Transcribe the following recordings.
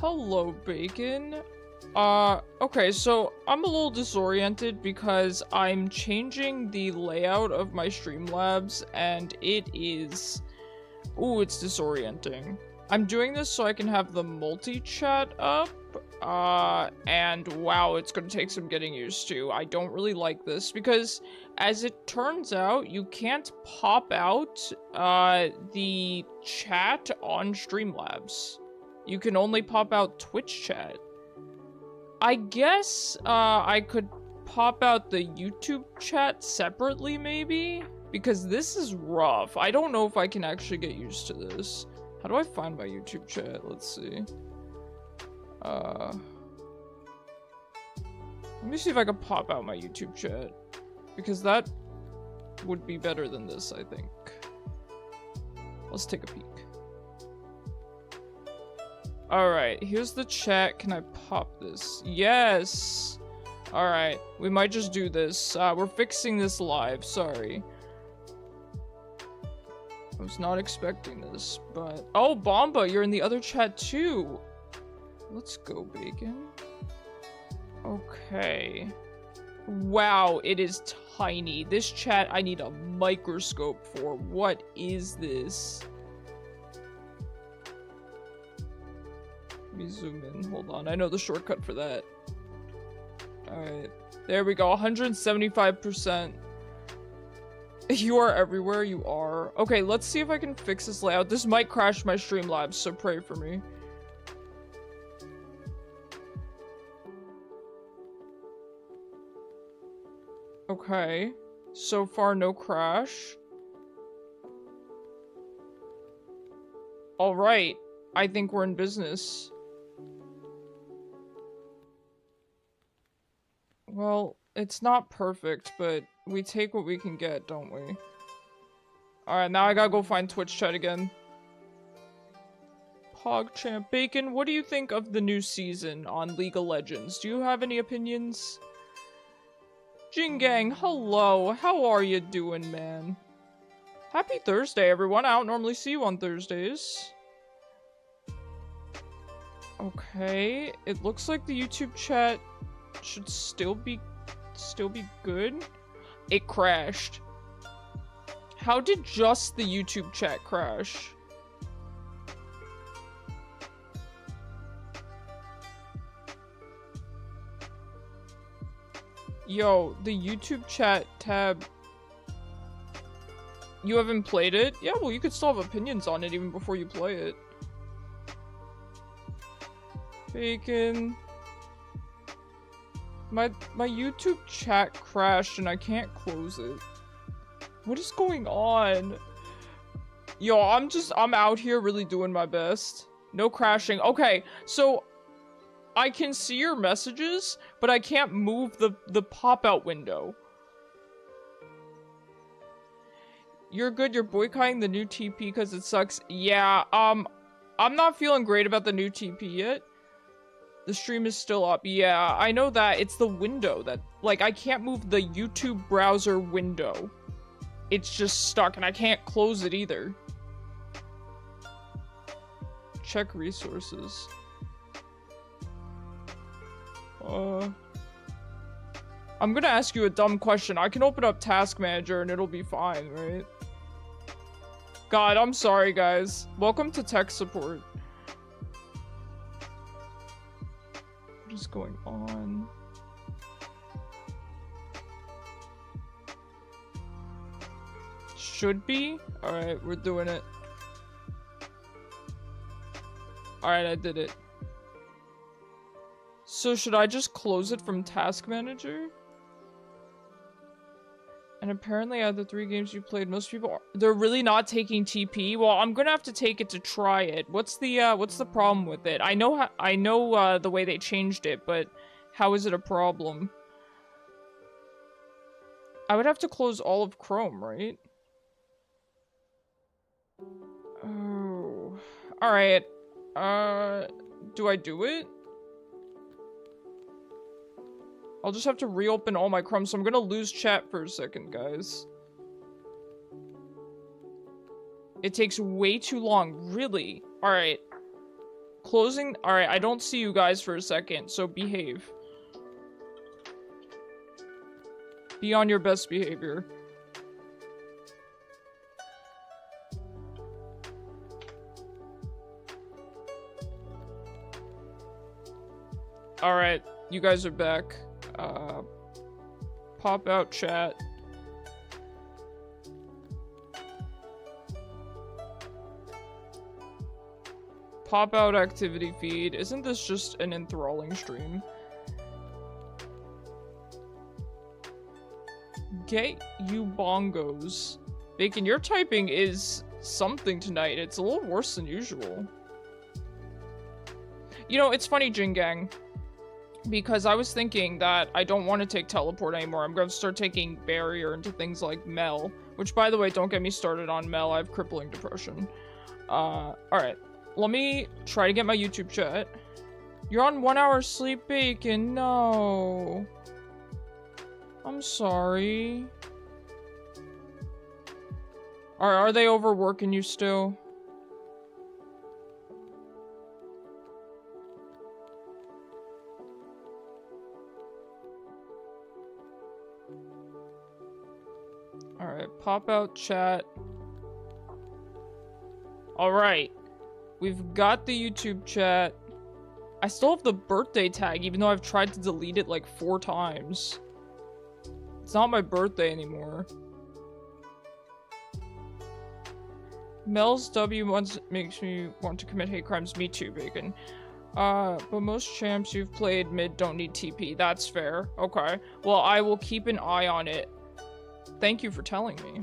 Hello, Bacon. Okay, so I'm a little disoriented because I'm changing the layout of my Streamlabs and it is... Ooh, it's disorienting. I'm doing this so I can have the multi-chat up, and wow, it's gonna take some getting used to. I don't really like this because, as it turns out, you can't pop out, the chat on Streamlabs. You can only pop out Twitch chat. I guess, I could pop out the YouTube chat separately, maybe? Because this is rough. I don't know if I can actually get used to this. How do I find my YouTube chat? Let's see. Let me see if I can pop out my YouTube chat. Because that would be better than this, I think. Let's take a peek. Alright, here's the chat. Can I pop this? Yes! Alright, we might just do this. We're fixing this live, sorry. I was not expecting this, but... Oh, Bomba, you're in the other chat too! Let's go, Bacon. Okay. Wow, it is tiny. This chat I need a microscope for. What is this? Let me zoom in. Hold on. I know the shortcut for that. Alright. There we go. 175%. You are everywhere. You are. Okay, let's see if I can fix this layout. This might crash my Streamlabs, so pray for me. Okay. So far, no crash. Alright. I think we're in business. Well, it's not perfect, but we take what we can get, don't we? Alright, now I gotta go find Twitch chat again. PogChamp. Bacon, what do you think of the new season on League of Legends? Do you have any opinions? Jingang, hello. How are you doing, man? Happy Thursday, everyone. I don't normally see you on Thursdays. Okay, it looks like the YouTube chat should still be good. It crashed. How did just the YouTube chat crash? Yo, the YouTube chat tab. You haven't played it? Yeah, well, you could still have opinions on it even before you play it. Bacon. My YouTube chat crashed and I can't close it. What is going on? Yo, I'm out here really doing my best. No crashing. Okay, so I can see your messages, but I can't move the pop-out window. You're good, you're boycotting the new TP because it sucks. Yeah, I'm not feeling great about the new TP yet. The stream is still up. Yeah, I know that. It's the window that, like, I can't move the YouTube browser window. It's just stuck, and I can't close it either. Check resources. I'm gonna ask you a dumb question. I can open up Task Manager and it'll be fine, right? God, I'm sorry, guys. Welcome to tech support. What is going on? Should be? Alright, we're doing it. Alright, I did it. So should I just close it from Task Manager? And apparently out of the 3 games you played, most people they're really not taking TP. Well, I'm gonna have to take it to try it. What's the problem with it? I know the way they changed it, but how is it a problem? I would have to close all of Chrome, right? Oh. Alright. Do I do it? I'll just have to reopen all my Chrome, so I'm gonna lose chat for a second, guys. It takes way too long, really. Alright. Closing. Alright, I don't see you guys for a second, so behave. Be on your best behavior. Alright, you guys are back. Pop out chat. Pop out activity feed. Isn't this just an enthralling stream? Get you bongos. Bacon, your typing is something tonight. It's a little worse than usual. You know, it's funny, Jin Gang. Because I was thinking that I don't want to take teleport anymore. I'm going to start taking barrier into things like Mel. Which, by the way, don't get me started on Mel. I have crippling depression. Alright. Let me try to get my YouTube chat. You're on 1 hour sleep, Bacon. No. I'm sorry. Are they overworking you still? Alright, pop out chat. Alright. We've got the YouTube chat. I still have the birthday tag, even though I've tried to delete it like 4 times. It's not my birthday anymore. Mel's W makes me want to commit hate crimes. Me too, Bacon. But most champs you've played mid don't need TP. That's fair. Okay. Well, I will keep an eye on it. Thank you for telling me.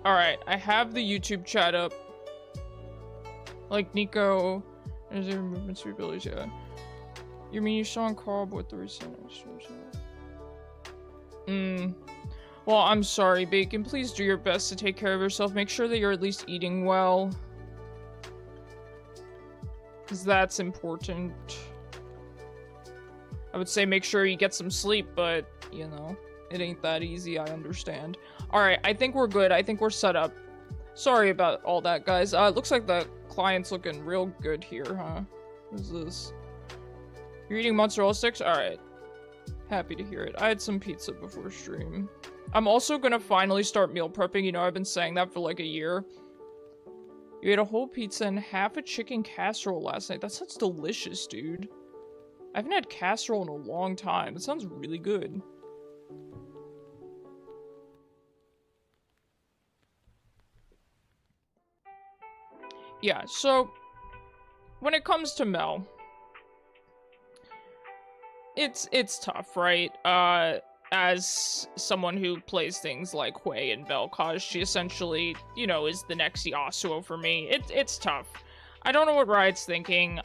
Alright, I have the YouTube chat up. Like Nico, there's their movement speed abilities, yeah. You mean you saw on Cobb with the recent Well, I'm sorry, Bacon. Please do your best to take care of yourself. Make sure that you're at least eating well. Because that's important. I would say make sure you get some sleep, but, you know, it ain't that easy, I understand. Alright, I think we're good. I think we're set up. Sorry about all that, guys. It looks like the client's looking real good here, huh? What is this? You're eating mozzarella sticks? Alright. Happy to hear it. I had some pizza before stream. I'm also gonna finally start meal prepping. You know, I've been saying that for like a year. You ate a whole pizza and half a chicken casserole last night. That sounds delicious, dude. I haven't had casserole in a long time. It sounds really good. Yeah, so when it comes to Mel, it's tough, right? As someone who plays things like Hwei and Vel'koz, she essentially, you know, is the next Yasuo for me. It's tough. I don't know what Riot's thinking.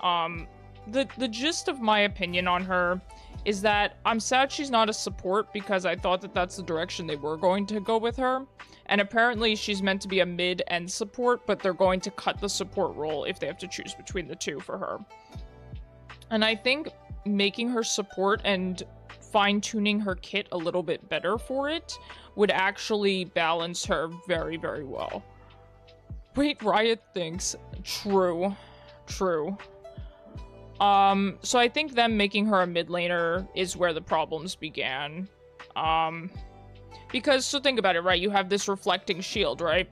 The gist of my opinion on her is that I'm sad she's not a support because I thought that that's the direction they were going to go with her. And apparently she's meant to be a mid and support, but they're going to cut the support role if they have to choose between the two for her. And I think making her support and fine-tuning her kit a little bit better for it would actually balance her very, very well. Wait, Riot thinks. True. True. So I think them making her a mid laner is where the problems began. Because, so think about it, right? You have this reflecting shield, right?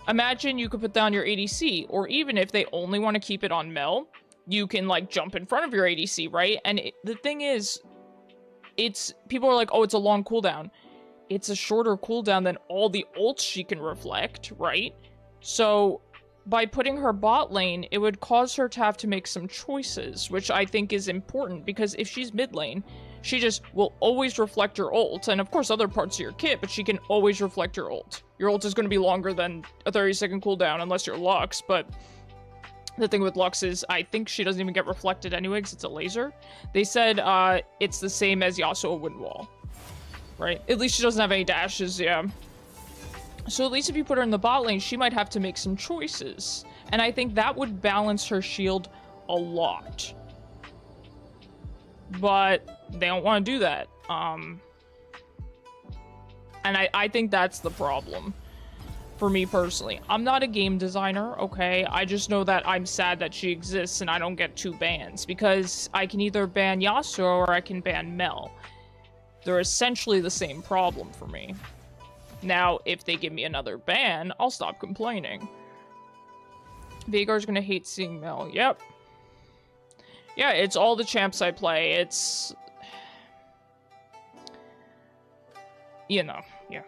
Imagine you could put down your ADC, or even if they only want to keep it on Mel, you can, like, jump in front of your ADC, right? And the thing is, people are like, oh, it's a long cooldown. It's a shorter cooldown than all the ults she can reflect, right? So, by putting her bot lane, it would cause her to have to make some choices, which I think is important, because if she's mid lane, she just will always reflect your ult, and of course other parts of your kit, but she can always reflect your ult. Your ult is going to be longer than a 30-second cooldown, unless you're Lux, but the thing with Lux is, I think she doesn't even get reflected anyway, because it's a laser. They said it's the same as Yasuo Wind Wall, right? At least she doesn't have any dashes, yeah. So at least if you put her in the bot lane, she might have to make some choices. And I think that would balance her shield a lot. But they don't want to do that. And I think that's the problem. For me personally. I'm not a game designer, okay? I just know that I'm sad that she exists and I don't get 2 bans. Because I can either ban Yasuo or I can ban Mel. They're essentially the same problem for me. Now, if they give me another ban, I'll stop complaining. Vhagar's gonna hate seeing Mel. Yep. Yeah, it's all the champs I play. It's... You know, yeah.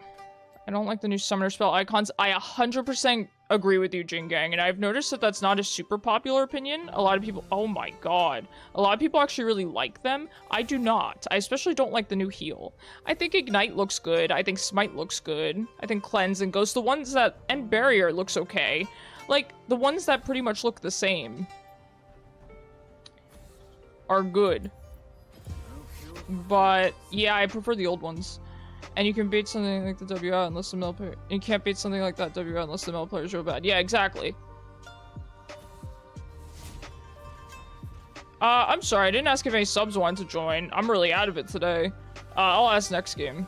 I don't like the new summoner spell icons. I 100% agree with you, Jingang, and I've noticed that that's not a super popular opinion. A lot of people... Oh my god. A lot of people actually really like them. I do not. I especially don't like the new heal. I think Ignite looks good. I think Smite looks good. I think Cleanse and Ghost, the ones that... And Barrier looks okay. Like, the ones that pretty much look the same are good. But, yeah, I prefer the old ones. And you can beat something like the W out unless the Mel player... You can't beat something like that W out unless the Mel player is real bad. Yeah, exactly. I'm sorry, I didn't ask if any subs wanted to join. I'm really out of it today. I'll ask next game.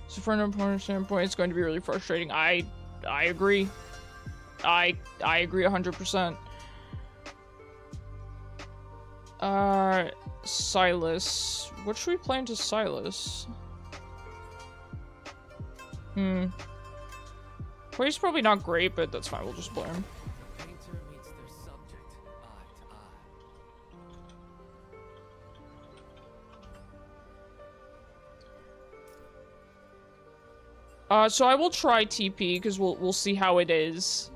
So from an opponent standpoint, it's going to be really frustrating. I agree. I agree 100%. Silas. What should we play into Silas? Hwei's probably not great, but that's fine. We'll just play him. So I will try TP because we'll see how it is.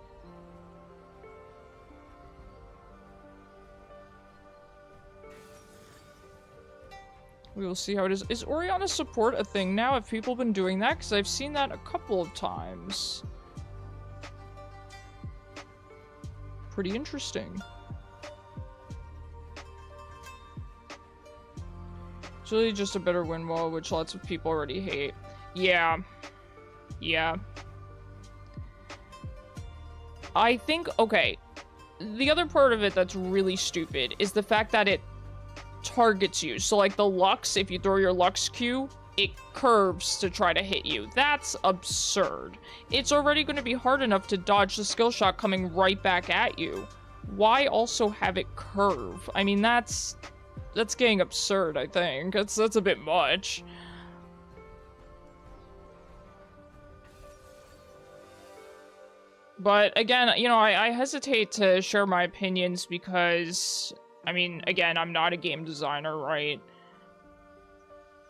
We will see how it is. Is Orianna support a thing now? Have people been doing that? Because I've seen that a couple of times. Pretty interesting. It's really just a better win wall, which lots of people already hate. Yeah. Yeah. I think, okay. The other part of it that's really stupid is the fact that it targets you. So like the Lux, if you throw your Lux Q, it curves to try to hit you. That's absurd. It's already going to be hard enough to dodge the skill shot coming right back at you. Why also have it curve? I mean, that's getting absurd, I think. That's a bit much. But again, you know, I hesitate to share my opinions because, I mean, again, I'm not a game designer, right?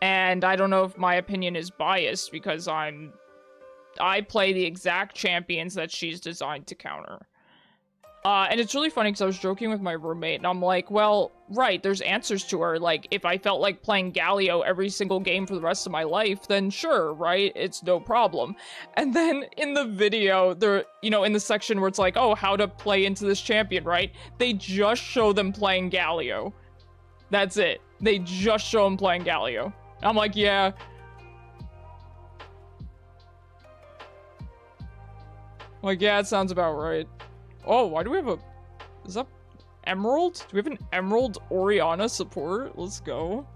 And I don't know if my opinion is biased because I play the exact champions that she's designed to counter. And it's really funny because I was joking with my roommate and I'm like, well, right, there's answers to her. Like, if I felt like playing Galio every single game for the rest of my life, then sure, right? It's no problem. And then in the video, you know, in the section where it's like, oh, how to play into this champion, right? They just show them playing Galio. That's it. They just show them playing Galio. I'm like, yeah. Like, yeah, it sounds about right. Oh, why do we have a... Is that Emerald? Do we have an Emerald Orianna support? Let's go.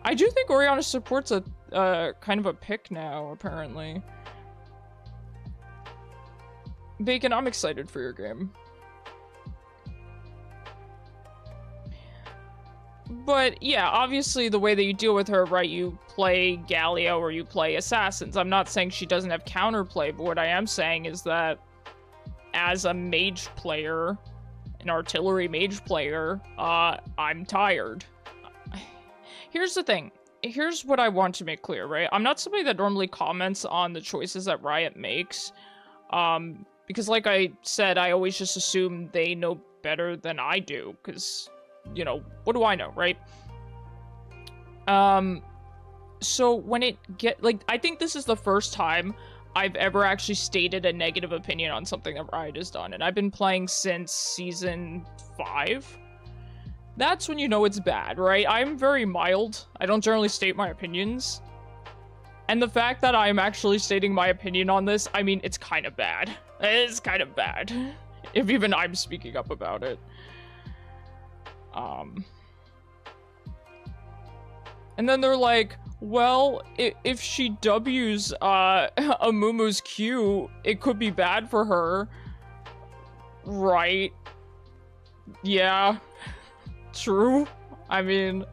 I do think Orianna support's a kind of a pick now, apparently. Bacon, I'm excited for your game. But yeah, obviously the way that you deal with her, right, you play Galio or you play Assassins. I'm not saying she doesn't have counterplay, but what I am saying is that as a mage player, an artillery mage player, I'm tired. Here's the thing. Here's what I want to make clear, right? I'm not somebody that normally comments on the choices that Riot makes. Because like I said, I always just assume they know better than I do. Because, you know, what do I know, right? So when I think this is the first time I've ever actually stated a negative opinion on something that Riot has done. And I've been playing since Season 5. That's when you know it's bad, right? I'm very mild. I don't generally state my opinions. And the fact that I'm actually stating my opinion on this, I mean, it's kind of bad. It's kind of bad. If even I'm speaking up about it. And then they're like, well, if she W's Amumu's Q, it could be bad for her. Right. Yeah. True. I mean,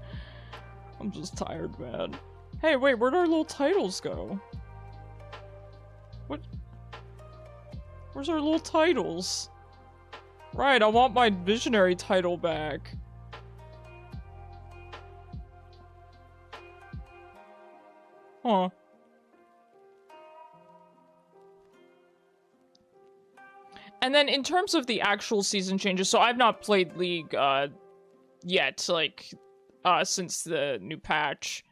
I'm just tired, man. Hey, wait, where'd our little titles go? What? Where's our little titles? Right, I want my visionary title back. Huh. And then in terms of the actual season changes, so I've not played League, yet, like, since the new patch.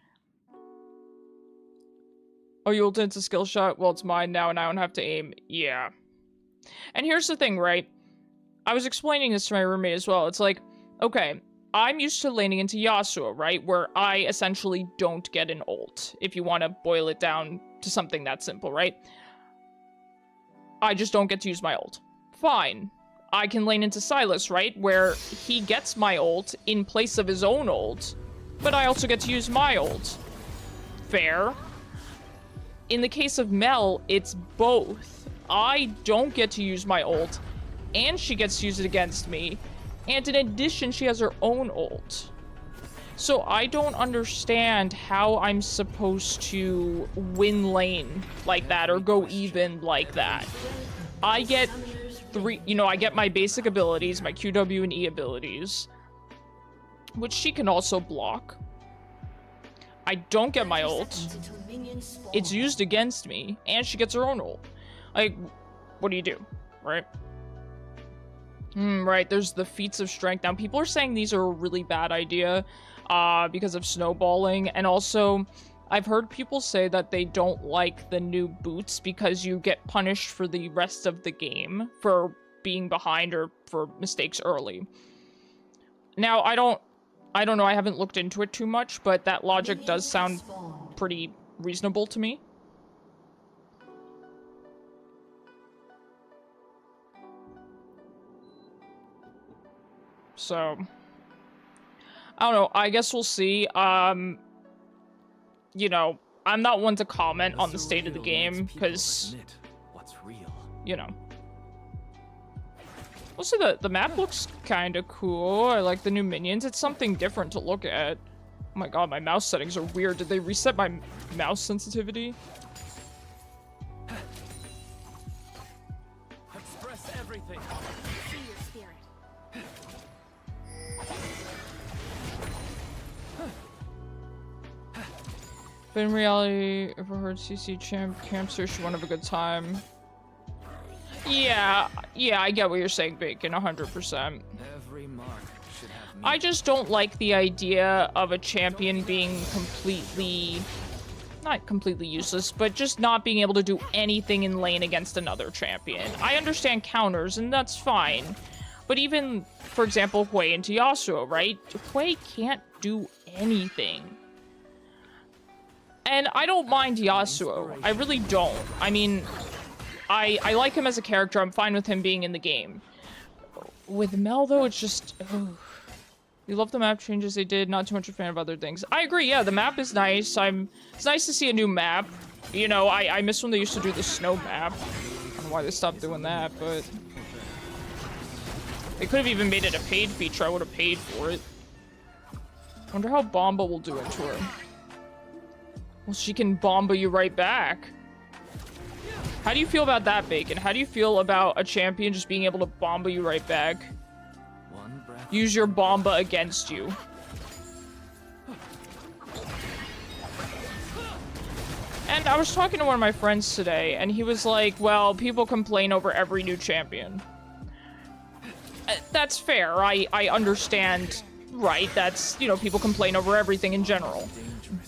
Oh, you ulted into skill shot? Well, it's mine now, and I don't have to aim. Yeah. And here's the thing, right? I was explaining this to my roommate as well. It's like, okay, I'm used to laning into Yasuo, right? Where I essentially don't get an ult, if you want to boil it down to something that simple, right? I just don't get to use my ult. Fine. I can lane into Silas, right? Where he gets my ult in place of his own ult, but I also get to use my ult. Fair. In the case of Mel, it's both. I don't get to use my ult, and she gets to use it against me, and in addition, she has her own ult. So I don't understand how I'm supposed to win lane like that, or go even like that. I get I get my basic abilities, my QW and E abilities, which she can also block. I don't get my ult. It's used against me, and she gets her own ult. Like, what do you do, right? Right, there's the feats of strength. Now, people are saying these are a really bad idea, because of snowballing, and also, I've heard people say that they don't like the new boots because you get punished for the rest of the game for being behind or for mistakes early. Now, I don't know, I haven't looked into it too much, but that logic does sound pretty reasonable to me. So, I don't know, I guess we'll see. You know, I'm not one to comment on the state of the game, because, you know. Also, the map looks kind of cool. I like the new minions. It's something different to look at. Oh my god, my mouse settings are weird. Did they reset my mouse sensitivity? Express everything. See your spirit. But in reality, if I heard CC Campster, she won't have a good time. Yeah, I get what you're saying, Bacon, 100%. Every mark should have I just don't like the idea of a champion being completely, not completely useless, but just not being able to do anything in lane against another champion. I understand counters, and that's fine. But even, for example, Hwei into Yasuo, right? Hwei can't do anything. And I don't mind Yasuo. I really don't. I mean, I like him as a character. I'm fine with him being in the game. With Mel, though, it's just... Ugh. We love the map changes they did. Not too much a fan of other things. I agree, yeah, the map is nice. It's nice to see a new map. You know, I miss when they used to do the snow map. I don't know why they stopped doing that, but... They could have even made it a paid feature. I would have paid for it. Wonder how Bomba will do it to her. Well, she can Bomba you right back. How do you feel about that, Bacon? How do you feel about a champion just being able to Bomba you right back? Use your Bomba against you. And I was talking to one of my friends today, and he was like, well, people complain over every new champion. That's fair. I understand, right? That's, you know, people complain over everything in general.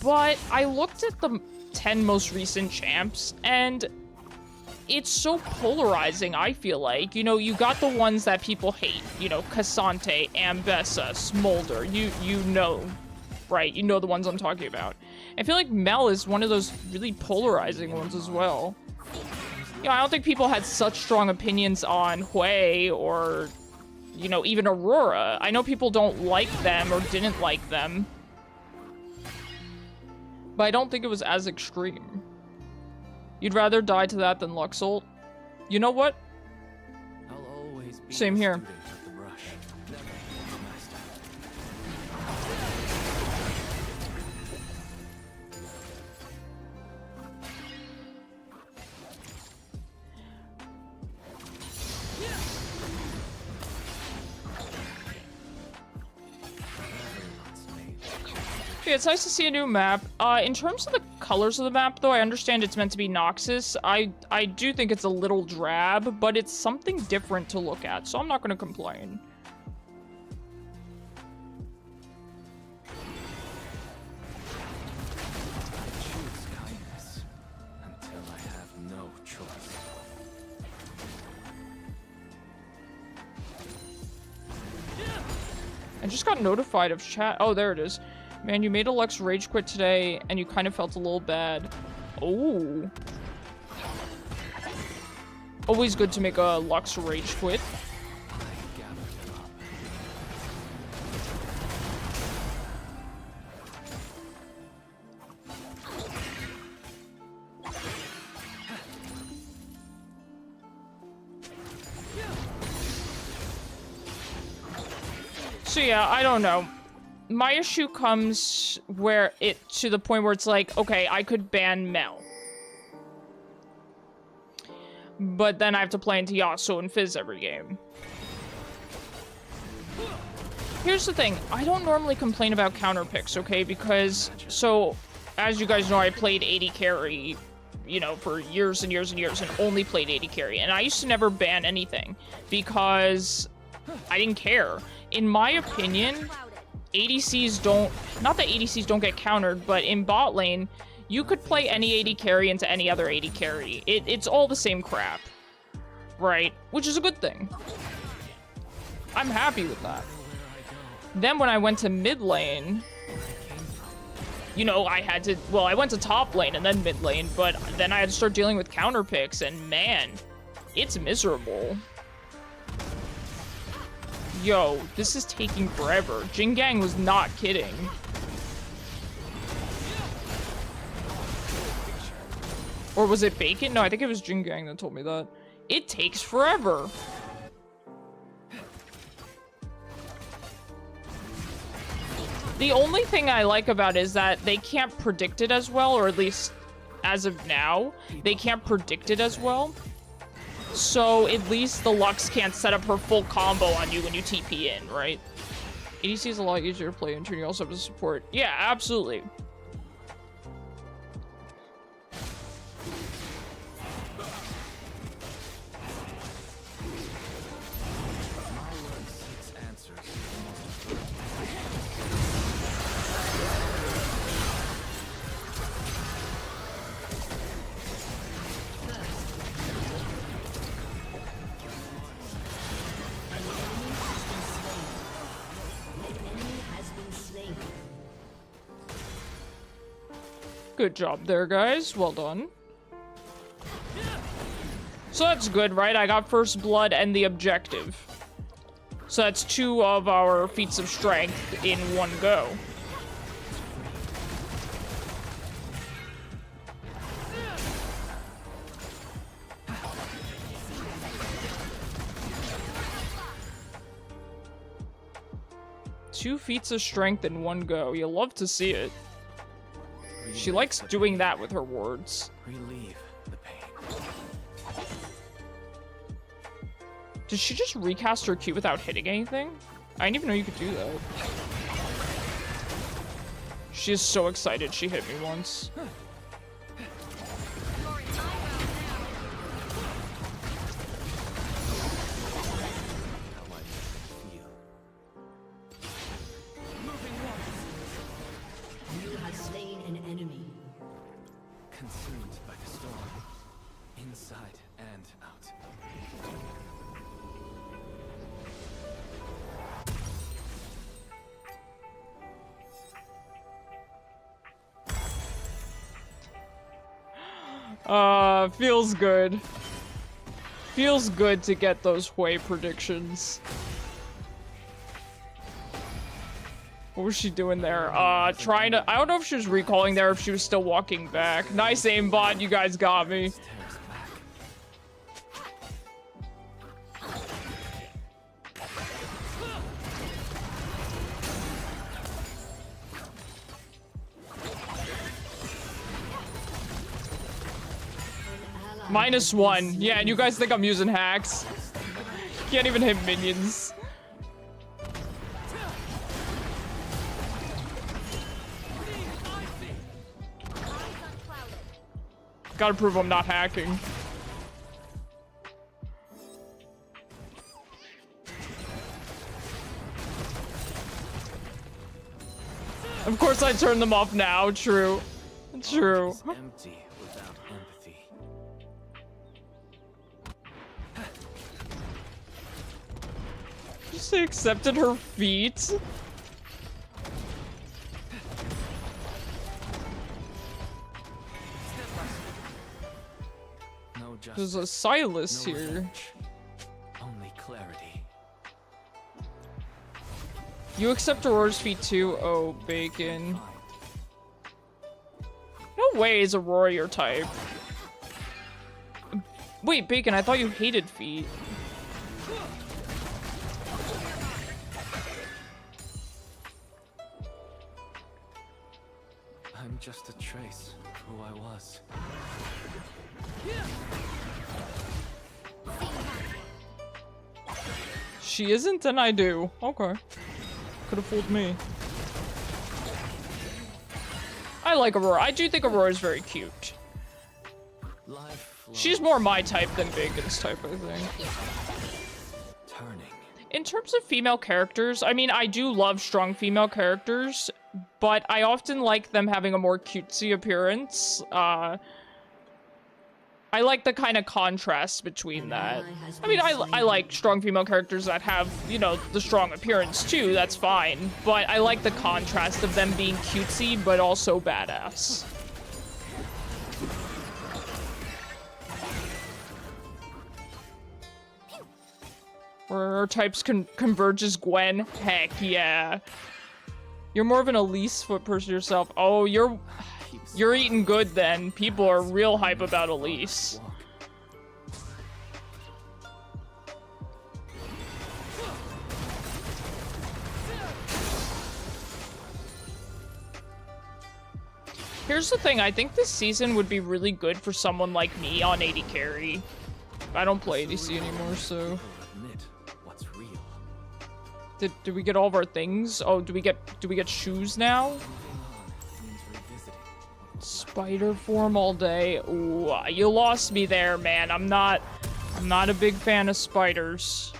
But I looked at the 10 most recent champs, and it's so polarizing, I feel like. You know, you got the ones that people hate. You know, Cassante, Ambessa, Smolder. You know, right? You know the ones I'm talking about. I feel like Mel is one of those really polarizing ones as well. You know, I don't think people had such strong opinions on Hwei or, you know, even Aurora. I know people don't like them or didn't like them. But I don't think it was as extreme. You'd rather die to that than Luxult? You know what? I'll always be Same here. Yeah, it's nice to see a new map. In terms of the colors of the map, though, I understand it's meant to be Noxus. I do think it's a little drab, but it's something different to look at, so I'm not going to complain. I choose kindness until I have no choice. I just got notified of chat. Oh, there it is. Man, you made a Lux rage quit today, and you kind of felt a little bad. Oh. Always good to make a Lux rage quit. So yeah, I don't know. My issue comes where to the point where it's like, okay, I could ban Mel. But then I have to play into Yasuo and Fizz every game. Here's the thing, I don't normally complain about counter picks, okay? Because, so, as you guys know, I played AD carry, you know, for years and years and years, and only played AD carry. And I used to never ban anything, because I didn't care. In my opinion, ADCs don't, not that ADCs don't get countered, but in bot lane, you could play any AD carry into any other AD carry. It's all the same crap, right? Which is a good thing. I'm happy with that. Then when I went to mid lane, you know, I had to, well, I went to top lane and then mid lane, but then I had to start dealing with counter picks, and man, it's miserable. Yo, this is taking forever. Jingang was not kidding. Or was it Bacon? No, I think it was Jingang that told me that. It takes forever. The only thing I like about it is that they can't predict it as well, or at least as of now, they can't predict it as well. So at least the Lux can't set up her full combo on you when you TP in, right? ADC is a lot easier to play into, and you also have to support. Yeah, absolutely. Good job there, guys. Well done. So that's good, right? I got first blood and the objective. So that's 2 of our feats of strength in one go. 2 feats of strength in one go. You love to see it. She likes doing that with her wards. Relieve the pain. Did she just recast her Q without hitting anything? I didn't even know you could do that. She is so excited she hit me once. Feels good. Feels good to get those Hwei predictions. What was she doing there? Trying to— I don't know if she was recalling there, or if she was still walking back. Nice aimbot, you guys got me. -1. Yeah, and you guys think I'm using hacks. Can't even hit minions. Gotta prove I'm not hacking. Of course I turn them off now. True. True. Empty without empathy. She accepted her feet. No justice, There's a Silas no here. revenge, only clarity. You accept Aurora's feet too? Oh, bacon. No way is Aurora your type. Wait, Bacon, I thought you hated feet. I'm just a trace of who I was. She isn't, and I do. Okay. Could have fooled me. I like Aurora. I do think Aurora's very cute. She's more my type than Bacon's type, I think. Turning. In terms of female characters, I mean, I do love strong female characters, but I often like them having a more cutesy appearance. I like the kind of contrast between that. I mean, I like strong female characters that have, you know, the strong appearance too, that's fine. But I like the contrast of them being cutesy, but also badass. Where our types converges, Gwen? Heck yeah. You're more of an Elise foot person yourself. Oh, you're eating good then. People are real hype about Elise. Here's the thing, I think this season would be really good for someone like me on AD carry. I don't play ADC anymore, so... Did we get all of our things? Oh, do we get shoes now? Spider form all day. Ooh, you lost me there, man. I'm not a big fan of spiders.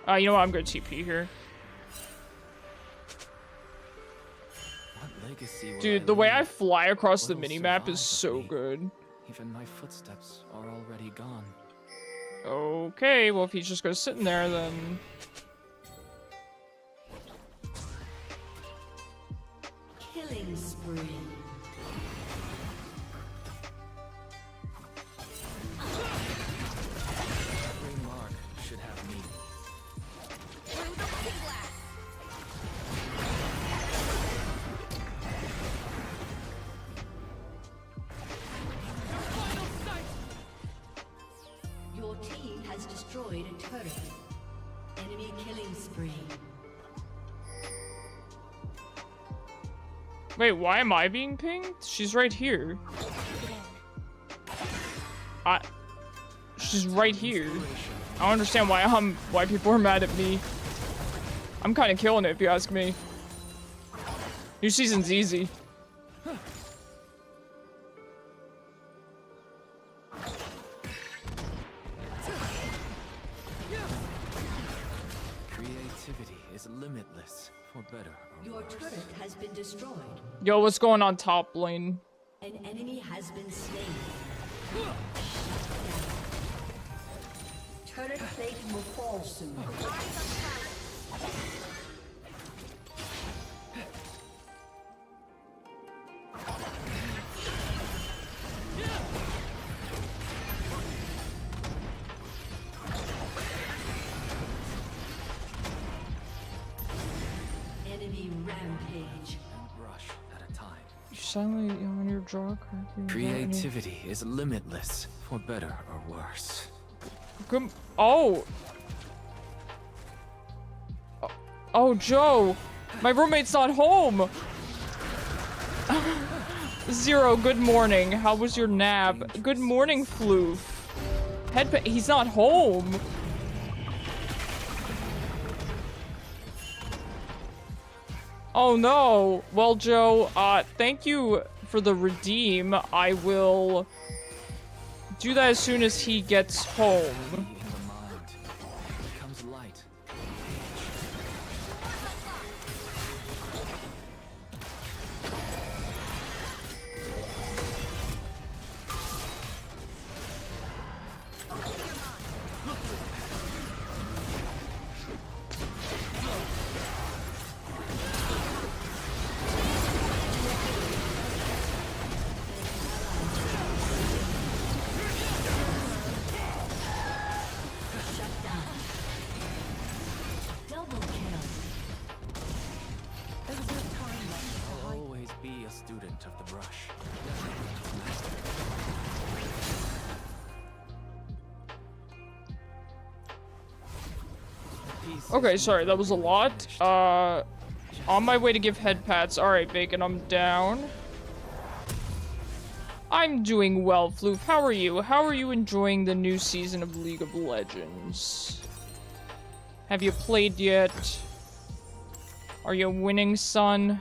You know what? I'm gonna TP here. Dude, the way I fly across the minimap is so good. Even my footsteps are already gone. Okay, well if he's just gonna sit in there, then... Killing spree. Every mark should have meaning. Your team has destroyed a turret. Enemy killing spree. Wait, why am I being pinged? She's right here. She's right here. I don't understand why people are mad at me. I'm kind of killing it if you ask me. New season's easy. Creativity is limitless, for better or Your worse. turret has been destroyed. Yo, what's going on top lane? An enemy has been slain. Turret plate will fall soon. Enemy rampage. Brush at a time. You silently on your jaw cracking. Creativity is limitless, for better or worse. Good. Oh. Oh, Joe. My roommate's not home. Zero, good morning. How was your nap? Good morning, Floof. He's not home. Oh no. Well, Joe, thank you for the redeem. I will do that as soon as he gets home. In the mind becomes light. Double kill. I'll always be a student of the brush. Okay, sorry, that was a lot. On my way to give head pats. Alright, Bacon, I'm down. I'm doing well, Floof. How are you? How are you enjoying the new season of League of Legends? Have you played yet? Are you winning, son?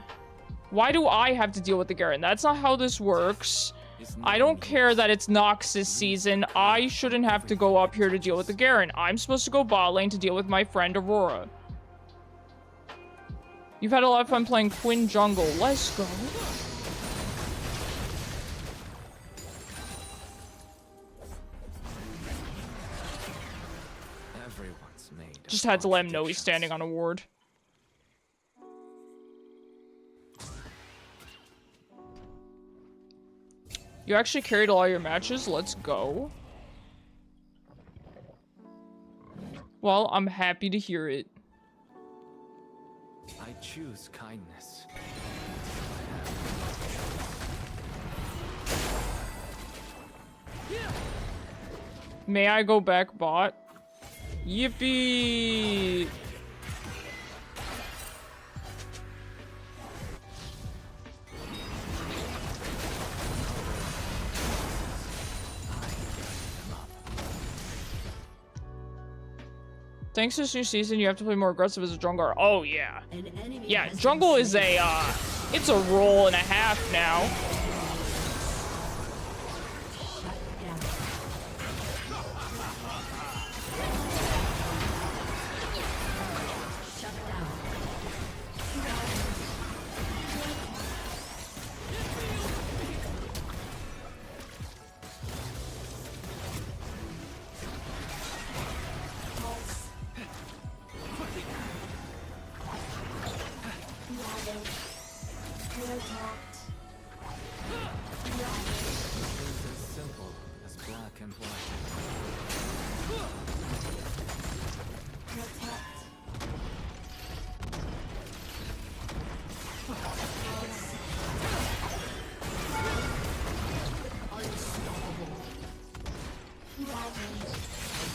Why do I have to deal with the Garen? That's not how this works. I don't care that it's Noxus season. I shouldn't have to go up here to deal with the Garen. I'm supposed to go bot lane to deal with my friend Aurora. You've had a lot of fun playing Quinn jungle. Let's go. Everyone's made. Just had to let him know he's standing on a ward. You actually carried all your matches? Let's go. Well, I'm happy to hear it. I choose kindness. May I go back bot? Yippee! Thanks to this new season, you have to play more aggressive as a jungler. Oh, yeah. An enemy Yeah, has jungle been is slain. it's a role and a half now. Shut down. Shut down.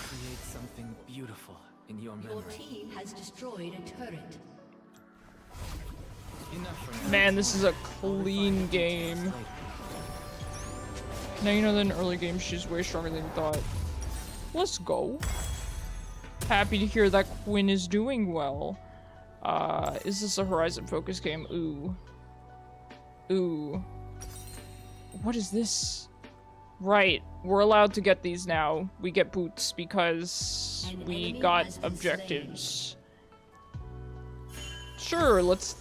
create something beautiful in your Your memory. team has destroyed a turret. Enough for now. Man, this is a clean game. Now you know that in early games she's way stronger than you thought. Let's go. Happy to hear that Quinn is doing well. Is this a Horizon focus game? Ooh. Ooh. What is this? Right, we're allowed to get these now. We get boots because we got objectives. Sure, let's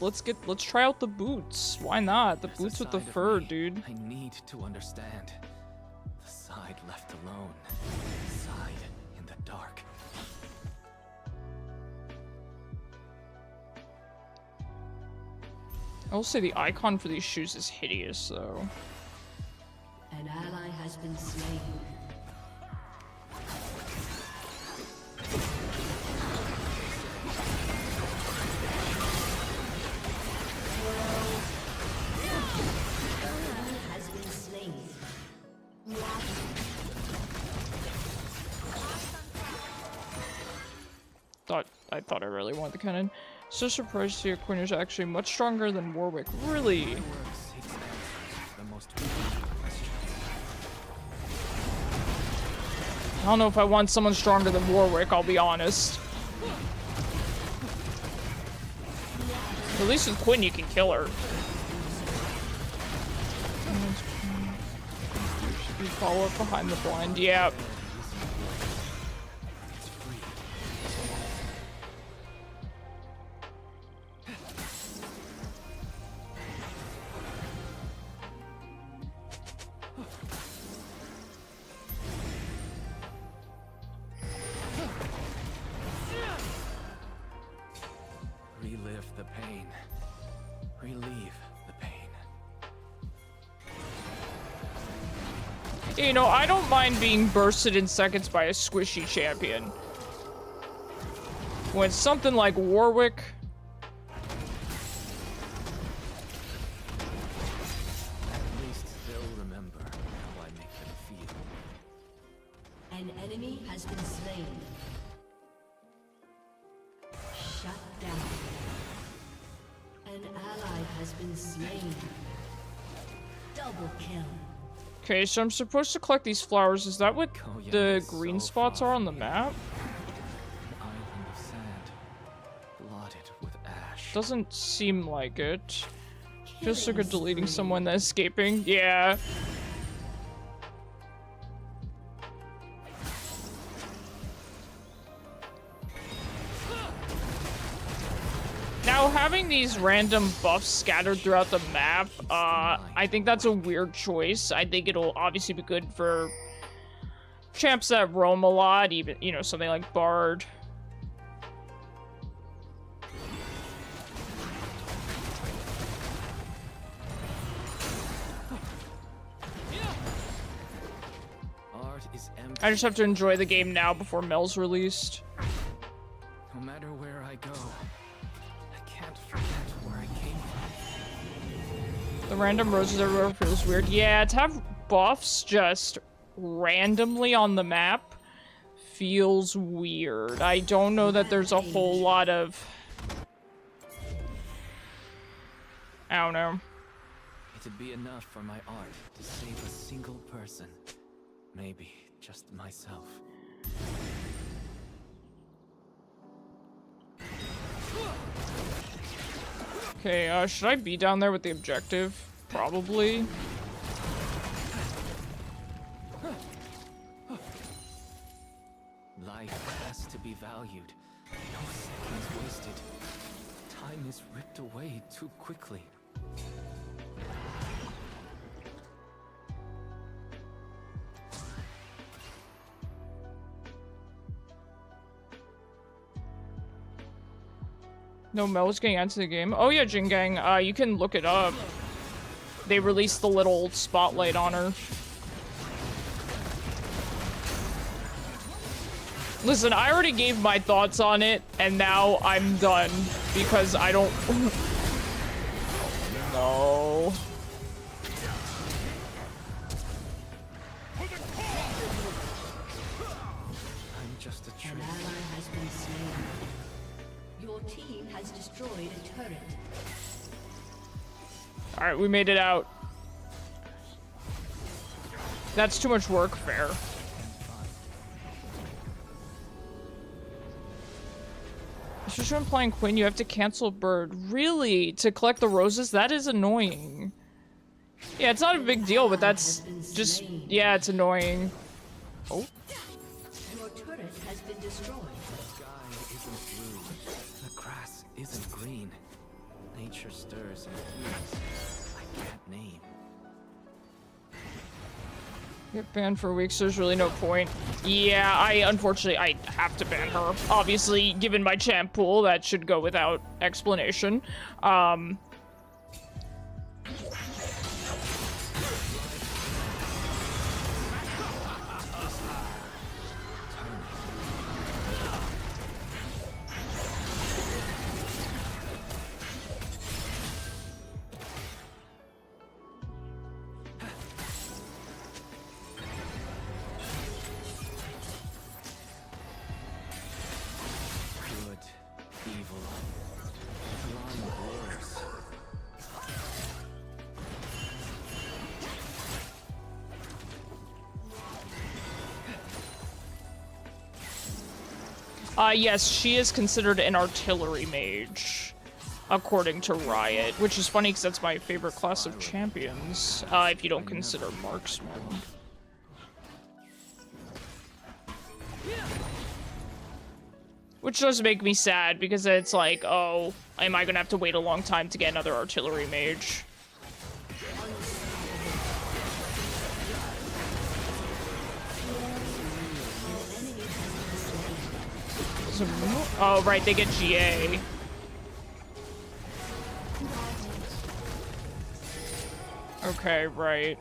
try out the boots. Why not? The There's a boots with the side of fur, me dude. I need to understand. The side left alone. The side in the dark. I will say the icon for these shoes is hideous, though. An ally has been slain. Has been slain. I thought I really wanted the cannon. So surprised to hear Quinn is actually much stronger than Warwick. Really? Work seeks answers to the most important questions. I don't know if I want someone stronger than Warwick, I'll be honest. At least with Quinn you can kill her. We follow up behind the blind, yeah. It's free. Relive the pain. Relieve the pain. You know, I don't mind being bursted in seconds by a squishy champion. When it's something like Warwick... At least they'll remember how I make them feel. An enemy has been slain. Shut down. An ally has been slain. Double kill. Okay, so I'm supposed to collect these flowers. Is that what Oh, yeah, the it's green so spots far are on the from map? An island of sand, blotted with ash. Doesn't seem like it. Feels so Killing good deleting spree. someone that's escaping. Yeah. Now, having these random buffs scattered throughout the map, I think that's a weird choice. I think it'll obviously be good for champs that roam a lot, even, you know, something like Bard. Art is empty. I just have to enjoy the game now before Mel's released. No matter where I go, I can't forget where I came from. The random roses everywhere feels weird. Yeah, to have buffs just randomly on the map feels weird. I don't know that there's a whole lot of... I don't know. It'd be enough for my art to save a single person. Maybe just myself. Okay, should I be down there with the objective? Probably. Life has to be valued. No seconds wasted. Time is ripped away too quickly. No, Mel's getting into the game. Oh yeah, Jingang, you can look it up. They released the little spotlight on her. Listen, I already gave my thoughts on it, and now I'm done. Because I don't... No. I'm just a trick. An ally has been slain. Your team has destroyed a turret. Alright, we made it out. That's too much work, fair. Especially when playing Quinn, you have to cancel Bird. Really? To collect the roses? That is annoying. Yeah, it's not a big deal, but that's just... Yeah, it's annoying. Oh. Your turret has been destroyed. The sky isn't blue. The grass isn't green. Nature stirs and heals. I can't name. Get banned for weeks, there's really no point. Yeah, unfortunately, I have to ban her. Obviously, given my champ pool, that should go without explanation. Yes, she is considered an artillery mage, according to Riot, which is funny because that's my favorite class of champions, if you don't consider marksman. Which does make me sad, because it's like, oh, am I gonna have to wait a long time to get another artillery mage? Oh, right, they get GA. Okay, right.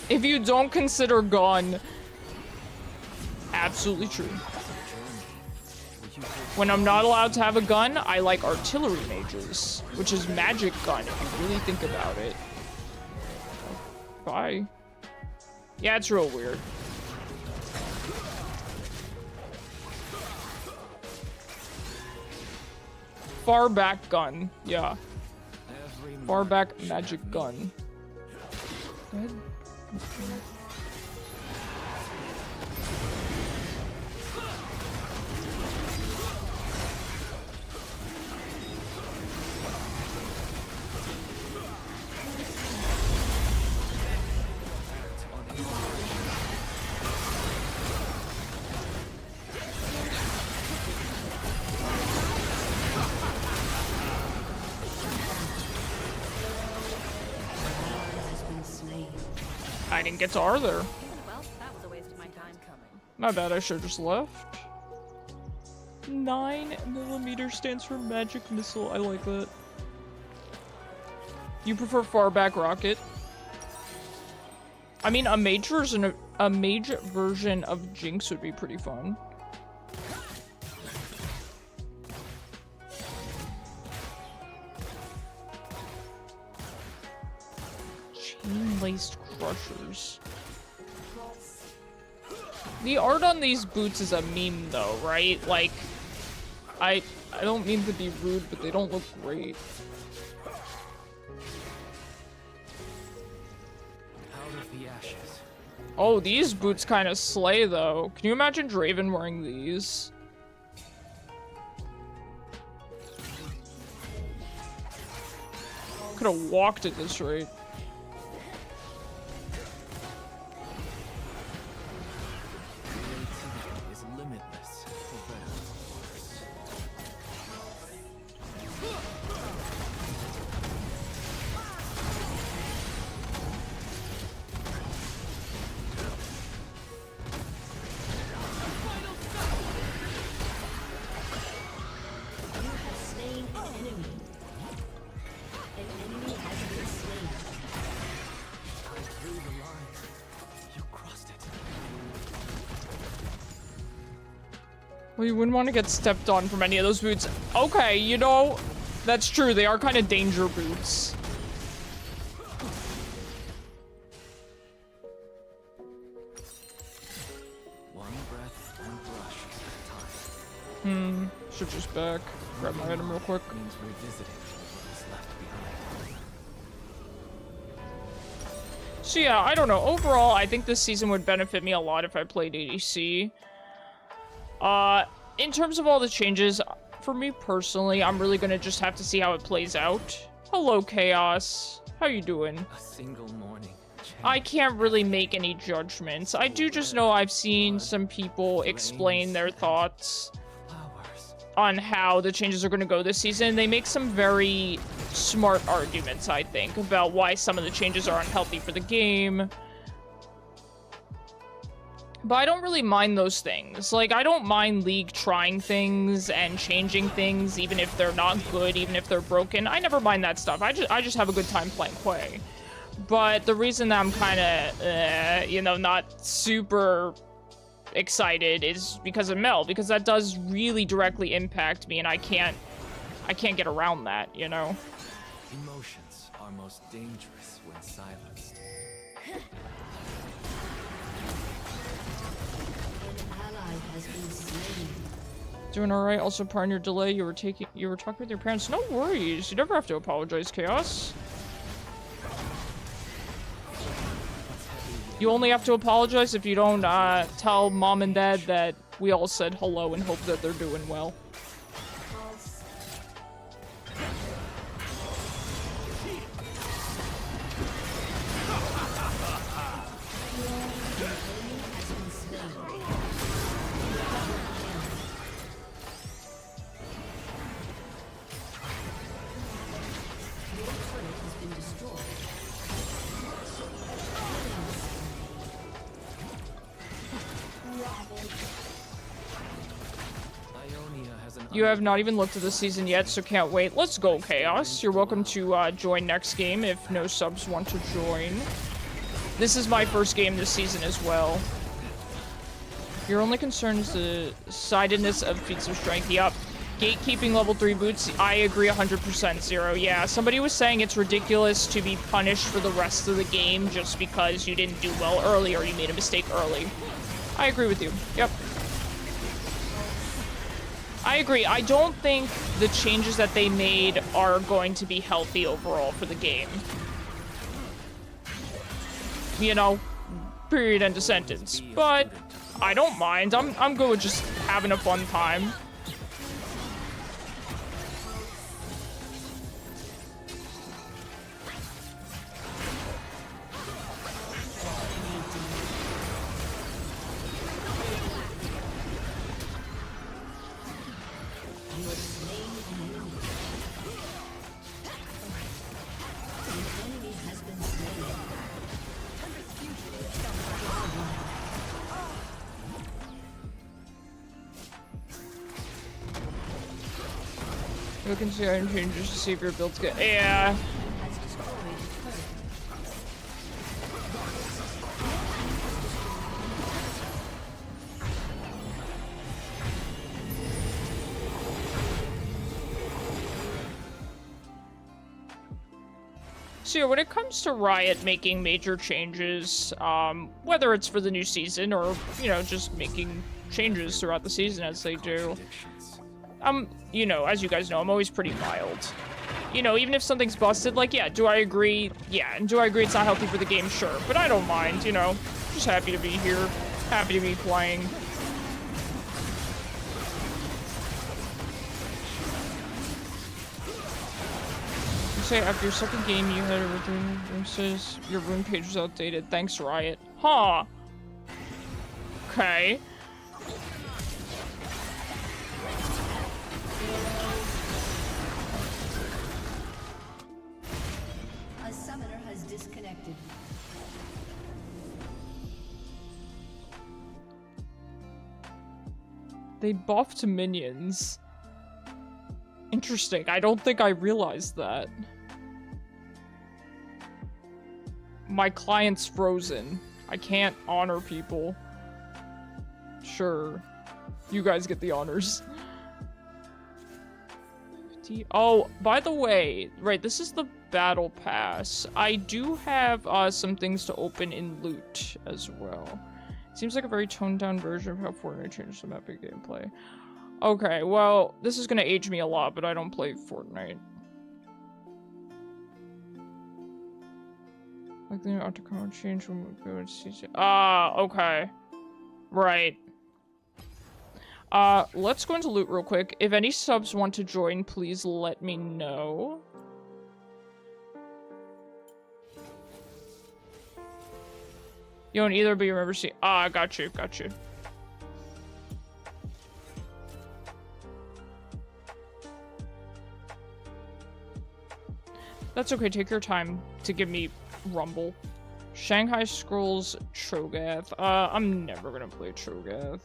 If you don't consider gun, absolutely true. When I'm not allowed to have a gun, I like artillery mages, which is magic gun if you really think about it. Bye. Yeah, it's real weird. Far back gun, yeah. Far back magic gun. Go ahead. I didn't get to R there. Well, that was a waste of my time coming. My bad, I should have just left. 9mm stands for magic missile. I like that. You prefer far back rocket? I mean, a mage version of Jinx would be pretty fun. Chain-laced crushers. The art on these boots is a meme though, right? Like, I don't mean to be rude, but they don't look great. Out of the ashes. Oh, these boots kind of slay though. Can you imagine Draven wearing these? Could have walked at this rate. Is limitless, for better or worse. You have slain an enemy. An enemy has been slain. Through the line. You crossed it. Well, you wouldn't want to get stepped on from any of those boots. Okay, you know, that's true. They are kind of danger boots. breath and brush at a time. Should just back. Grab my item real quick. Means revisiting what was left behind. So yeah, I don't know. Overall, I think this season would benefit me a lot if I played ADC. In terms of all the changes, for me personally, I'm really gonna just have to see how it plays out. Hello, Chaos. How you doing? A single morning. I can't really make any judgments. I do just know I've seen some people explain their thoughts on how the changes are going to go this season. They make some very smart arguments, I think, about why some of the changes are unhealthy for the game. But I don't really mind those things. Like, I don't mind League trying things and changing things, even if they're not good, even if they're broken. I never mind that stuff. I just have a good time playing Hwei. But the reason that I'm kind of, you know, not super excited is because of Mel, because that does really directly impact me, and I can't get around that, you know? Emotions are most dangerous when silenced. Doing alright. Also, pardon your delay. You were talking with your parents. No worries. You never have to apologize, Chaos. You only have to apologize if you don't tell mom and dad that we all said hello and hope that they're doing well. You have not even looked at the season yet, so can't wait. Let's go, Chaos. You're welcome to join next game if no subs want to join. This is my first game this season as well. Your only concern is the sidedness of feats of strength. Yup. Gatekeeping level 3 boots. I agree 100%, Zero. Yeah, somebody was saying it's ridiculous to be punished for the rest of the game just because you didn't do well early or you made a mistake early. I agree with you. Yep. I agree. I don't think the changes that they made are going to be healthy overall for the game. You know, period, end of sentence. But I don't mind. I'm good with just having a fun time. We can see item changes to see if your build's good. Yeah. So yeah, when it comes to Riot making major changes, whether it's for the new season or, you know, just making changes throughout the season as they do, you know, as you guys know, I'm always pretty mild. You know, even if something's busted, like, yeah, do I agree? Yeah, and do I agree it's not healthy for the game? Sure, but I don't mind, you know. Just happy to be here, happy to be playing. You say after your second game you had everything, it says your rune page was outdated. Thanks, Riot. Huh. Okay. Disconnected. They buffed minions. Interesting. I don't think I realized that. My client's frozen. I can't honor people. Sure. You guys get the honors. Oh, by the way, right, this is the battle pass. I do have some things to open in loot as well. Seems like a very toned down version of how Fortnite changed the map and gameplay. Okay, well, this is gonna age me a lot, but I don't play Fortnite. Like the new auto change when we go to CC. Ah, okay. Right. Let's go into loot real quick. If any subs want to join, please let me know. You don't either, but you remember see. Ah, got you, got you. That's okay, take your time to give me Rumble. Shanghai Scrolls Cho'Gath. I'm never gonna play Cho'Gath.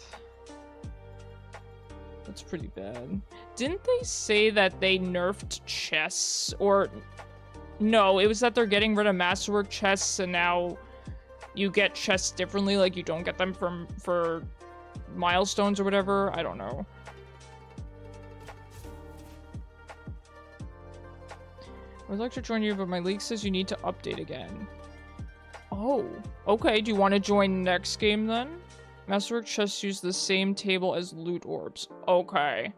That's pretty bad. Didn't they say that they nerfed chests? Or... No, it was that they're getting rid of Masterwork chests and now you get chests differently, like you don't get them for milestones or whatever. I don't know. I would like to join you, but my league says you need to update again. Oh, okay. Do you want to join next game then? Masterwork chests use the same table as loot orbs. Okay.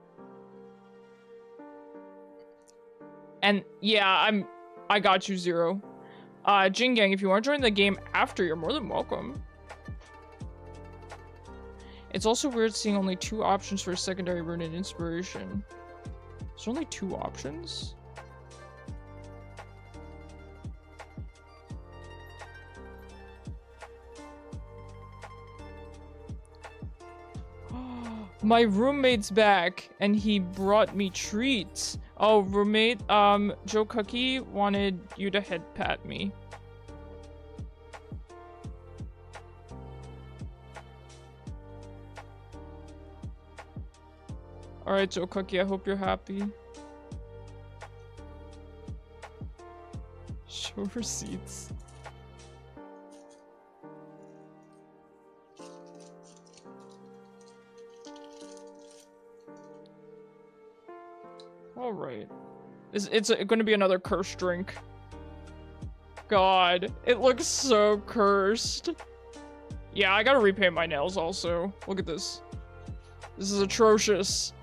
And yeah, I got you, Zero. Jing Gang, if you want to join the game after, you're more than welcome. It's also weird seeing only 2 options for secondary rune and inspiration. There's only 2 options? My roommate's back, and he brought me treats. Oh, roommate, Joe Cookie wanted you to head pat me. Alright, Joe Cookie, I hope you're happy. Show receipts. Alright. It's going to be another cursed drink. God, it looks so cursed. Yeah, I gotta repaint my nails also. Look at this. This is atrocious.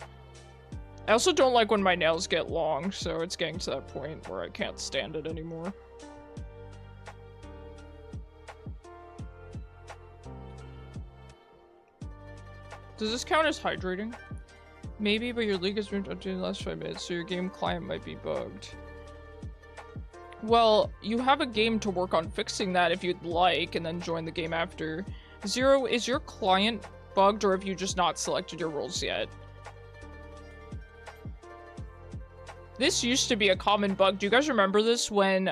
I also don't like when my nails get long, so it's getting to that point where I can't stand it anymore. Does this count as hydrating? Maybe, but your league has been updated in the last 5 minutes, so your game client might be bugged. Well, you have a game to work on fixing that if you'd like, and then join the game after. Zero, is your client bugged, or have you just not selected your roles yet? This used to be a common bug. Do you guys remember this when,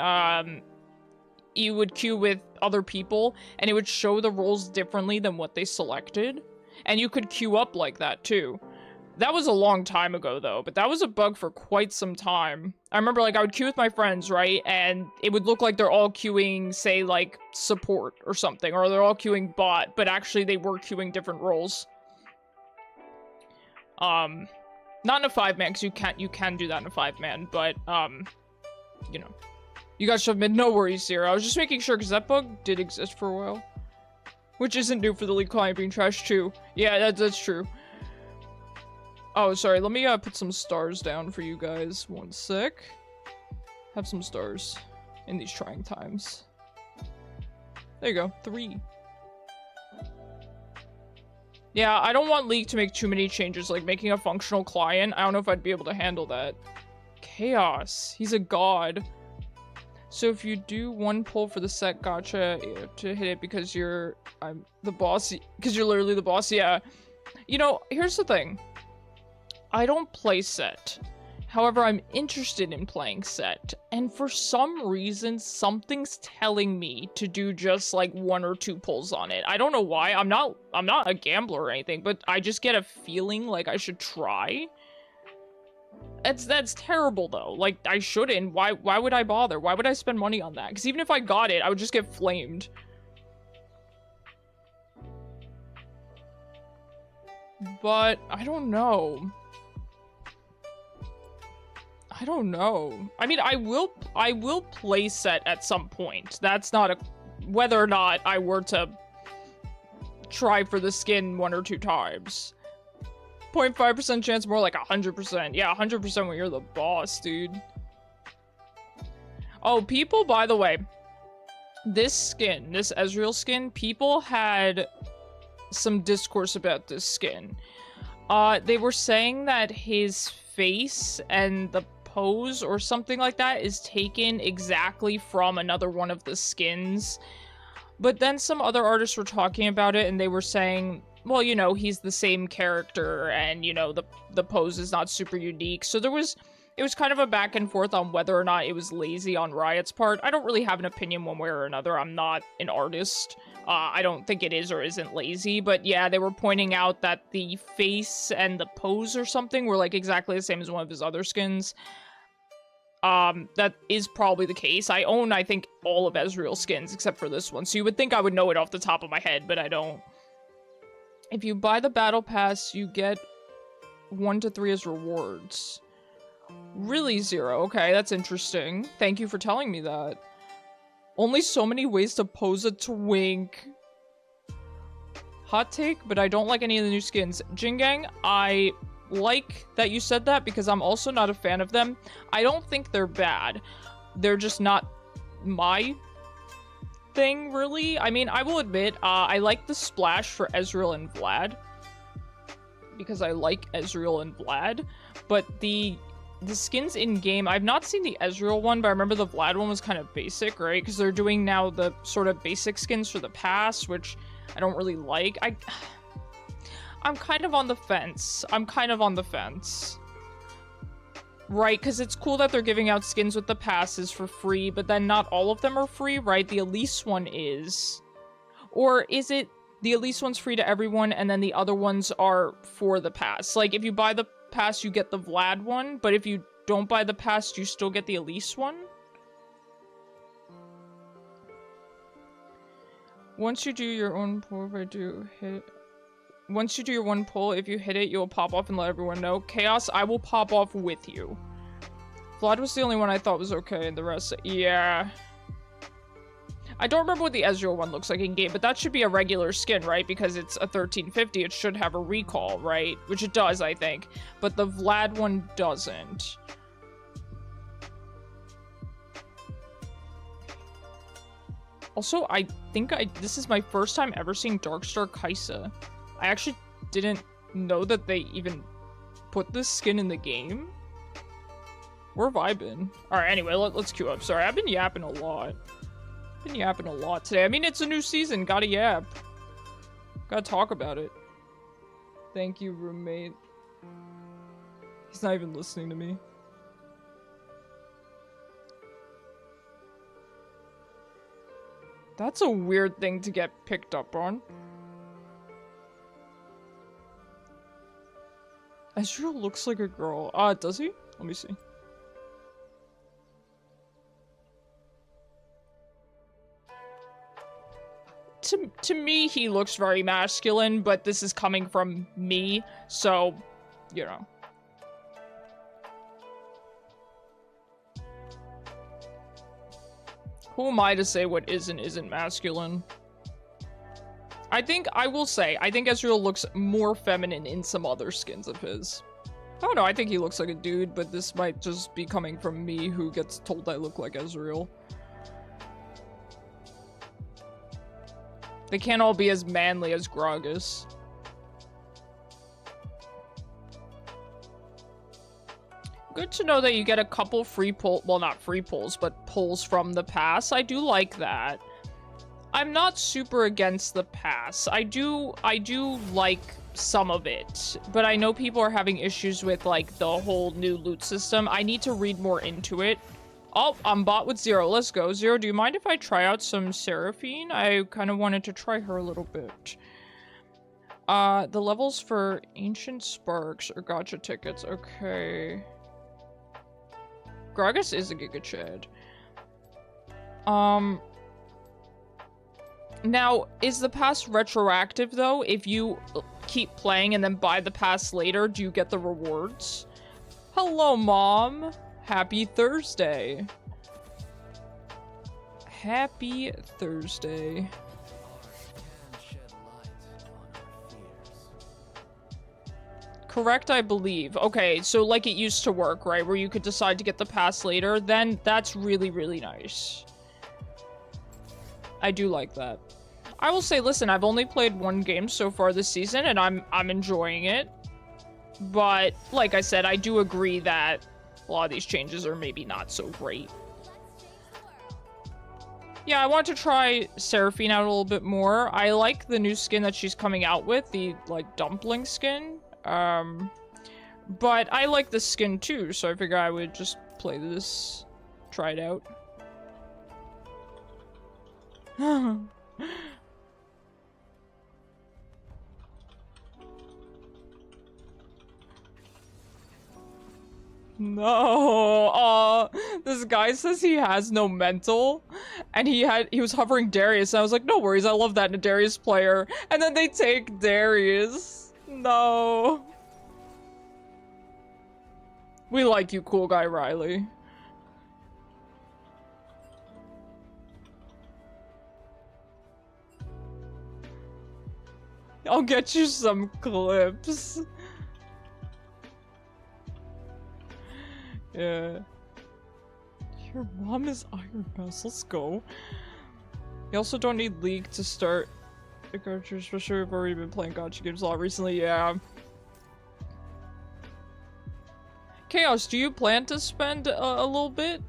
you would queue with other people, and it would show the roles differently than what they selected? And you could queue up like that, too. That was a long time ago, though, but that was a bug for quite some time. I remember, like, I would queue with my friends, right? And it would look like they're all queuing, say, like, support or something, or they're all queuing bot, but actually they were queuing different roles. Not in a 5-man, because you can do that in a 5-man, but, you know. You guys should have been no worries, Zero. I was just making sure, because that bug did exist for a while. Which isn't new for the League client being trashed, too. Yeah, that's true. Oh, sorry, let me put some stars down for you guys. 1 sec. Have some stars in these trying times. There you go, 3. Yeah, I don't want League to make too many changes, like making a functional client. I don't know if I'd be able to handle that. Chaos, he's a god. So if you do 1 pull for the set gacha, you have to hit it because I'm the boss, because you're literally the boss, yeah. You know, here's the thing. I don't play set. However, I'm interested in playing set. And for some reason, something's telling me to do just like 1 or 2 pulls on it. I don't know why. I'm not a gambler or anything, but I just get a feeling like I should try. That's terrible though. Like, I shouldn't. Why would I bother? Why would I spend money on that? Because even if I got it, I would just get flamed. But I don't know. I don't know. I mean, I will play set at some point. That's not a... Whether or not I were to try for the skin 1 or 2 times. 0.5% chance, more like 100%. Yeah, 100% when you're the boss, dude. Oh, people, by the way, this skin, this Ezreal skin, people had some discourse about this skin. They were saying that his face and the pose or something like that is taken exactly from another one of the skins. But then some other artists were talking about it and they were saying, well, you know, he's the same character and, you know, the pose is not super unique. So it was kind of a back and forth on whether or not it was lazy on Riot's part. I don't really have an opinion one way or another. I'm not an artist. I don't think it is or isn't lazy, but yeah, they were pointing out that the face and the pose or something were like exactly the same as one of his other skins. That is probably the case. I own, I think, all of Ezreal's skins except for this one, so you would think I would know it off the top of my head, but I don't. If you buy the battle pass, you get 1 to 3 as rewards. Really, Zyra? Okay, that's interesting. Thank you for telling me that. Only so many ways to pose a twink. Hot take, but I don't like any of the new skins. Jingang, I like that you said that because I'm also not a fan of them. I don't think they're bad. They're just not my thing, really. I mean, I will admit, I like the splash for Ezreal and Vlad. Because I like Ezreal and Vlad. But the skins in-game, I've not seen the Ezreal one, but I remember the Vlad one was kind of basic, right? Because they're doing now the sort of basic skins for the pass, which I don't really like. I'm kind of on the fence. Right, because it's cool that they're giving out skins with the passes for free, but then not all of them are free, right? The Elise one is. Or is it the Elise one's free to everyone, and then the other ones are for the pass? Like, if you buy the pass, you get the Vlad one, but if you don't buy the pass, you still get the Elise one? Once you do your own pull, if I do hit... Once you do your one pull, if you hit it, you'll pop off and let everyone know. Chaos, I will pop off with you. Vlad was the only one I thought was okay, and the rest... Yeah. I don't remember what the Ezreal one looks like in-game, but that should be a regular skin, right? Because it's a 1350, it should have a recall, right? Which it does, I think. But the Vlad one doesn't. Also, I think this is my first time ever seeing Darkstar Kaisa. I actually didn't know that they even put this skin in the game. We're vibing. Alright, anyway, let's queue up. Sorry, I've been yapping a lot. Today. I mean, it's a new season. Gotta yap. Gotta talk about it. Thank you, roommate. He's not even listening to me. That's a weird thing to get picked up on. Ezreal looks like a girl. Does he? Let me see. To me, he looks very masculine, but this is coming from me, so, you know. Who am I to say what is and isn't masculine? I think Ezreal looks more feminine in some other skins of his. I don't know, I think he looks like a dude, but this might just be coming from me who gets told I look like Ezreal. They can't all be as manly as Gragas. Good to know that you get a couple free pull, well, not free pulls, but pulls from the pass. I do like that. I'm not super against the pass. I do like some of it, but I know people are having issues with like the whole new loot system. I need to read more into it. Oh, I'm bot with Zyra. Let's go. Zyra, do you mind if I try out some Seraphine? I kind of wanted to try her a little bit. The levels for Ancient Sparks or Gacha tickets. Okay. Gragas is a Giga Chad. Now, is the pass retroactive, though? If you keep playing and then buy the pass later, do you get the rewards? Hello, Mom! Happy Thursday! Happy Thursday. correct, I believe. Okay, so like it used to work, right? Where you could decide to get the pass later. Then that's really, really nice. I do like that. I will say, listen, I've only played one game so far this season, and I'm enjoying it. But, like I said, I do agree that a lot of these changes are maybe not so great. Yeah, I want to try Seraphine out a little bit more. I like the new skin that she's coming out with, the, like, dumpling skin. But I like the skin too, so I figure I would just play this, try it out. No, this guy says he has no mental, and he was hovering Darius, and I was like, no worries, I love that in a Darius player, and then they take Darius. No. We like you, cool guy Riley. I'll get you some clips. Yeah. Your mom is Iron Mouse. Let's go. You also don't need League to start the gacha, especially if we've already been playing gacha games a lot recently. Yeah. Chaos, do you plan to spend a little bit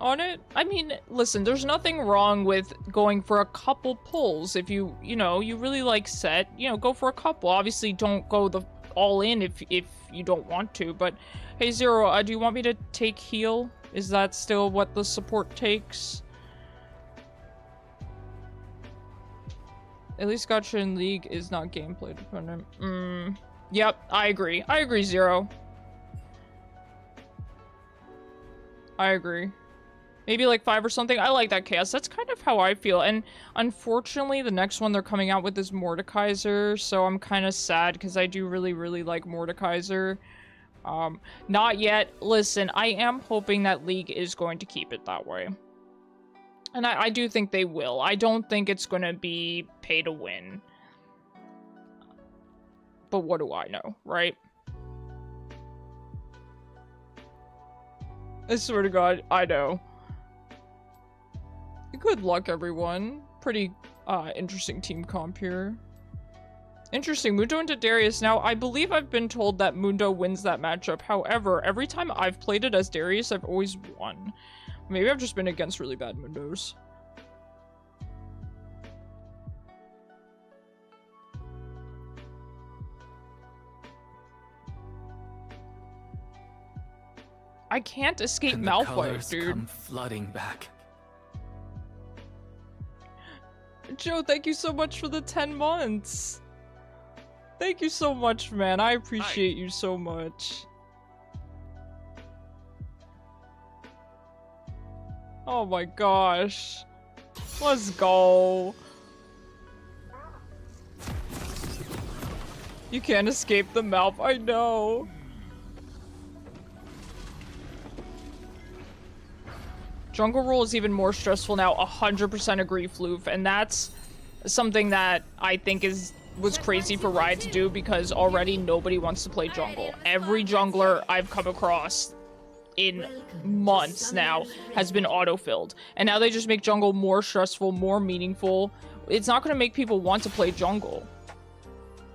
on it? I mean, listen, there's nothing wrong with going for a couple pulls. If you know, you really like set, you know, go for a couple. Obviously, don't go the all in if you don't want to, but hey, Zero, do you want me to take heal? Is that still what the support takes? At least gacha in League is not gameplay dependent. Yep, I agree. I agree, Zero. I agree. Maybe like 5 or something. I like that, Chaos. That's kind of how I feel. And unfortunately, the next one they're coming out with is Mordekaiser, so I'm kind of sad because I do really, really like Mordekaiser. Not yet. Listen, I am hoping that League is going to keep it that way. And I do think they will. I don't think it's going to be pay to win. But what do I know, right? I swear to God, I know. Good luck, everyone. Pretty, interesting team comp here. Interesting, Mundo into Darius. Now, I believe I've been told that Mundo wins that matchup. However, every time I've played it as Darius, I've always won. Maybe I've just been against really bad Mundos. I can't escape Malphite, dude. Come flooding back. Joe, thank you so much for the 10 months. Thank you so much, man. I appreciate you so much. Oh my gosh. Let's go. You can't escape the Malf. I know. Jungle role is even more stressful now. 100% agree, Floof. And that's something that I think was crazy for Riot to do because already nobody wants to play jungle. Every jungler I've come across in months now has been auto-filled. And now they just make jungle more stressful, more meaningful. It's not going to make people want to play jungle.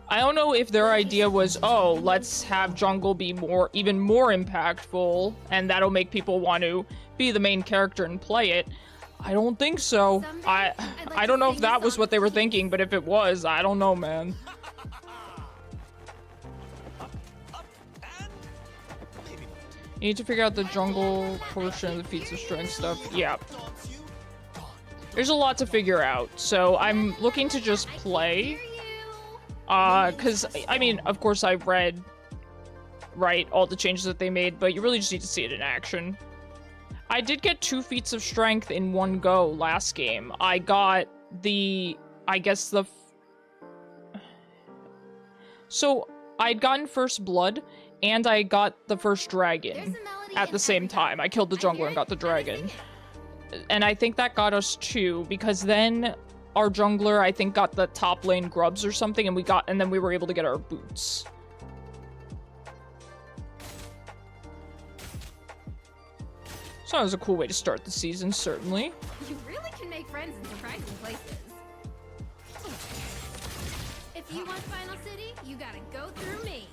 I don't know if their idea was, oh, let's have jungle be even more impactful, and that'll make people want to be the main character and play it. I don't think so. I don't know if that was what they were thinking, but if it was, I don't know, man. You need to figure out the jungle portion of the feats of strength stuff. Yeah. There's a lot to figure out, so I'm looking to just play. Because, I mean, of course I've read, right, all the changes that they made, but you really just need to see it in action. I did get 2 feats of strength in one go last game. I got so I'd gotten first blood, and I got the first dragon at the same time. I killed the jungler and got the dragon. And I think that got us 2, because then our jungler, I think, got the top lane grubs or something, and then we were able to get our boots. Sounds a cool way to start the season, certainly. You really can make friends in surprising places. If you want Final City, you gotta go through me.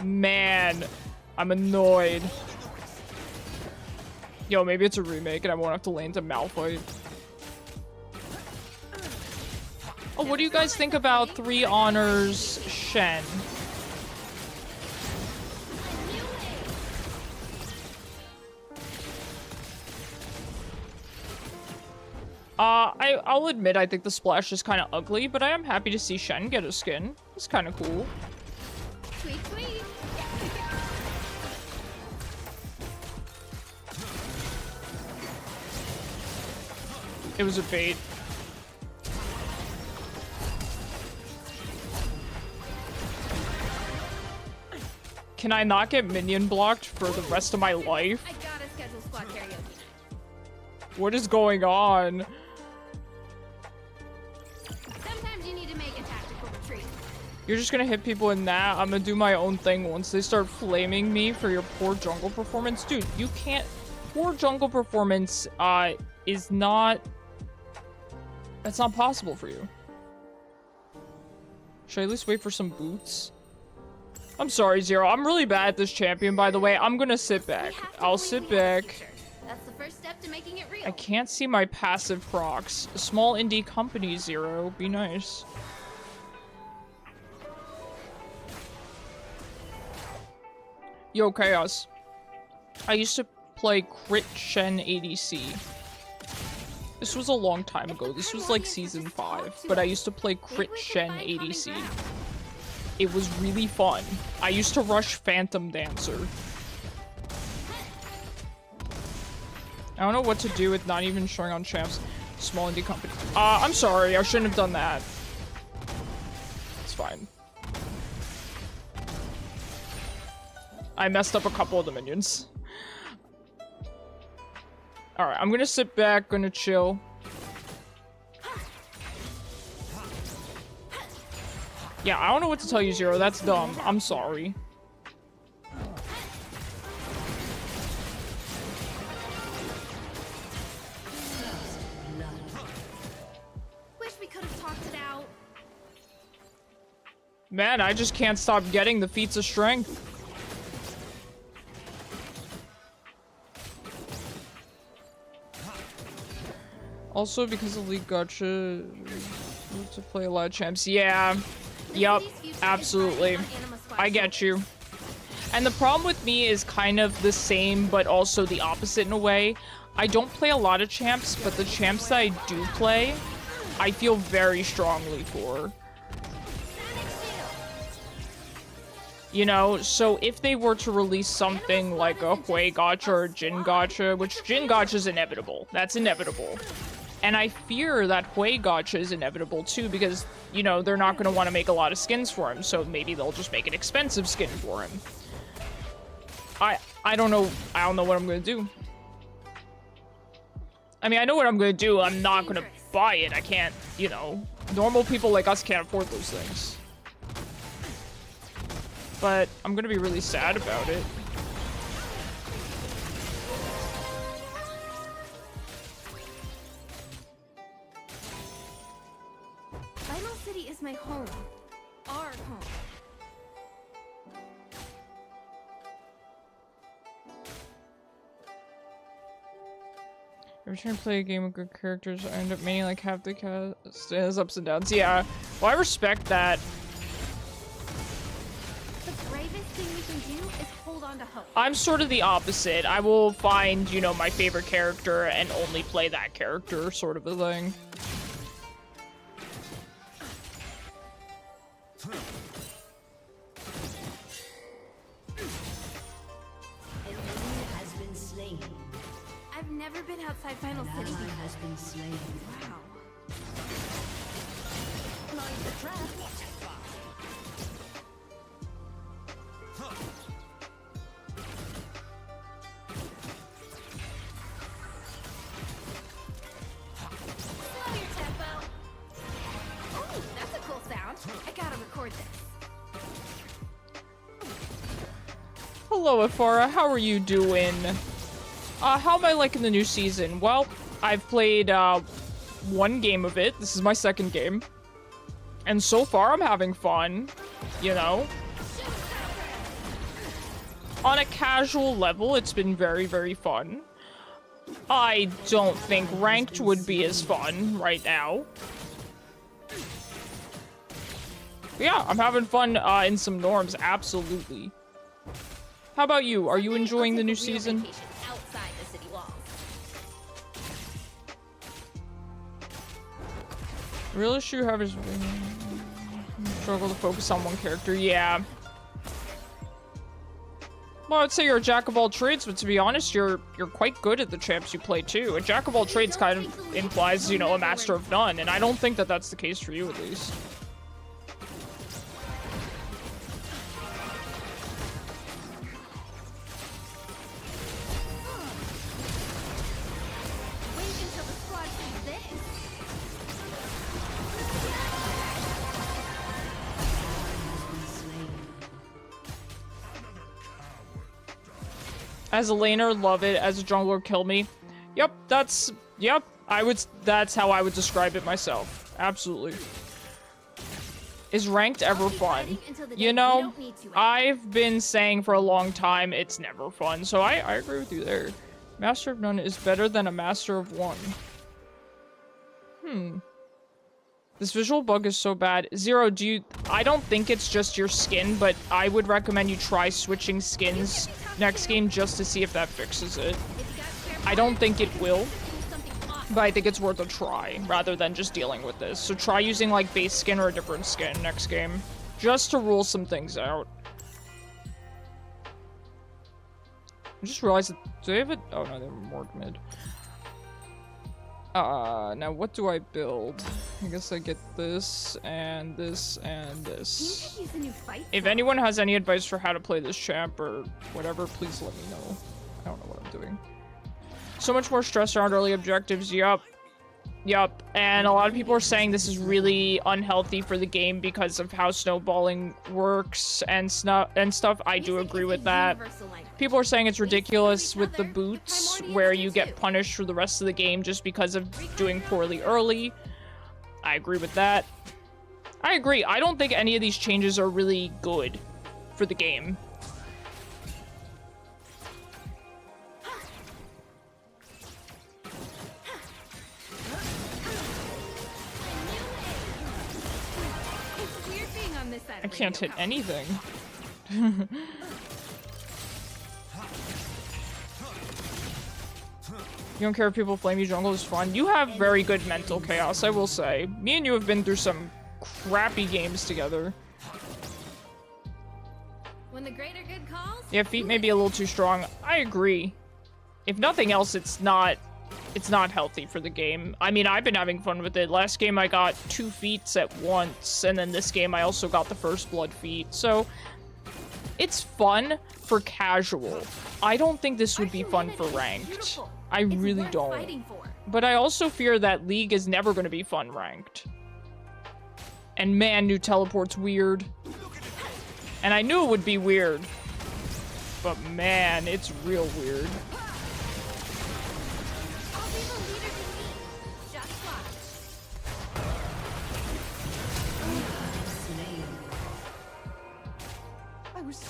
Man, I'm annoyed. Yo, maybe it's a remake and I won't have to lane to Malphite. Oh, what do you guys think about 3 Honors Shen? I'll admit I think the splash is kind of ugly, but I am happy to see Shen get a skin. It's kind of cool. Tweet, tweet. It was a bait. Can I not get minion blocked for the rest of my life? I gotta schedule squad karaoke night. What is going on? Sometimes you need to make a tactical retreat. You're just gonna hit people in that? I'm gonna do my own thing once they start flaming me for your poor jungle performance. Dude, you can't... Poor jungle performance, is not... That's not possible for you. Should I at least wait for some boots? I'm sorry, Zyra. I'm really bad at this champion, by the way. I'm gonna sit back. I'll sit back. That's the first step to making it real. I can't see my passive procs. A small indie company, Zero. Be nice. Yo, Chaos. I used to play Crit Shen ADC. This was a long time ago. This was like season 5. But I used to play Crit Shen ADC. It was really fun. I used to rush Phantom Dancer. I don't know what to do with not even showing on champs. Small indie company. I'm sorry. I shouldn't have done that. It's fine. I messed up a couple of the minions. Alright, I'm gonna sit back, gonna chill. Yeah, I don't know what to tell you, Zero. That's dumb. I'm sorry. Wish we could have talked it out. Man, I just can't stop getting the feats of strength. Also, because of League Gacha, to play a lot of champs. Yeah. Yup. Absolutely. I get you. And the problem with me is kind of the same, but also the opposite in a way. I don't play a lot of champs, but the champs that I do play, I feel very strongly for. You know, so if they were to release something like a Hwei Gacha or Jin Gacha, which Jin Gacha is inevitable. That's inevitable. And I fear that Hwei Gacha is inevitable too, because, you know, they're not going to want to make a lot of skins for him, so maybe they'll just make an expensive skin for him. I don't know. I don't know what I'm going to do. I mean, I know what I'm going to do. I'm not going to buy it. I can't, you know. Normal people like us can't afford those things. But I'm going to be really sad about it. Final City is my home. Our home. Every time I play a game with good characters, I end up mainly like half the cast has ups and downs. Yeah, well, I respect that. The bravest thing we can do is hold on to hope. I'm sort of the opposite. I will find, you know, my favorite character and only play that character, sort of a thing. An enemy has been slain. I've never been outside Final An City ally before. has been slain. Wow. Mind the trap. Slow your tempo. Oh, that's a cool sound. I gotta record this. Hello, Afara. How are you doing? How am I liking the new season? Well, I've played, one game of it. This is my second game. And so far, I'm having fun. You know? On a casual level, it's been very, very fun. I don't think ranked would be as fun right now. But yeah, I'm having fun in some norms, absolutely. How about you? Are you enjoying the new season? Outside the city walls. Real issue you have is struggle to focus on one character. Yeah. Well, I'd say you're a jack of all trades, but to be honest, you're quite good at the champs you play too. A jack of all trades kind of implies, you know, a master of none, and I don't think that that's the case for you, at least. Wait until the squad sees this. As a laner, love it. As a jungler, kill me. Yep, that's how I would describe it myself. Absolutely. Is ranked ever fun? You know, I've been saying for a long time it's never fun, so I agree with you there. Master of none is better than a master of one. This visual bug is so bad. Zero, I don't think it's just your skin, but I would recommend you try switching skins next game just to see if that fixes it. I don't think it will, but I think it's worth a try rather than just dealing with this. So try using like base skin or a different skin next game just to rule some things out. I just realized that, do they have it? Oh no, they have a morgue mid. Now what do I build? I guess I get this, and this, and this. If anyone has any advice for how to play this champ or whatever, please let me know. I don't know what I'm doing. So much more stress around early objectives, yup. Yup, and a lot of people are saying this is really unhealthy for the game because of how snowballing works and stuff. I do agree with that. People are saying it's ridiculous with the boots, where you get punished for the rest of the game just because of doing poorly early. I agree with that. I agree. I don't think any of these changes are really good for the game. I can't hit anything. You don't care if people flame you, jungle is fun. You have very good mental chaos, I will say. Me and you have been through some crappy games together. When the greater good calls, Yeah, feet may be a little too strong. I agree. If nothing else, it's not healthy for the game. I mean, I've been having fun with it. Last game I got 2 feats at once, and then this game I also got the first blood feat. So it's fun for casual. I don't think this would be fun for ranked. I really don't. But I also fear that League is never going to be fun ranked. And man, new teleport's weird. And I knew it would be weird. But man, it's real weird.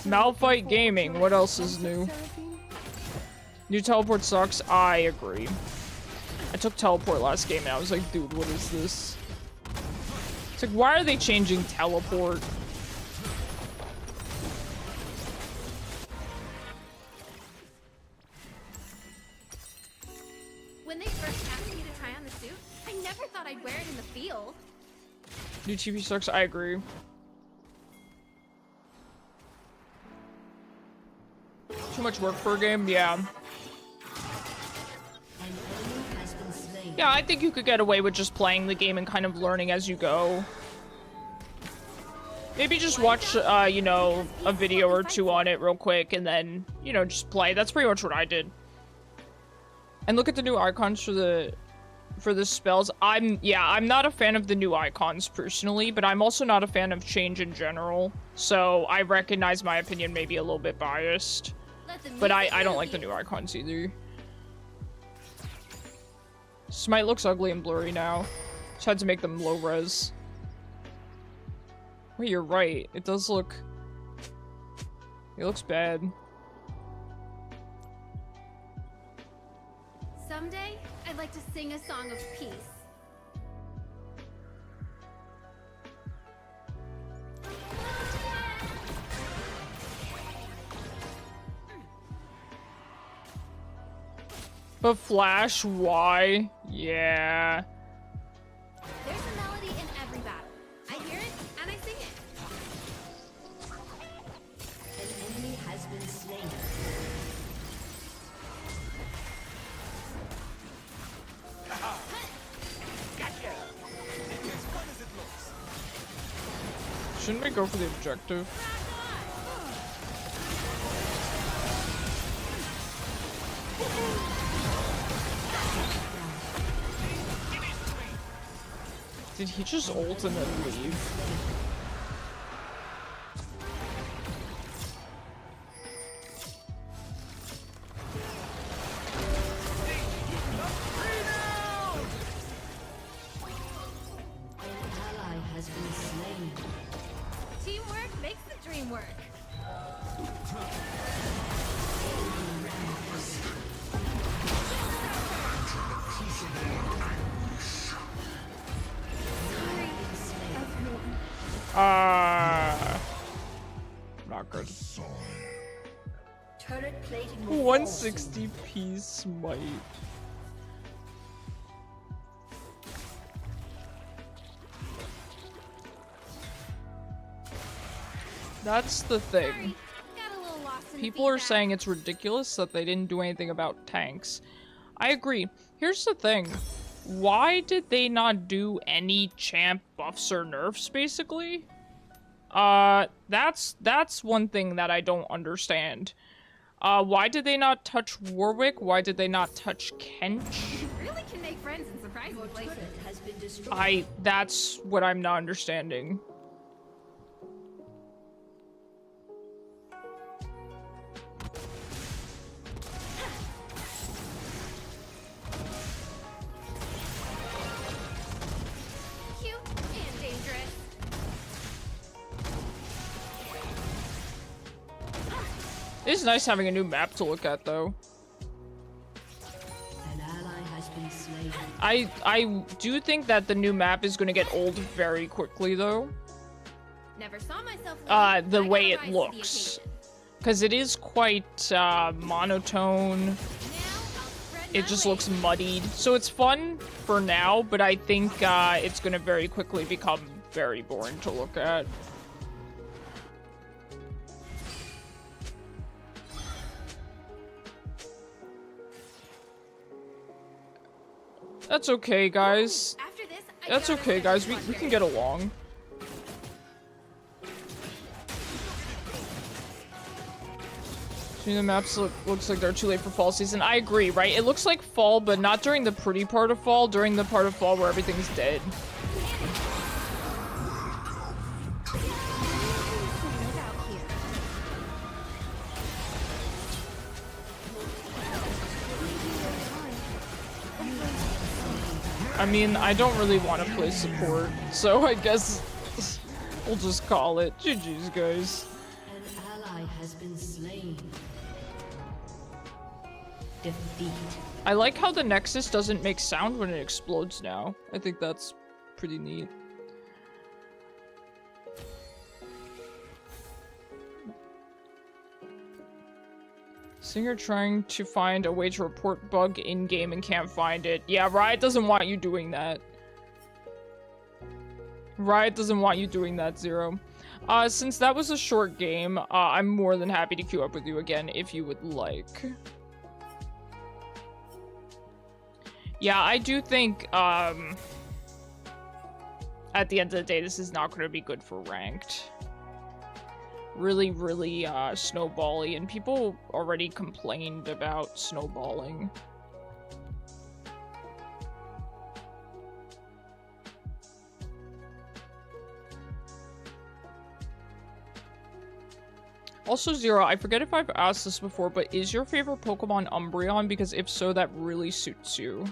Malphite Gaming, what else is new? New teleport sucks. I agree. I took teleport last game and I was like, dude, what is this? It's like, why are they changing teleport? when they first asked me to try on the suit, I never thought I'd wear it in the field. New TV sucks. I agree. Too much work for a game? Yeah. Yeah, I think you could get away with just playing the game and kind of learning as you go. Maybe just watch, you know, a video or two on it real quick and then, you know, just play. That's pretty much what I did. And look at the new icons for the spells. I'm not a fan of the new icons personally, but I'm also not a fan of change in general. So I recognize my opinion may be a little bit biased. Let the But music I don't move like the you. new icons either. Smite looks ugly and blurry now. Just had to make them low res. Wait, you're right. It does look... It looks bad. Someday, I'd like to sing a song of peace. But Flash, why? Yeah. There's a melody in every battle. I hear it and I sing it. An enemy has been slain. Shouldn't we go for the objective? Did he just ult and then leave? An ally has been slain. Teamwork makes the dream work. Not good. Turret plating will fall soon. 160p smite. That's the thing. Sorry, got a little lost in the People are feedback. saying it's ridiculous that they didn't do anything about tanks. I agree. Here's the thing. Why did they not do any champ buffs or nerfs, basically? That's one thing that I don't understand. Why did they not touch Warwick? Why did they not touch Kench? You really can make friends in surprising Your places. turret has been destroyed. That's what I'm not understanding. Cute and dangerous. It's nice having a new map to look at, though. An ally has been slain. I do think that the new map is gonna get old very quickly, though. Never saw myself The leaving, way but I it gotta rise to the looks. occasion. Because it is quite, monotone. Now I'll spread It my just wings. looks muddied. So it's fun for now, but I think, it's gonna very quickly become very boring to look at. That's okay, guys. After this, I That's gotta okay, start guys. this We luxury. can get along. The maps looks like they're too late for fall season. I agree, right? It looks like fall, but not during the pretty part of fall, during the part of fall where everything's dead. I mean, I don't really want to play support, so I guess we'll just call it. GG's, guys. An ally has been slain. Defeat. I like how the Nexus doesn't make sound when it explodes now. I think that's pretty neat. Singer trying to find a way to report bug in-game and can't find it. Yeah, Riot doesn't want you doing that. Riot doesn't want you doing that, Zero. Since that was a short game, I'm more than happy to queue up with you again if you would like. Yeah, I do think, at the end of the day, this is not going to be good for ranked. Really, snowbally, and people already complained about snowballing. Also, Zyra, I forget if I've asked this before, but is your favorite Pokemon Umbreon? Because if so, that really suits you.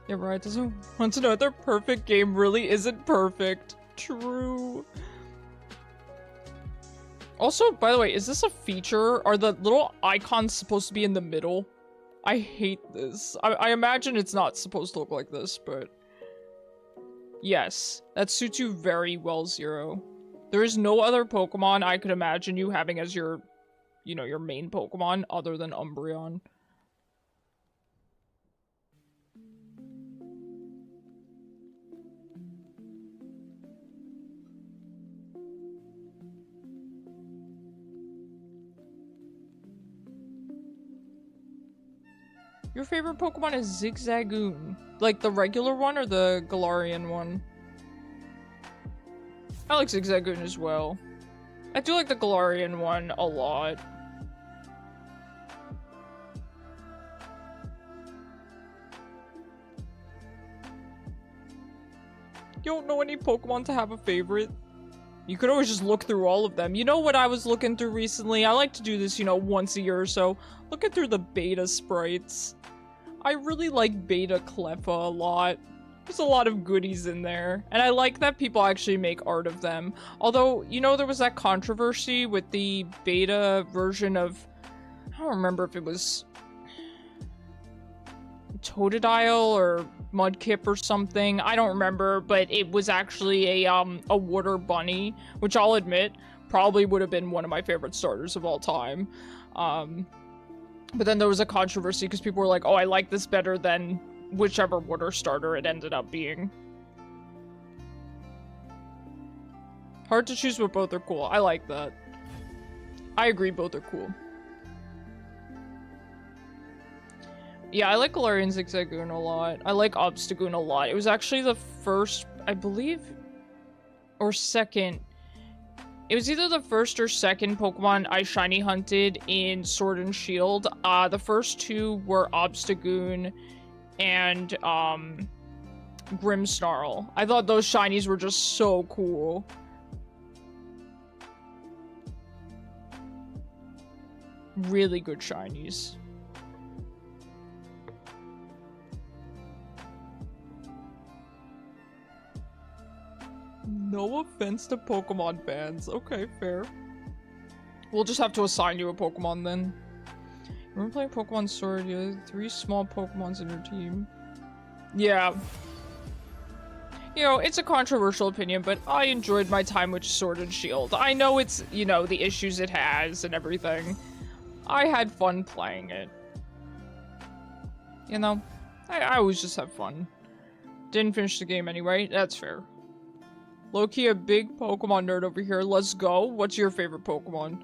Yeah, right, doesn't want to know their perfect game really isn't perfect. True. Also, by the way, is this a feature? Are the little icons supposed to be in the middle? I hate this. I imagine it's not supposed to look like this, but... Yes, that suits you very well, Zero. There is no other Pokemon I could imagine you having as your, you know, your main Pokemon other than Umbreon. Your favorite Pokemon is Zigzagoon. Like the regular one or the Galarian one? I like Zigzagoon as well. I do like the Galarian one a lot. You don't know any Pokemon to have a favorite? You could always just look through all of them. You know what I was looking through recently? I like to do this, you know, once a year or so. Looking through the beta sprites. I really like Beta Cleffa a lot. There's a lot of goodies in there. And I like that people actually make art of them. Although, you know, there was that controversy with the beta version of... I don't remember if it was... Totodile or Mudkip or something. I don't remember, but it was actually a water bunny, which I'll admit probably would have been one of my favorite starters of all time. But then there was a controversy because people were like, oh, I like this better than whichever water starter it ended up being. Hard to choose, but both are cool. I like that. I agree, both are cool. Yeah, I like Galarian Zigzagoon a lot. I like Obstagoon a lot. It was actually the first, I believe, or second. It was either the first or second Pokemon I shiny hunted in Sword and Shield. The first two were Obstagoon and Grimmsnarl. I thought those shinies were just so cool. Really good shinies. No offense to Pokemon fans. Okay, fair. We'll just have to assign you a Pokemon then. Remember playing Pokemon Sword? You had 3 small Pokemons in your team. Yeah. You know, it's a controversial opinion, but I enjoyed my time with Sword and Shield. I know it's, you know, the issues it has and everything. I had fun playing it. You know, I always just have fun. Didn't finish the game anyway. That's fair. Low-key a big Pokemon nerd over here. Let's go. What's your favorite Pokemon?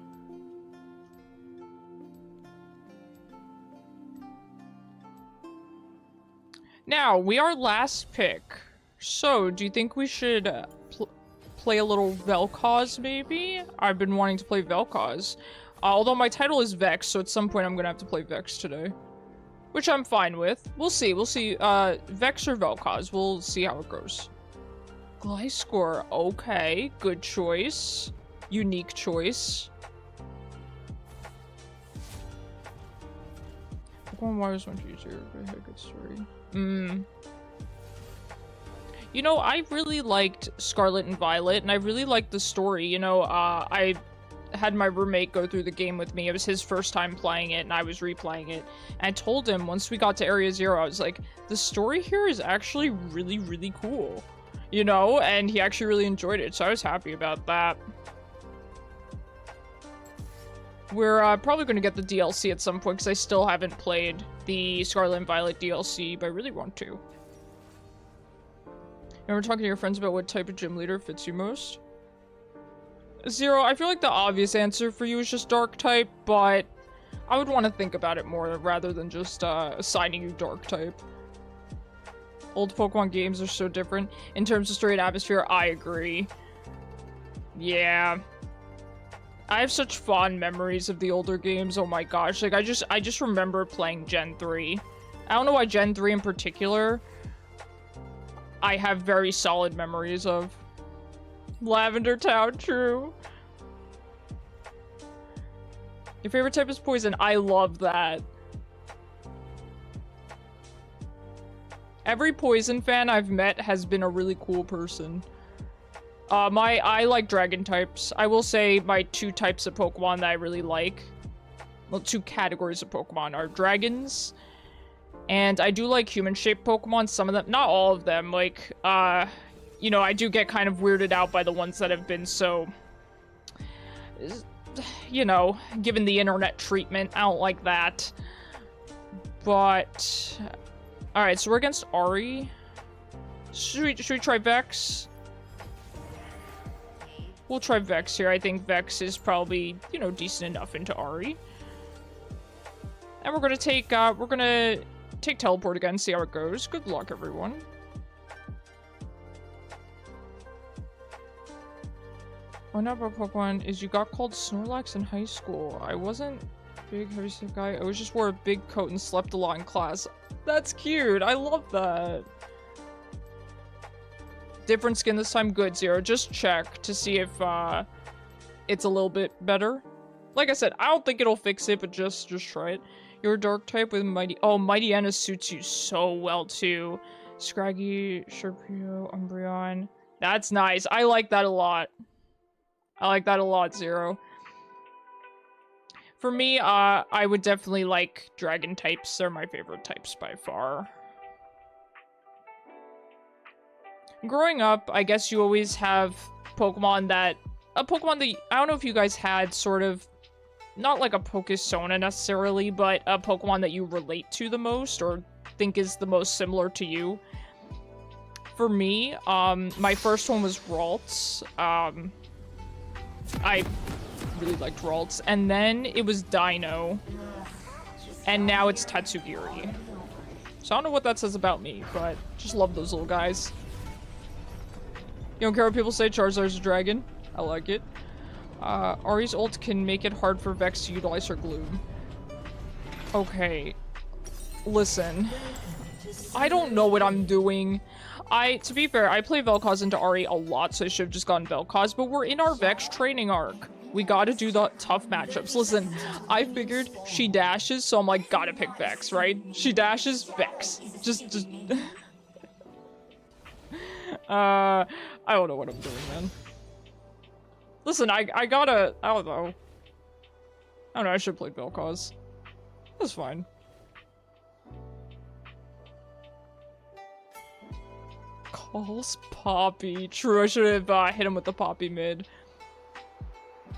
Now, we are last pick. So, do you think we should play a little Vel'koz, maybe? I've been wanting to play Vel'koz. Although my title is Vex, so at some point I'm gonna have to play Vex today. Which I'm fine with. We'll see. We'll see. Vex or Vel'koz. We'll see how it goes. Gliscor, okay, good choice. Unique choice. Pokemon Wires went to use your good story. You know, I really liked Scarlet and Violet, and I really liked the story. You know, I had my roommate go through the game with me. It was his first time playing it, and I was replaying it. And I told him, once we got to Area 0, I was like, the story here is actually really, really cool. You know, and he actually really enjoyed it, so I was happy about that. We're probably going to get the DLC at some point, because I still haven't played the Scarlet and Violet DLC, but I really want to. Remember talking to your friends about what type of gym leader fits you most? Zero, I feel like the obvious answer for you is just Dark type, but I would want to think about it more rather than just assigning you Dark type. Old Pokemon games are so different. In terms of story and atmosphere, I agree. Yeah. I have such fond memories of the older games, oh my gosh. Like, I just remember playing Gen 3. I don't know why Gen 3 in particular, I have very solid memories of. Lavender Town, true. Your favorite type is poison. I love that. Every poison fan I've met has been a really cool person. I like dragon types. I will say my 2 types of Pokemon that I really like, well, 2 categories of Pokemon are dragons, and I do like human-shaped Pokemon, some of them, not all of them, like, you know, I do get kind of weirded out by the ones that have been so, you know, given the internet treatment. I don't like that. But, alright, so we're against Ahri. Should we try Vex? We'll try Vex here. I think Vex is probably, you know, decent enough into Ahri. And we're gonna take Teleport again, see how it goes. Good luck, everyone. One about Pokemon is you got called Snorlax in high school. I wasn't a big heavy set guy. I was just wore a big coat and slept a lot in class. That's cute. I love that. Different skin this time. Good, Zyra. Just check to see if it's a little bit better. Like I said, I don't think it'll fix it, but just try it. You're a dark type with Mighty. Oh, Mighty Anna suits you so well too. Scraggy, Sharpio, Umbreon. That's nice. I like that a lot. I like that a lot, Zero. For me, I would definitely like dragon types. They're my favorite types by far. Growing up, I guess you always have Pokemon that... I don't know if you guys had sort of... Not like a Pokésona necessarily, but a Pokemon that you relate to the most or think is the most similar to you. For me, my first one was Ralts. I really liked Ralts. And then it was Dino. And now it's Tatsugiri. So I don't know what that says about me, but just love those little guys. You don't care what people say, Charizard's a dragon? I like it. Ahri's ult can make it hard for Vex to utilize her Gloom. Okay. Listen. I don't know what I'm doing. To be fair, I play Vel'koz into Ahri a lot, so I should have just gotten Vel'koz, but we're in our Vex training arc. We gotta do the tough matchups. Listen, I figured she dashes, so I'm like, gotta pick Vex, right? She dashes, Vex. Just... I don't know what I'm doing, man. Listen, I don't know. I don't know, I should have played Vel'koz. That's fine. Calls Poppy. True, I should have hit him with the Poppy mid.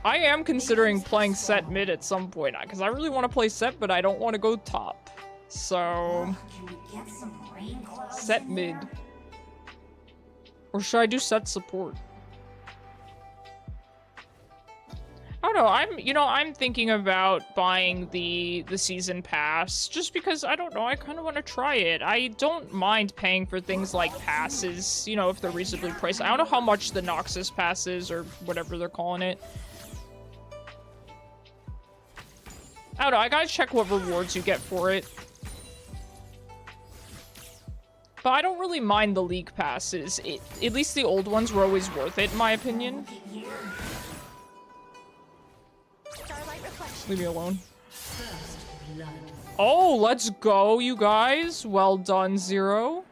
I am considering playing set mid at some point, because I really want to play set, but I don't want to go top. So... set mid. Or should I do set support? I don't know, I'm thinking about buying the season pass, just because, I don't know, I kind of want to try it. I don't mind paying for things like passes, you know, if they're reasonably priced. I don't know how much the Noxus pass is, or whatever they're calling it. I don't know, I gotta check what rewards you get for it. But I don't really mind the league passes. At least the old ones were always worth it, in my opinion. Leave me alone. Oh, let's go, you guys. Well done, Zero.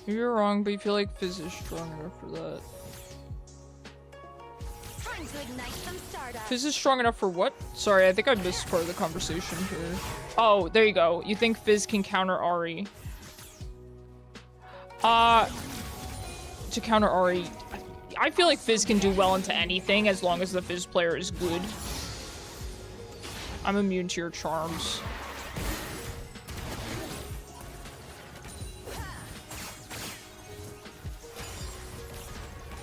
You're wrong, but you feel like Fizz is strong enough for that. Time to ignite some stardust. Fizz is strong enough for what? Sorry, I think I missed part of the conversation here. Oh, there you go. You think Fizz can counter Ahri? To counter Ahri, I feel like Fizz can do well into anything as long as the Fizz player is good. I'm immune to your charms.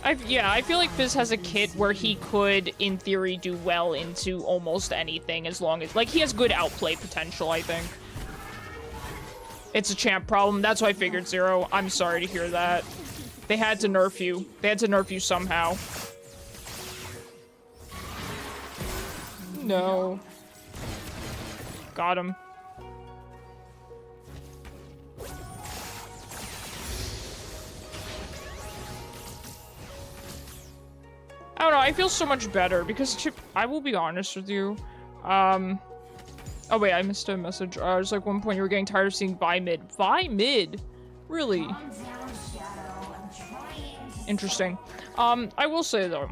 I feel like Fizz has a kit where he could, in theory, do well into almost anything as long as... Like, he has good outplay potential, I think. It's a champ problem. That's what I figured, Zero. I'm sorry to hear that. They had to nerf you. They had to nerf you somehow. No. Got him. I don't know, I feel so much better because I will be honest with you. Oh wait, I missed a message. It was like one point you were getting tired of seeing Vi mid. Vi mid? Really? Interesting. I will say though,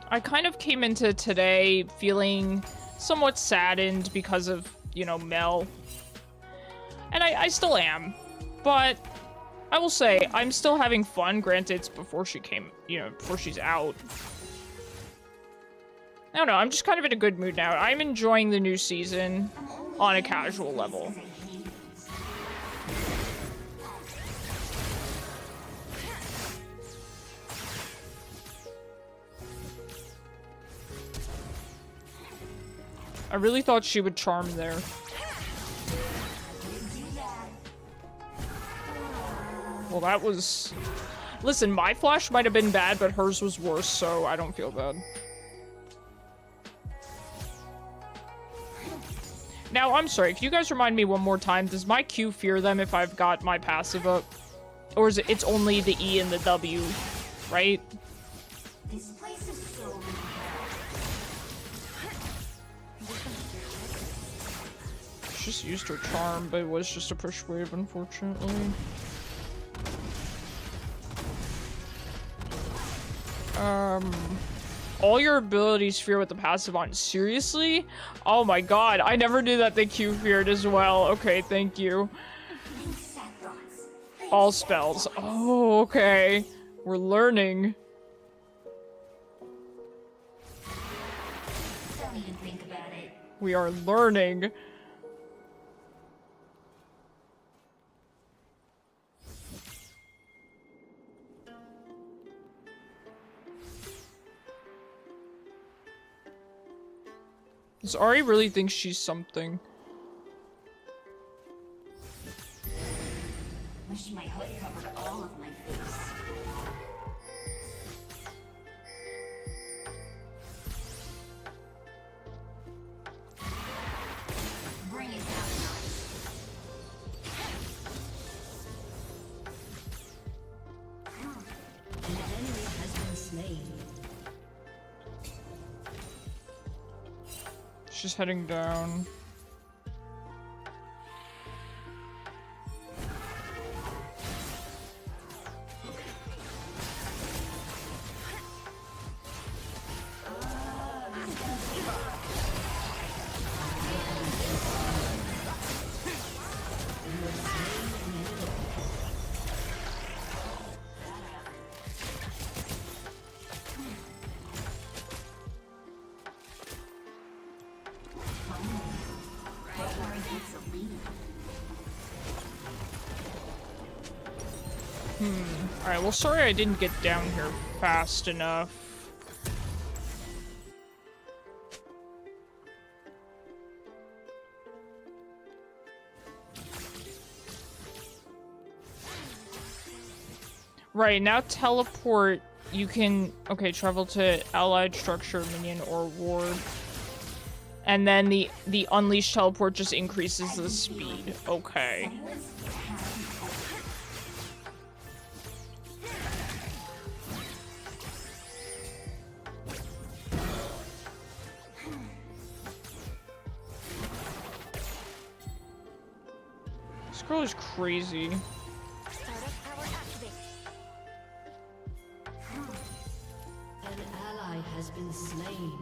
I kind of came into today feeling somewhat saddened because of, you know, Mel. And I still am. But I will say, I'm still having fun. Granted, it's before she came, you know, before she's out. I don't know, I'm just kind of in a good mood now. I'm enjoying the new season on a casual level. I really thought she would charm there. Well, that was... Listen, my flash might have been bad, but hers was worse, so I don't feel bad. Now, I'm sorry, can you guys remind me one more time, does my Q fear them if I've got my passive up? Or is it's only the E and the W, right? This place is so She just used her charm, but it was just a push wave, unfortunately. All your abilities fear with the passive on. Seriously? Oh my god, I never knew that they Q feared as well. Okay, thank you. All spells. Oh, okay. We're learning. Don't even think about it. We are learning. Does Ahri really think she's something? Wish my hood covered all of my face. Bring it down. An enemy has been slain. She's heading down. Alright, well, sorry I didn't get down here fast enough. Right, now teleport, you can, okay, travel to allied structure, minion, or ward. And then the unleash teleport just increases the speed. Okay. This girl is crazy. An ally has been slain.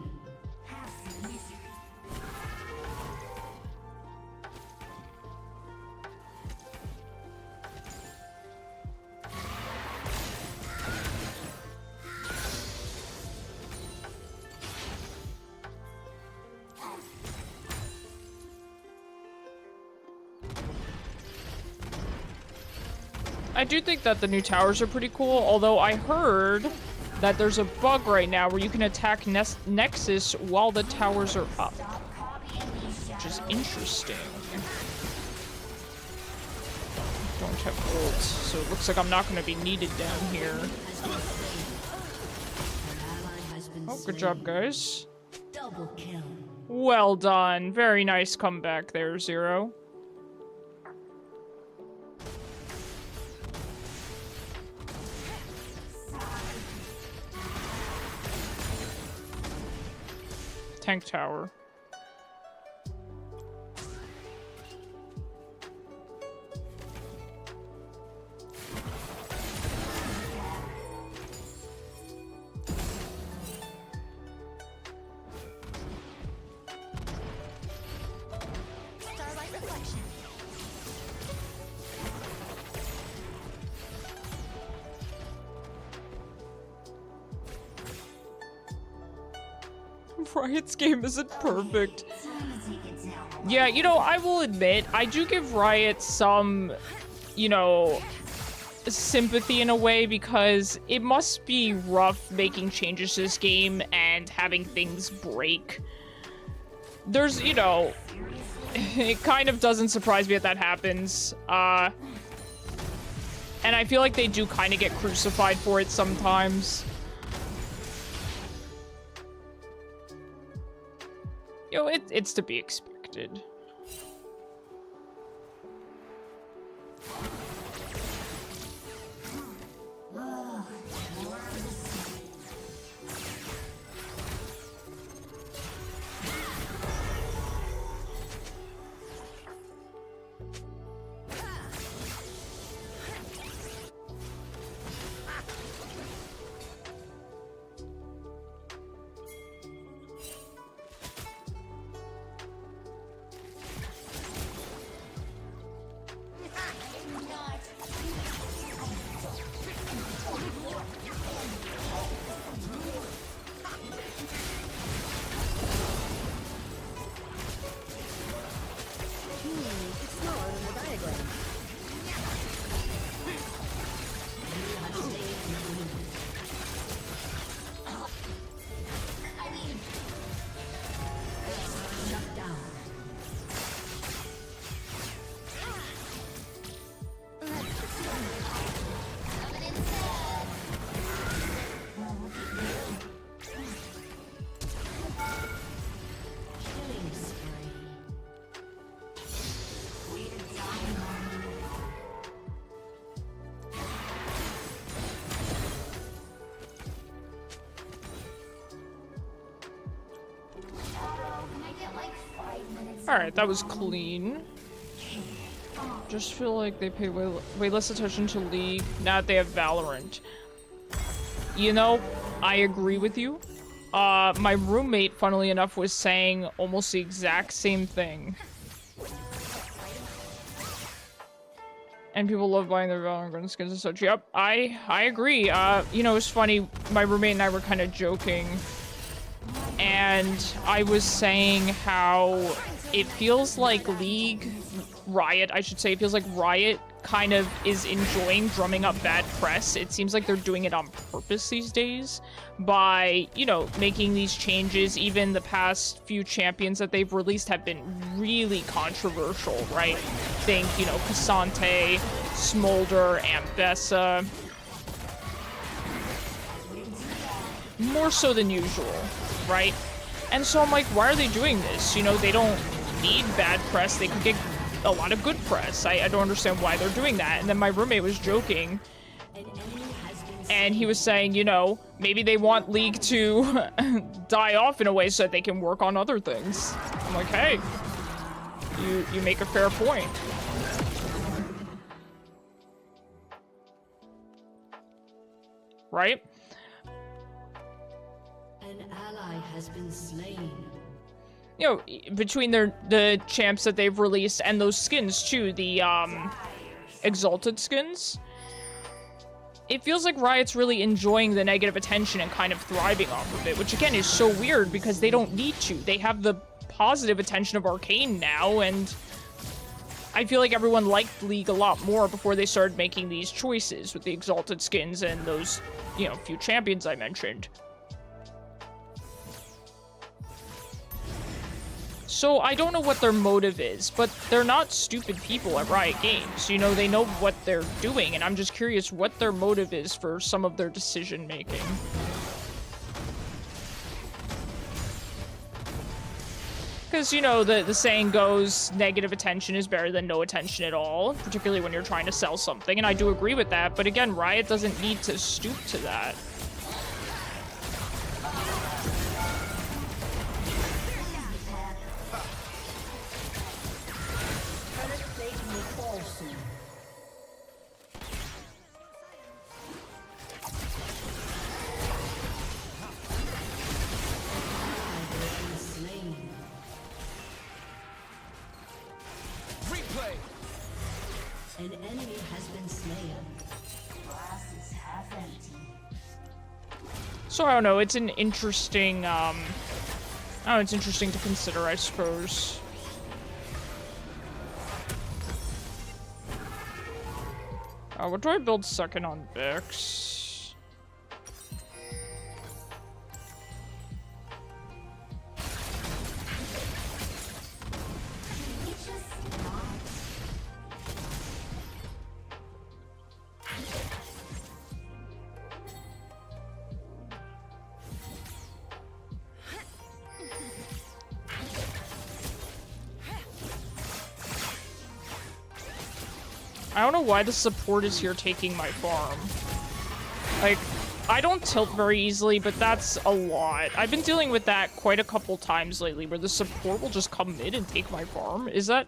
I do think that the new towers are pretty cool, although I heard that there's a bug right now where you can attack Nexus while the towers are up, which is interesting. don't have ult, so it looks like I'm not gonna be needed down here. Oh, good job, guys. Double kill. Well done. Very nice comeback there, Zero. Tank tower. Starlight reflection. Riot's game isn't perfect. Yeah, you know, I will admit, I do give Riot some, you know, sympathy in a way, because it must be rough making changes to this game and having things break. There's, you know, it kind of doesn't surprise me that happens. And I feel like they do kind of get crucified for it sometimes. You know, it's to be expected. Alright, that was clean. Just feel like they pay way less attention to League now that they have Valorant. You know, I agree with you. My roommate, funnily enough, was saying almost the exact same thing. And people love buying their Valorant skins and such. Yep, I agree. You know, it's funny, my roommate and I were kind of joking. And I was saying how it feels like Riot, I should say, it feels like Riot kind of is enjoying drumming up bad press. It seems like they're doing it on purpose these days by, you know, making these changes. Even the past few champions that they've released have been really controversial, right? Think, you know, Cassante, Smolder, Ambessa. More so than usual, right? And so I'm like, why are they doing this? You know, they don't need bad press. They could get a lot of good press. I don't understand why they're doing that. And then my roommate was joking. And he was saying, you know, maybe they want League to die off in a way so that they can work on other things. I'm like, hey, you make a fair point. Right? An ally has been slain. You know, between the champs that they've released and those skins too, the exalted skins, it feels like Riot's really enjoying the negative attention and kind of thriving off of it, which again is so weird because they don't need to. They have the positive attention of Arcane now, and I feel like everyone liked League a lot more before they started making these choices with the exalted skins and those, you know, few champions I mentioned. So I don't know what their motive is, but they're not stupid people at Riot Games. You know, they know what they're doing, and I'm just curious what their motive is for some of their decision making. Because, you know, the saying goes, negative attention is better than no attention at all, particularly when you're trying to sell something, and I do agree with that, but again, Riot doesn't need to stoop to that. An enemy has been slain. Glass is half empty. So I don't know, it's an interesting, I don't know, it's interesting to consider, I suppose. What do I build second on Vex? I don't know why the support is here taking my farm. Like, I don't tilt very easily, but that's a lot. I've been dealing with that quite a couple times lately, where the support will just come in and take my farm. Is that...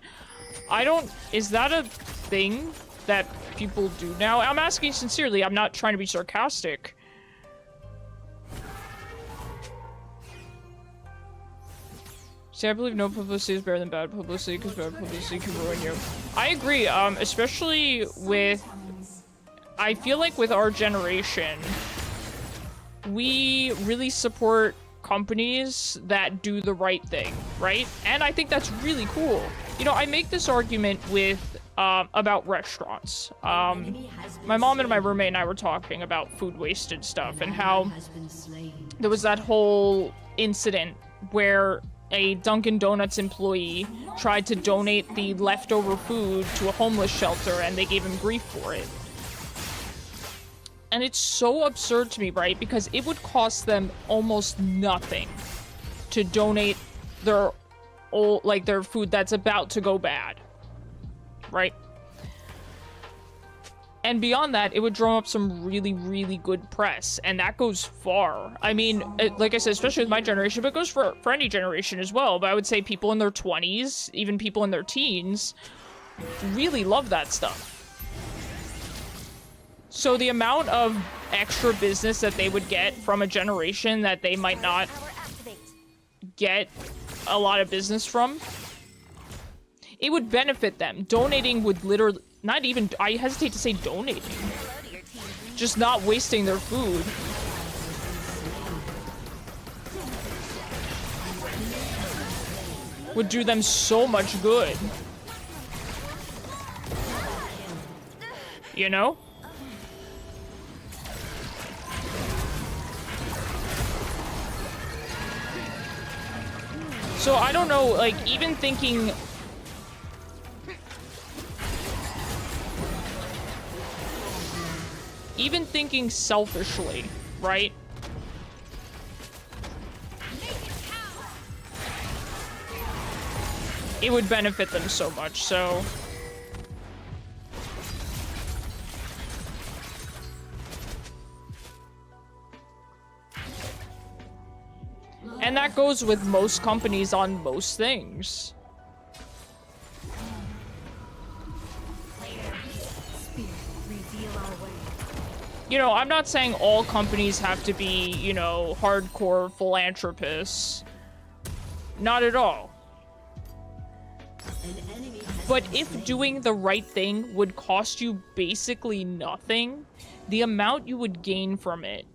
Is that a thing that people do now? I'm asking sincerely, I'm not trying to be sarcastic. See, I believe no publicity is better than bad publicity, because bad publicity can ruin you. I agree, especially with... I feel like with our generation, we really support companies that do the right thing, right? And I think that's really cool. You know, I make this argument with, about restaurants. My mom and my roommate and I were talking about food waste and stuff, and how there was that whole incident where a Dunkin' Donuts employee tried to donate the leftover food to a homeless shelter, and they gave him grief for it. And it's so absurd to me, right? Because it would cost them almost nothing to donate their their food that's about to go bad, right? And beyond that, it would drum up some really, really good press, and that goes far. I mean, like I said, especially with my generation, but it goes for any generation as well. But I would say people in their 20s, even people in their teens, really love that stuff. So the amount of extra business that they would get from a generation that they might not get a lot of business from, it would benefit them. Donating would literally... Not even, I hesitate to say donating. Just not wasting their food. Would do them so much good. You know? So I don't know, like, even thinking... Even thinking selfishly, right? It would benefit them so much, so... And that goes with most companies on most things. You know, I'm not saying all companies have to be, you know, hardcore philanthropists. Not at all. But if doing the right thing would cost you basically nothing, the amount you would gain from it,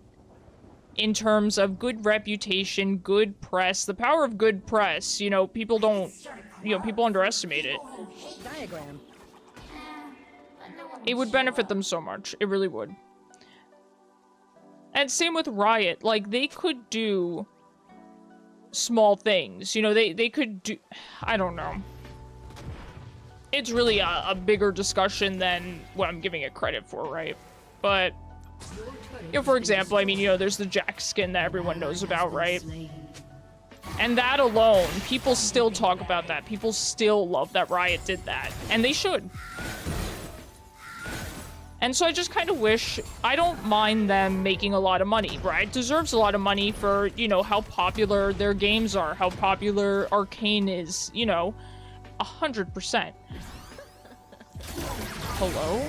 in terms of good reputation, good press, the power of good press, you know, people don't, you know, people underestimate it. Diagram. It would benefit them so much. It really would. And same with Riot. Like, they could do small things. You know, they could do... I don't know. It's really a bigger discussion than what I'm giving it credit for, right? But, you know, for example, I mean, you know, there's the Jack skin that everyone knows about, right? And that alone, people still talk about that. People still love that Riot did that. And they should. And so I just kind of wish... I don't mind them making a lot of money. Riot deserves a lot of money for, you know, how popular their games are, how popular Arcane is, you know, 100%. Hello?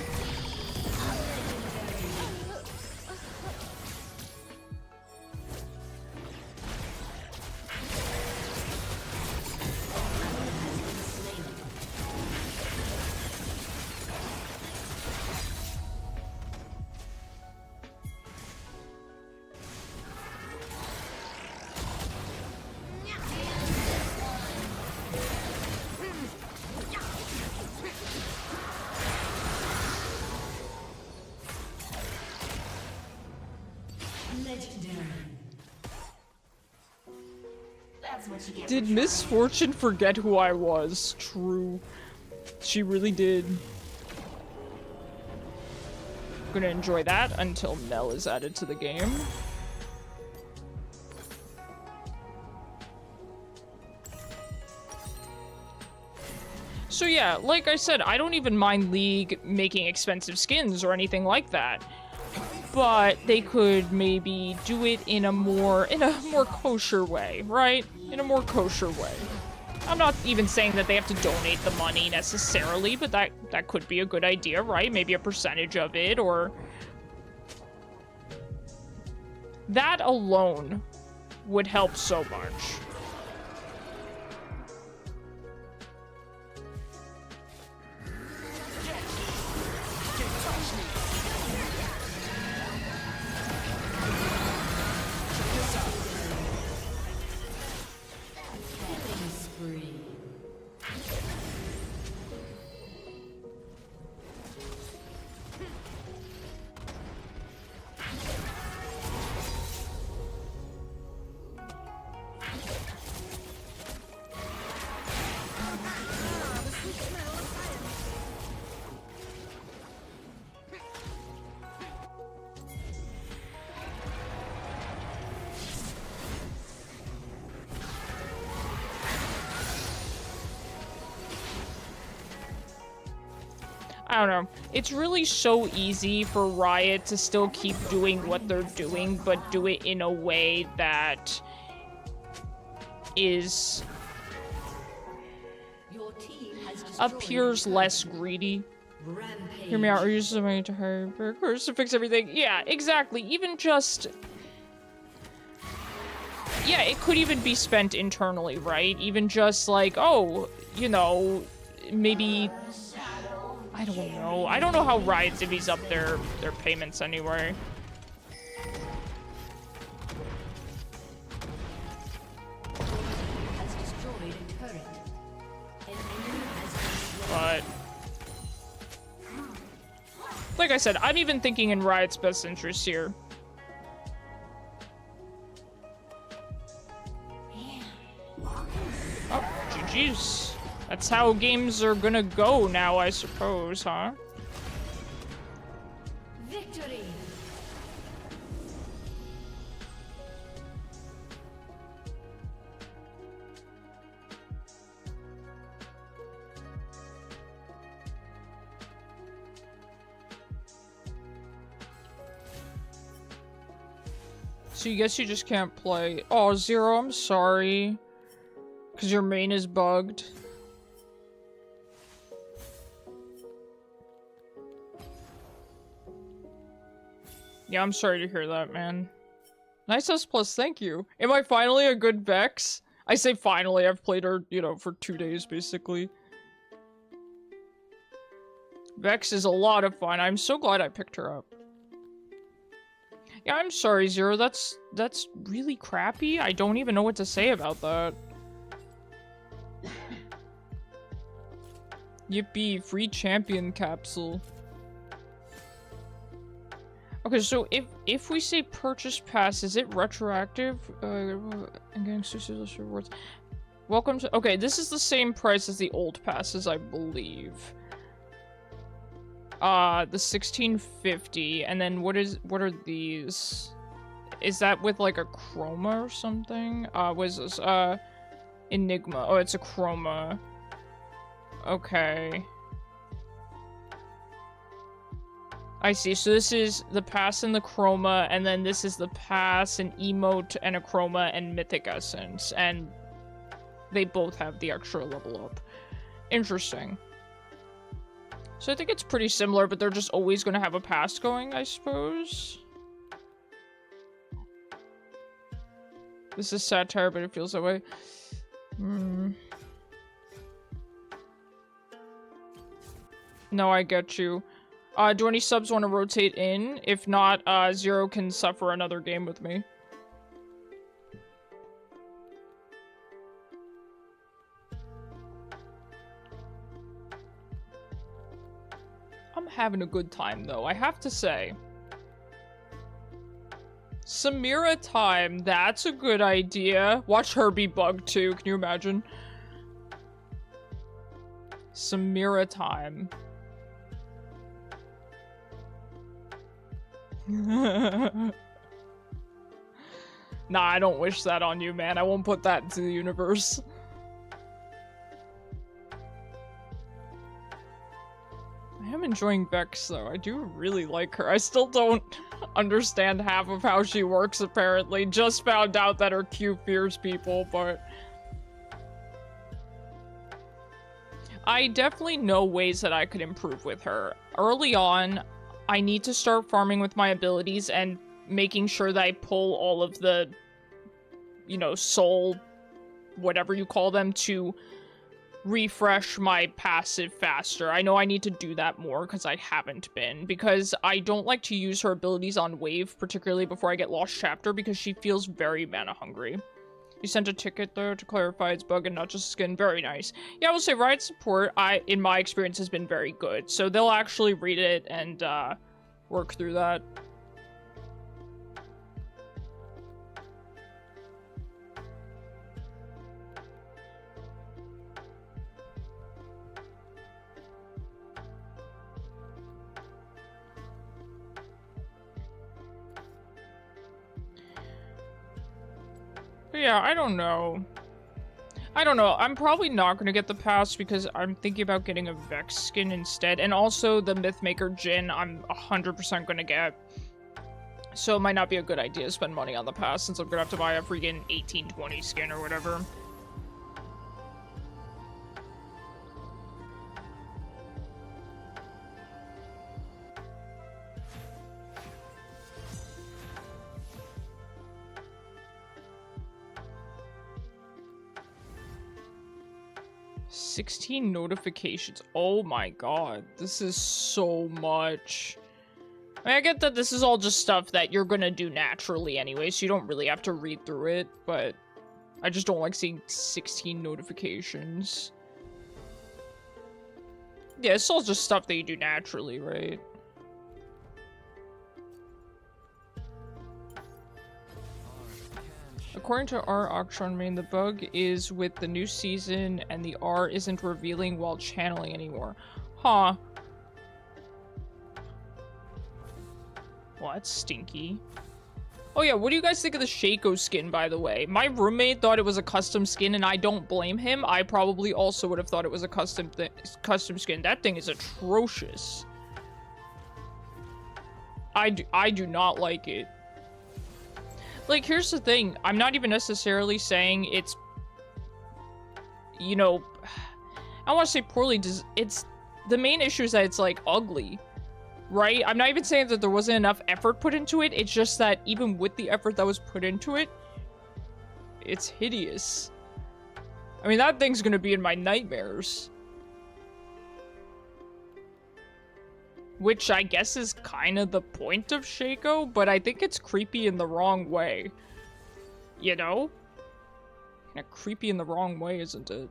Did Miss Fortune forget who I was? True. She really did. Gonna enjoy that until Nell is added to the game. So yeah, like I said, I don't even mind League making expensive skins or anything like that. But they could maybe do it in a more kosher way, right? In a more kosher way. I'm not even saying that they have to donate the money necessarily, but that could be a good idea, right? Maybe a percentage of it, or... That alone would help so much. I don't know. It's really so easy for Riot to still keep doing what they're doing, but do it in a way that is... appears less greedy. Hear me out, or use the money to hire Vel'koz to fix everything. Yeah, exactly. Even just... Yeah, it could even be spent internally, right? Even just like, oh, you know, maybe... I don't know. I don't know how Riot divvies up their payments anyway. But... like I said, I'm even thinking in Riot's best interest here. Oh, GG's. That's how games are gonna go now, I suppose, huh? Victory. So you guess you just can't play. Oh, Zero, I'm sorry. Because your main is bugged. Yeah, I'm sorry to hear that, man. Nice S+, thank you. Am I finally a good Vex? I say finally, I've played her, you know, for 2 days, basically. Vex is a lot of fun. I'm so glad I picked her up. Yeah, I'm sorry, Zero. That's really crappy. I don't even know what to say about that. Yippee, free champion capsule. Okay, so if we say purchase pass, is it retroactive? And getting exclusive rewards. Welcome to. Okay, this is the same price as the old passes, I believe. The 1650, and then what are these? Is that with like a chroma or something? What is this? Enigma. Oh, it's a chroma. Okay. I see. So this is the pass and the chroma, and then this is the pass, an emote, and a chroma, and mythic essence. And they both have the extra level up. Interesting. So I think it's pretty similar, but they're just always going to have a pass going, I suppose. This is satire, but it feels that way. No, I get you. Do any subs want to rotate in? If not, Zero can suffer another game with me. I'm having a good time, though, I have to say. Samira time, that's a good idea. Watch her be bugged, too, can you imagine? Samira time. Nah, I don't wish that on you, man. I won't put that into the universe. I am enjoying Vex, though. I do really like her. I still don't understand half of how she works, apparently. Just found out that her Q fears people, but... I definitely know ways that I could improve with her. Early on, I need to start farming with my abilities and making sure that I pull all of the, you know, soul, whatever you call them, to refresh my passive faster. I know I need to do that more because I haven't been, because I don't like to use her abilities on wave, particularly before I get Lost Chapter, because she feels very mana hungry. You sent a ticket there to clarify its bug and not just skin. Very nice. Yeah, I will say Riot support, in my experience, has been very good. So they'll actually read it and work through that. But yeah, I don't know. I'm probably not going to get the pass because I'm thinking about getting a Vex skin instead. And also the Mythmaker Jin I'm 100% going to get. So it might not be a good idea to spend money on the pass since I'm going to have to buy a freaking 1820 skin or whatever. $16 notifications. Oh my god. This is so much. I mean, I get that this is all just stuff that you're gonna do naturally anyway, so you don't really have to read through it, but I just don't like seeing 16 notifications. Yeah, it's all just stuff that you do naturally, right? According to our auction main, the bug is with the new season and the R isn't revealing while channeling anymore. Huh. Well, that's stinky. Oh yeah, what do you guys think of the Shaco skin, by the way? My roommate thought it was a custom skin, and I don't blame him. I probably also would have thought it was a custom skin. That thing is atrocious. I do not like it. Like, here's the thing. I'm not even necessarily saying it's, you know, I don't want to say poorly. It's, the main issue is that it's, like, ugly, right? I'm not even saying that there wasn't enough effort put into it. It's just that even with the effort that was put into it, it's hideous. I mean, that thing's gonna be in my nightmares. Which I guess is kind of the point of Shaco, but I think it's creepy in the wrong way. You know? Kinda creepy in the wrong way, isn't it?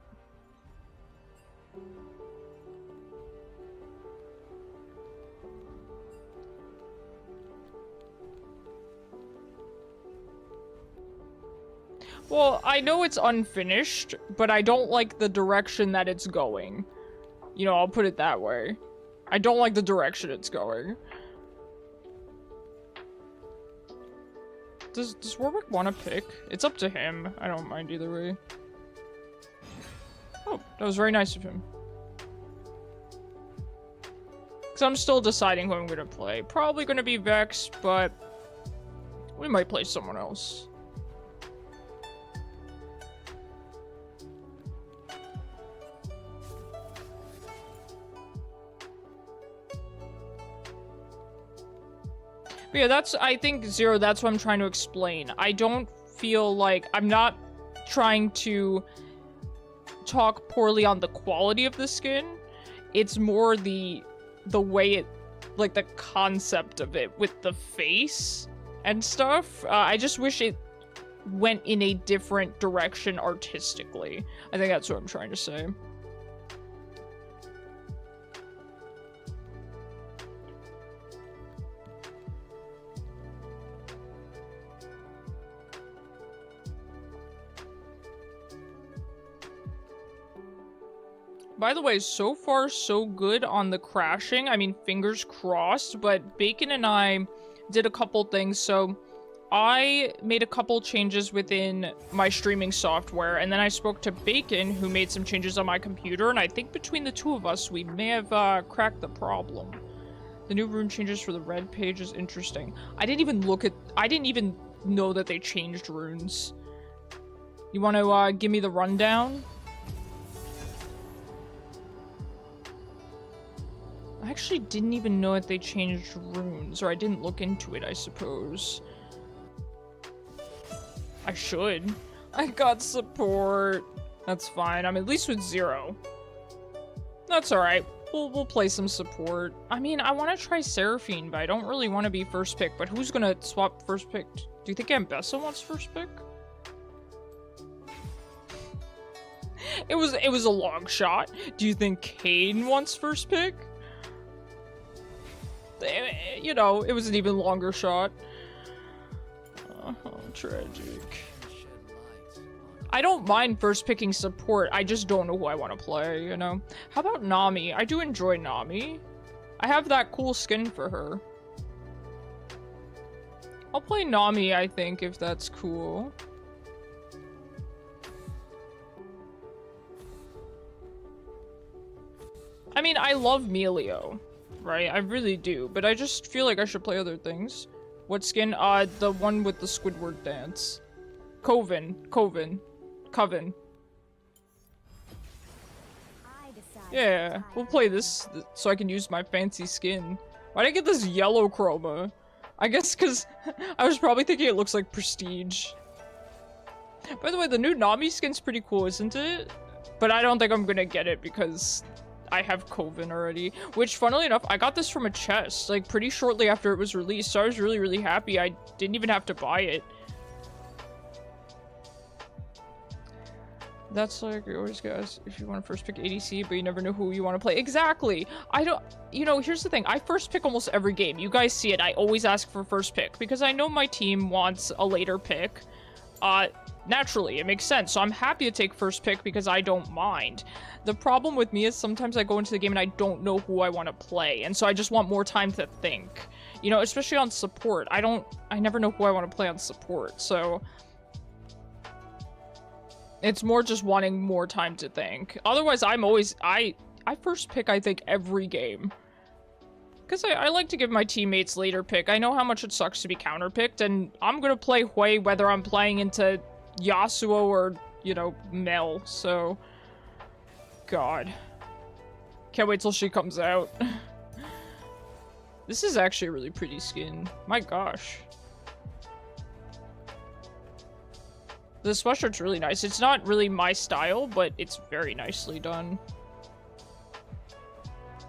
Well, I know it's unfinished, but I don't like the direction that it's going. You know, I'll put it that way. I don't like the direction it's going. Does Warwick want to pick? It's up to him. I don't mind either way. Oh, that was very nice of him. Because I'm still deciding who I'm going to play. Probably going to be Vex, but we might play someone else. But yeah, I think, Zero, that's what I'm trying to explain. I don't feel like, I'm not trying to talk poorly on the quality of the skin. It's more the way it, like, the concept of it with the face and stuff. I just wish it went in a different direction artistically. I think that's what I'm trying to say. By the way, so far so good on the crashing. I mean, fingers crossed, but Bacon and I did a couple things. So I made a couple changes within my streaming software, and then I spoke to Bacon, who made some changes on my computer, and I think between the two of us, we may have cracked the problem. The new rune changes for the red page is interesting. I didn't even know that they changed runes. You want to give me the rundown? I actually didn't even know that they changed runes, or I didn't look into it, I suppose. I should. I got support. That's fine. I'm at least with 0. That's alright. We'll play some support. I mean, I want to try Seraphine, but I don't really want to be first pick. But who's gonna swap first pick? Do you think Ambessa wants first pick? It was a long shot. Do you think Kane wants first pick? You know, it was an even longer shot. Oh, tragic. I don't mind first picking support, I just don't know who I want to play, you know? How about Nami? I do enjoy Nami. I have that cool skin for her. I'll play Nami, I think, if that's cool. I mean, I love Milio. Right, I really do, but I just feel like I should play other things. What skin? The one with the Squidward dance. Coven. Yeah, we'll play this so I can use my fancy skin. Why did I get this yellow chroma? I guess because I was probably thinking it looks like Prestige. By the way, the new Nami skin's pretty cool, isn't it? But I don't think I'm gonna get it because I have Coven already, which funnily enough, I got this from a chest, like pretty shortly after it was released, so I was really, really happy I didn't even have to buy it. That's like, you always guess if you want to first pick ADC, but you never know who you want to play. Exactly! I don't, you know, here's the thing, I first pick almost every game. You guys see it, I always ask for first pick, because I know my team wants a later pick. Naturally, it makes sense, so I'm happy to take first pick because I don't mind. The problem with me is sometimes I go into the game and I don't know who I want to play, and so I just want more time to think. You know, especially on support. I never know who I want to play on support, so it's more just wanting more time to think. Otherwise, I first pick, I think, every game. Because I like to give my teammates later pick. I know how much it sucks to be counterpicked, and I'm gonna play Hwei whether I'm playing into Yasuo or, you know, Mel, so God. Can't wait till she comes out. This is actually a really pretty skin. My gosh. The sweatshirt's really nice. It's not really my style, but it's very nicely done.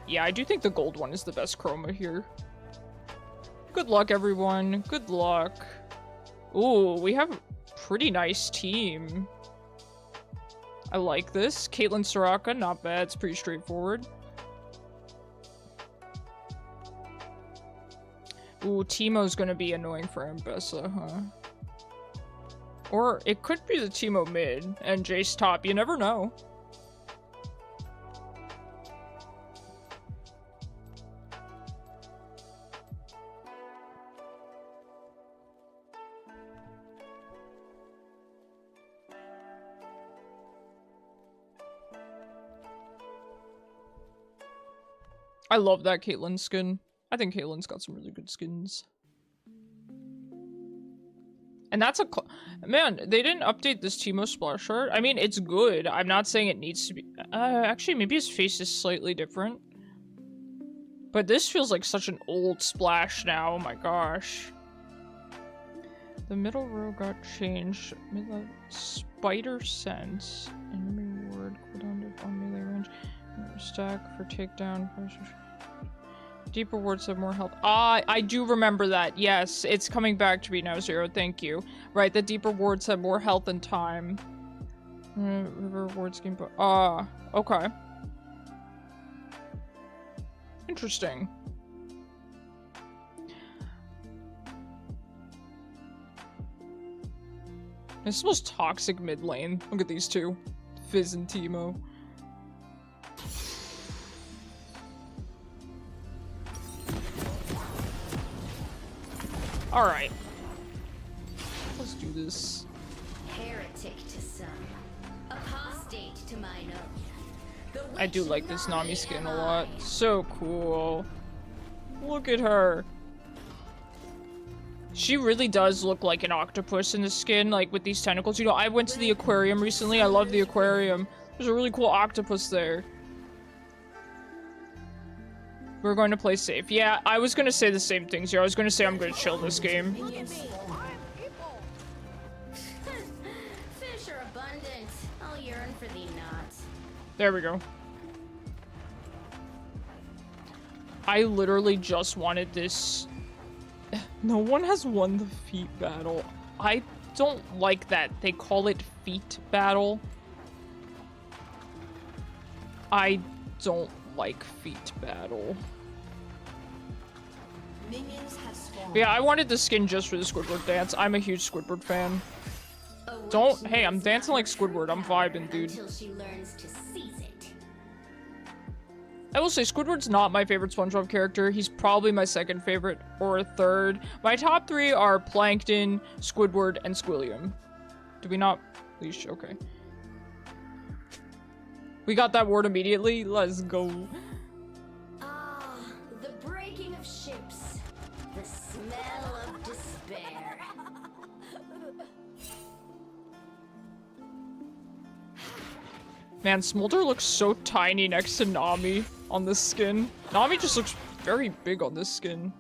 Yeah, I do think the gold one is the best chroma here. Good luck, everyone. Good luck. Ooh, we have a pretty nice team. I like this. Caitlyn Soraka, not bad. It's pretty straightforward. Ooh, Teemo's gonna be annoying for Ambessa, huh? Or it could be the Teemo mid and Jace top. You never know. I love that Caitlyn skin. I think Caitlyn's got some really good skins. And that's a... Man, they didn't update this Teemo splash art. I mean, it's good. I'm not saying it needs to be... actually, maybe his face is slightly different. But this feels like such an old splash now. Oh my gosh. The middle row got changed. Spider sense. Enemy ward. Cooldown on melee range. Stack for takedown. Deeper wards have more health. Ah, I do remember that. Yes, it's coming back to me now, Zero. Thank you. Right, the deeper wards have more health and time. River wards game. Okay. Interesting. This is the most toxic mid lane. Look at these two. Fizz and Teemo. Alright. Let's do this. Heretic to some, apostate to mine own. I do like this Nami skin a lot. So cool. Look at her. She really does look like an octopus in the skin, like with these tentacles. You know, I went to the aquarium recently. I love the aquarium. There's a really cool octopus there. We're going to play safe. Yeah, I was going to say the same things here. I was going to say I'm going to chill this game. Fish are abundant. I'll yearn for thee not. There we go. I literally just wanted this. No one has won the feet battle. I don't like that. They call it feet battle. I don't like feet battle. Minions have spawned. Yeah, I wanted the skin just for the Squidward dance. I'm a huge Squidward fan. Don't. Hey, I'm dancing like Squidward. I'm vibing, dude. Until she learns to seize it. I will say Squidward's not my favorite SpongeBob character. He's probably my second favorite or third. My top three are Plankton, Squidward, and Squilliam. Do we not? Leash. Okay. We got that word immediately. Let's go. Ah, the breaking of ships. The smell of despair. Man, Smolder looks so tiny next to Nami on this skin. Nami just looks very big on this skin.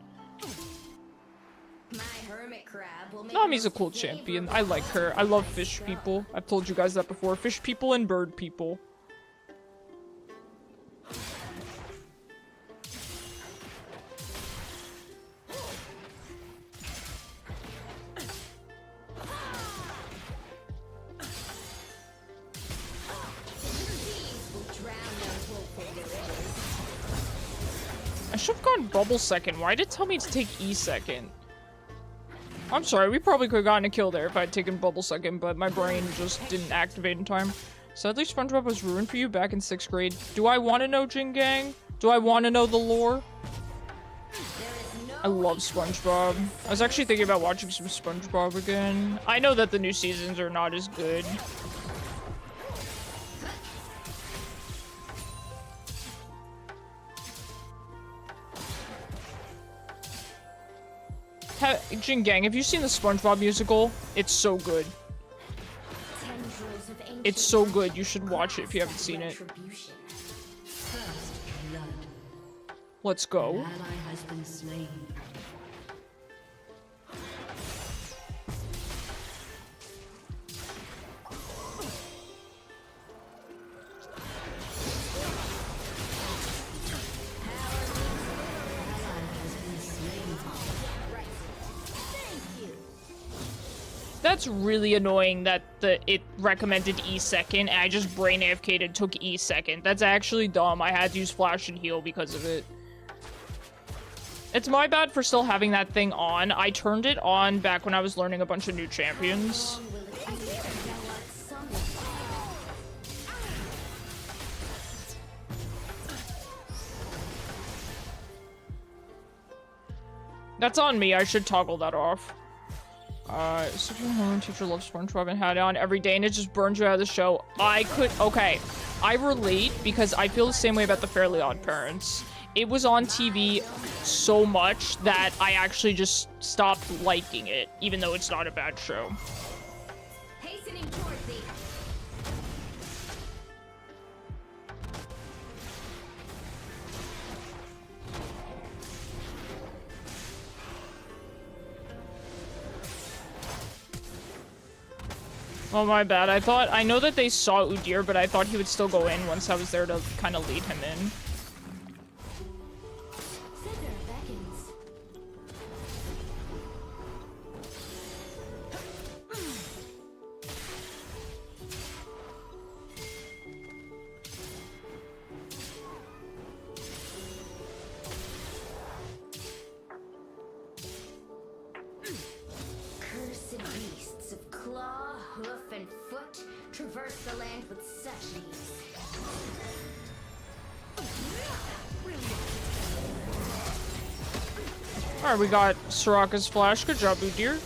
My hermit crab will make Nami's a most cool favorable champion. I like her. I love fish people. I've told you guys that before. Fish people and bird people. I should have gone bubble second. Why did it tell me to take E second? I'm sorry, we probably could have gotten a kill there if I'd taken bubble second, but my brain just didn't activate in time. Sadly, SpongeBob was ruined for you back in 6th grade. Do I want to know Jin Gang? Do I want to know the lore? I love SpongeBob. I was actually thinking about watching some SpongeBob again. I know that the new seasons are not as good. Jin Gang, have you seen the SpongeBob musical? It's so good. It's so good. You should watch it if you haven't seen it. Let's go. Ally has been slain. That's really annoying that it recommended E second, and I just brain AFK'd and took E second. That's actually dumb. I had to use flash and heal because of it. It's my bad for still having that thing on. I turned it on back when I was learning a bunch of new champions. That's on me. I should toggle that off. Such a homeroom teacher loves SpongeBob and had it on every day and it just burns you out of the show. Okay. I relate because I feel the same way about the Fairly Odd Parents. It was on TV so much that I actually just stopped liking it, even though it's not a bad show. Hastening towards thee. Oh, my bad. I know that they saw Udyr, but I thought he would still go in once I was there to kind of lead him in. Cursed beasts of claw, hoof, and foot traverse the land with such ease. Alright, we got Soraka's flash. Good job, Udyr.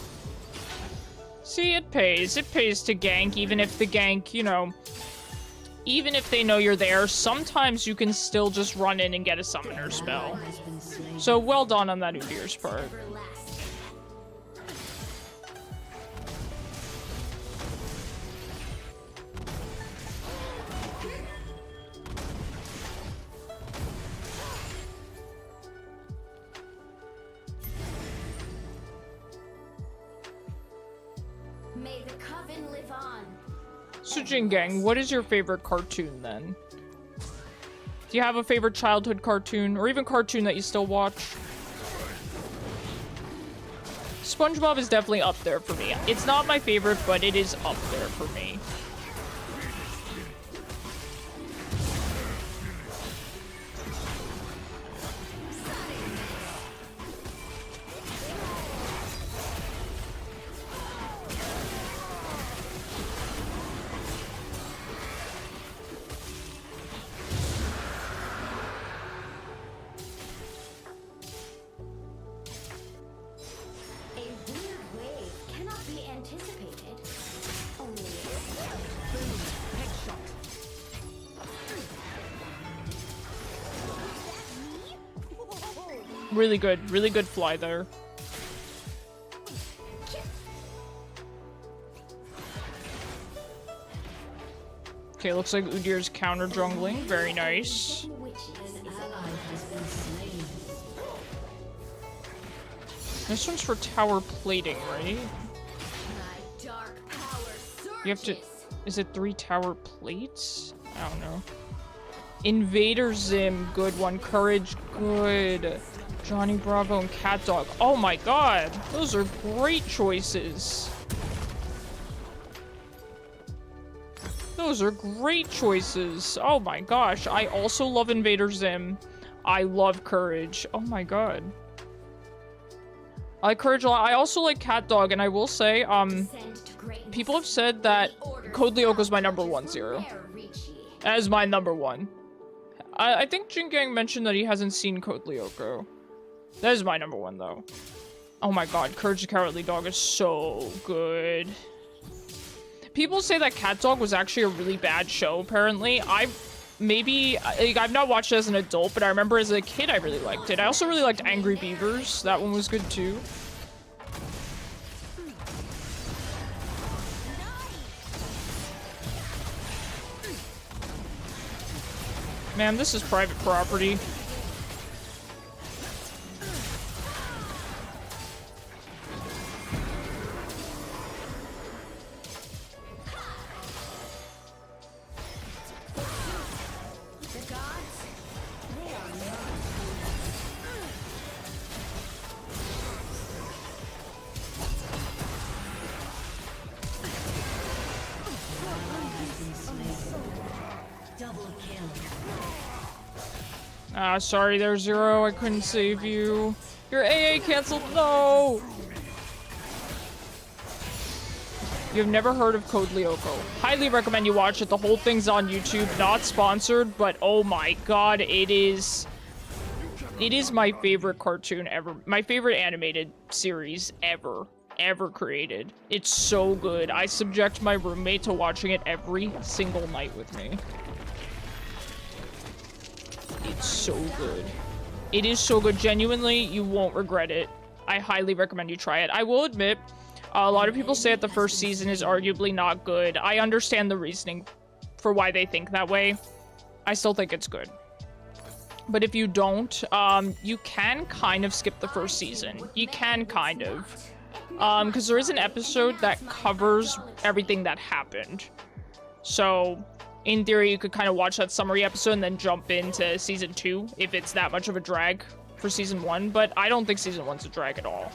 See, it pays. It pays to gank, even if the gank, you know, even if they know you're there, sometimes you can still just run in and get a summoner spell. So well done on that Udyr's part. May the coven live on. So Jingang, what is your favorite cartoon then? Do you have a favorite childhood cartoon, or even cartoon that you still watch? SpongeBob is definitely up there for me. It's not my favorite, but it is up there for me. Really good fly there. Okay, looks like Udyr's counter jungling. Very nice. This one's for tower plating, right? You have to... Is it 3 tower plates? I don't know. Invader Zim, good one. Courage, good. Johnny Bravo and Cat Dog. Oh my god! Those are great choices. Those are great choices. Oh my gosh. I also love Invader Zim. I love Courage. Oh my god. I like Courage a lot. I also like Cat Dog, and I will say, people have said that Code Lyoko is my #1 Zyra. That is my #1. I think Jingang mentioned that he hasn't seen Code Lyoko. That is my #1 though. Oh my god, Courage the Cowardly Dog is so good. People say that Cat Dog was actually a really bad show, apparently. I've not watched it as an adult, but I remember as a kid I really liked it. I also really liked Angry Beavers. That one was good too. Man, this is private property. Ah, sorry there, Zero. I couldn't save you. Your AA canceled. No! You've never heard of Code Lyoko. Highly recommend you watch it. The whole thing's on YouTube. Not sponsored, but oh my god, it is It is my favorite cartoon ever. My favorite animated series ever created. It's so good. I subject my roommate to watching it every single night with me. It's so good. It is so good. Genuinely, you won't regret it. I highly recommend you try it. I will admit, a lot of people say that the first season is arguably not good. I understand the reasoning for why they think that way. I still think it's good. But if you don't, you can kind of skip the first season. You can kind of. Because there is an episode that covers everything that happened. So, in theory, you could kind of watch that summary episode and then jump into season 2 if it's that much of a drag for season 1. But I don't think season 1's a drag at all.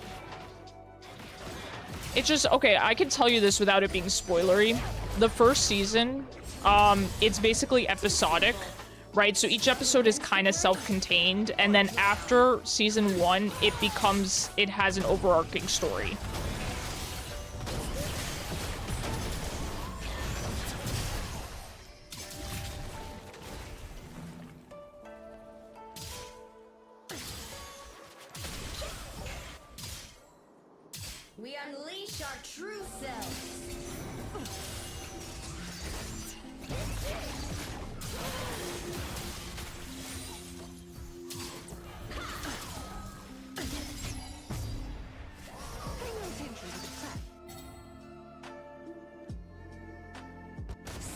It's just, okay, I can tell you this without it being spoilery. The first season, it's basically episodic, right? So each episode is kind of self-contained, and then after season 1, it has an overarching story. We unleash our true selves.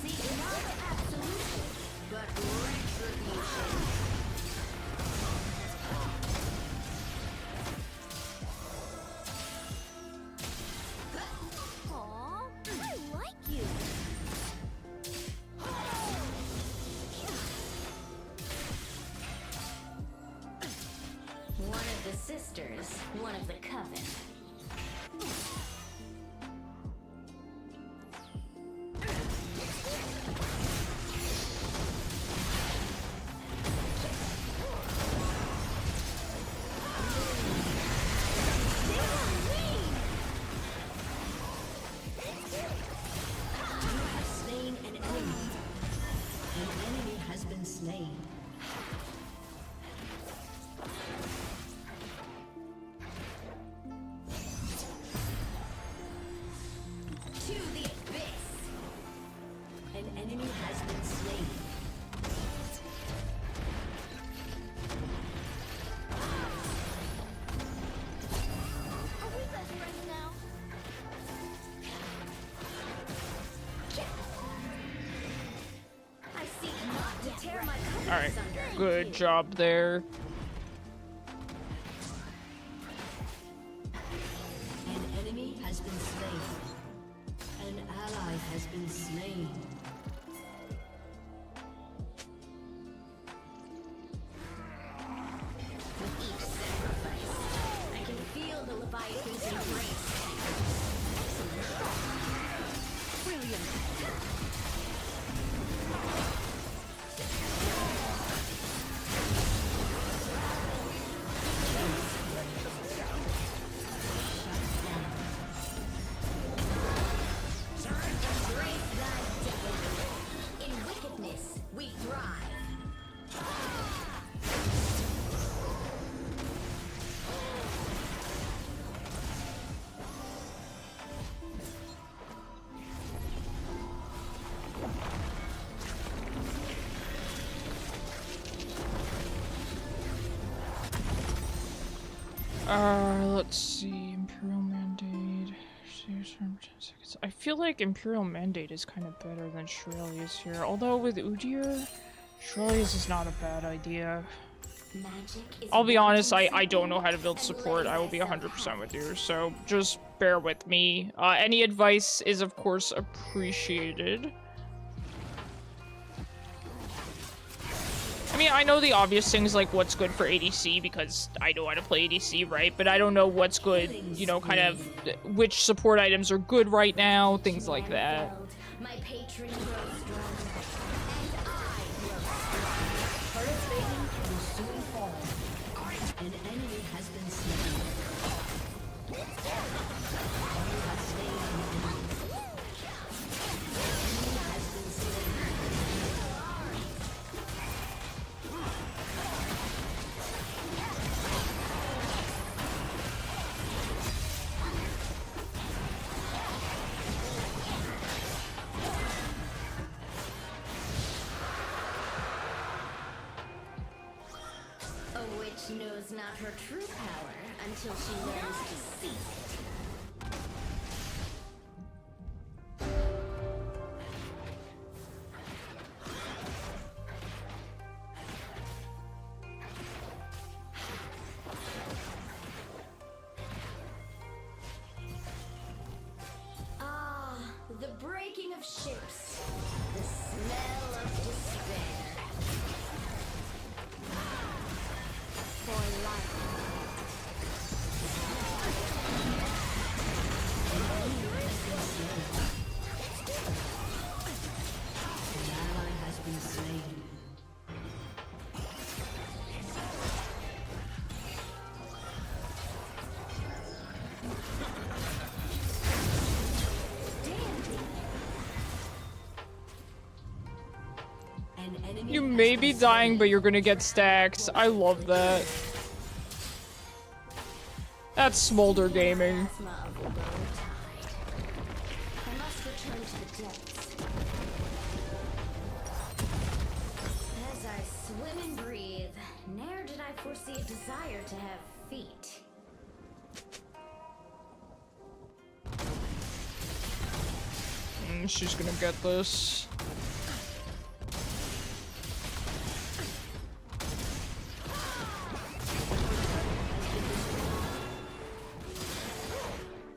See, not absolution, but retribution. Aw, I like you. One of the sisters, one of the coven. Slain an enemy. An enemy has been slain. To the abyss. An enemy has been slain. Are we best friends now? I seek not to tear my coven Alright, asunder. good job there. An enemy has been slain. An ally has been slain. With each sacrifice, I can feel the Leviathan's embrace. Embrace thy death. In wickedness, we thrive. Let's see. Imperial Mandate. I feel like Imperial Mandate is kind of better than Shirelius here. Although with Udyr, Shirelius is not a bad idea. I'll be honest, I don't know how to build support. I will be 100% with you, so just bear with me. Any advice is, of course, appreciated. I mean, I know the obvious things like what's good for ADC because I know how to play ADC, right? But I don't know what's good, you know, kind of which support items are good right now, things like that. My patron grows stronger, and I grow stronger. Turret plating will soon fall. An enemy has been slain. You have slain an enemy. An enemy has been slain. knows not her true power until she learns to seize it. Ah, the breaking of ships. The smell of despair. For life. An ally has been slain. An enemy You has may been be slain. dying, but you're gonna get stacks. I love that. That's Smolder Gaming. Plasma of the low tide. I must return to the depths. As I swim and breathe, ne'er did I foresee a desire to have feet. She's gonna get this.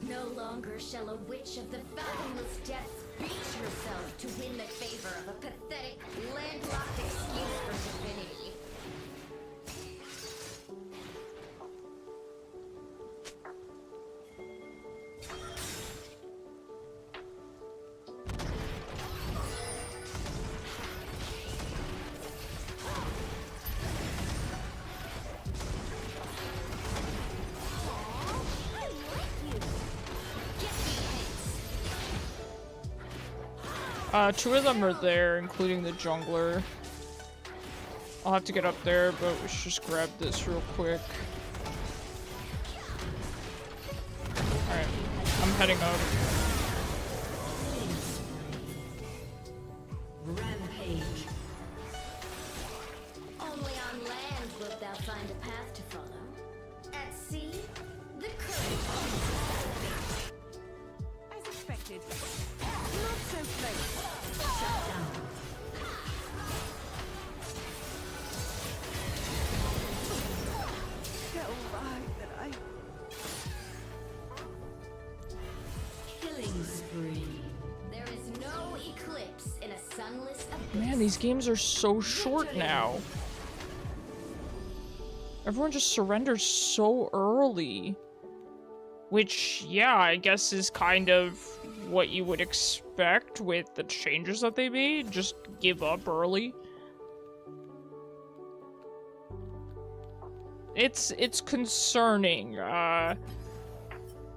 No longer shall a witch of the fathomless depths beat herself to win the favor of a pathetic, landlocked excuse for divinity. I like you. Get me hence. Two of them are there, including the jungler. I'll have to get up there, but we should just grab this real quick. Alright, I'm heading up. Rampage. Only on land wilt thou find a path to follow. At sea, the current As expected. Not so close. Shut down. So right that I Killing spree. There is no eclipse in a sunless abyss. Man, these games are so short now. Everyone just surrenders so early. Which, yeah, I guess is kind of what you would expect with the changes that they made. Just give up early. It's concerning.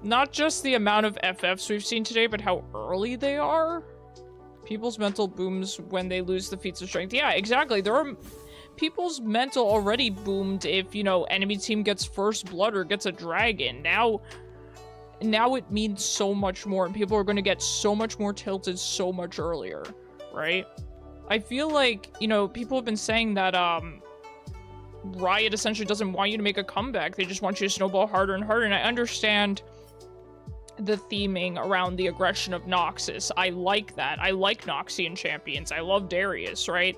Not just the amount of FFs we've seen today, but how early they are. People's mental booms when they lose the feats of strength. Yeah, exactly. There are people's mental already boomed if, you know, enemy team gets first blood or gets a dragon. Now it means so much more, and people are going to get so much more tilted so much earlier, right? I feel like, you know, people have been saying that, Riot essentially doesn't want you to make a comeback. They just want you to snowball harder and harder, and I understand the theming around the aggression of Noxus. I like that. I like Noxian champions. I love Darius, right?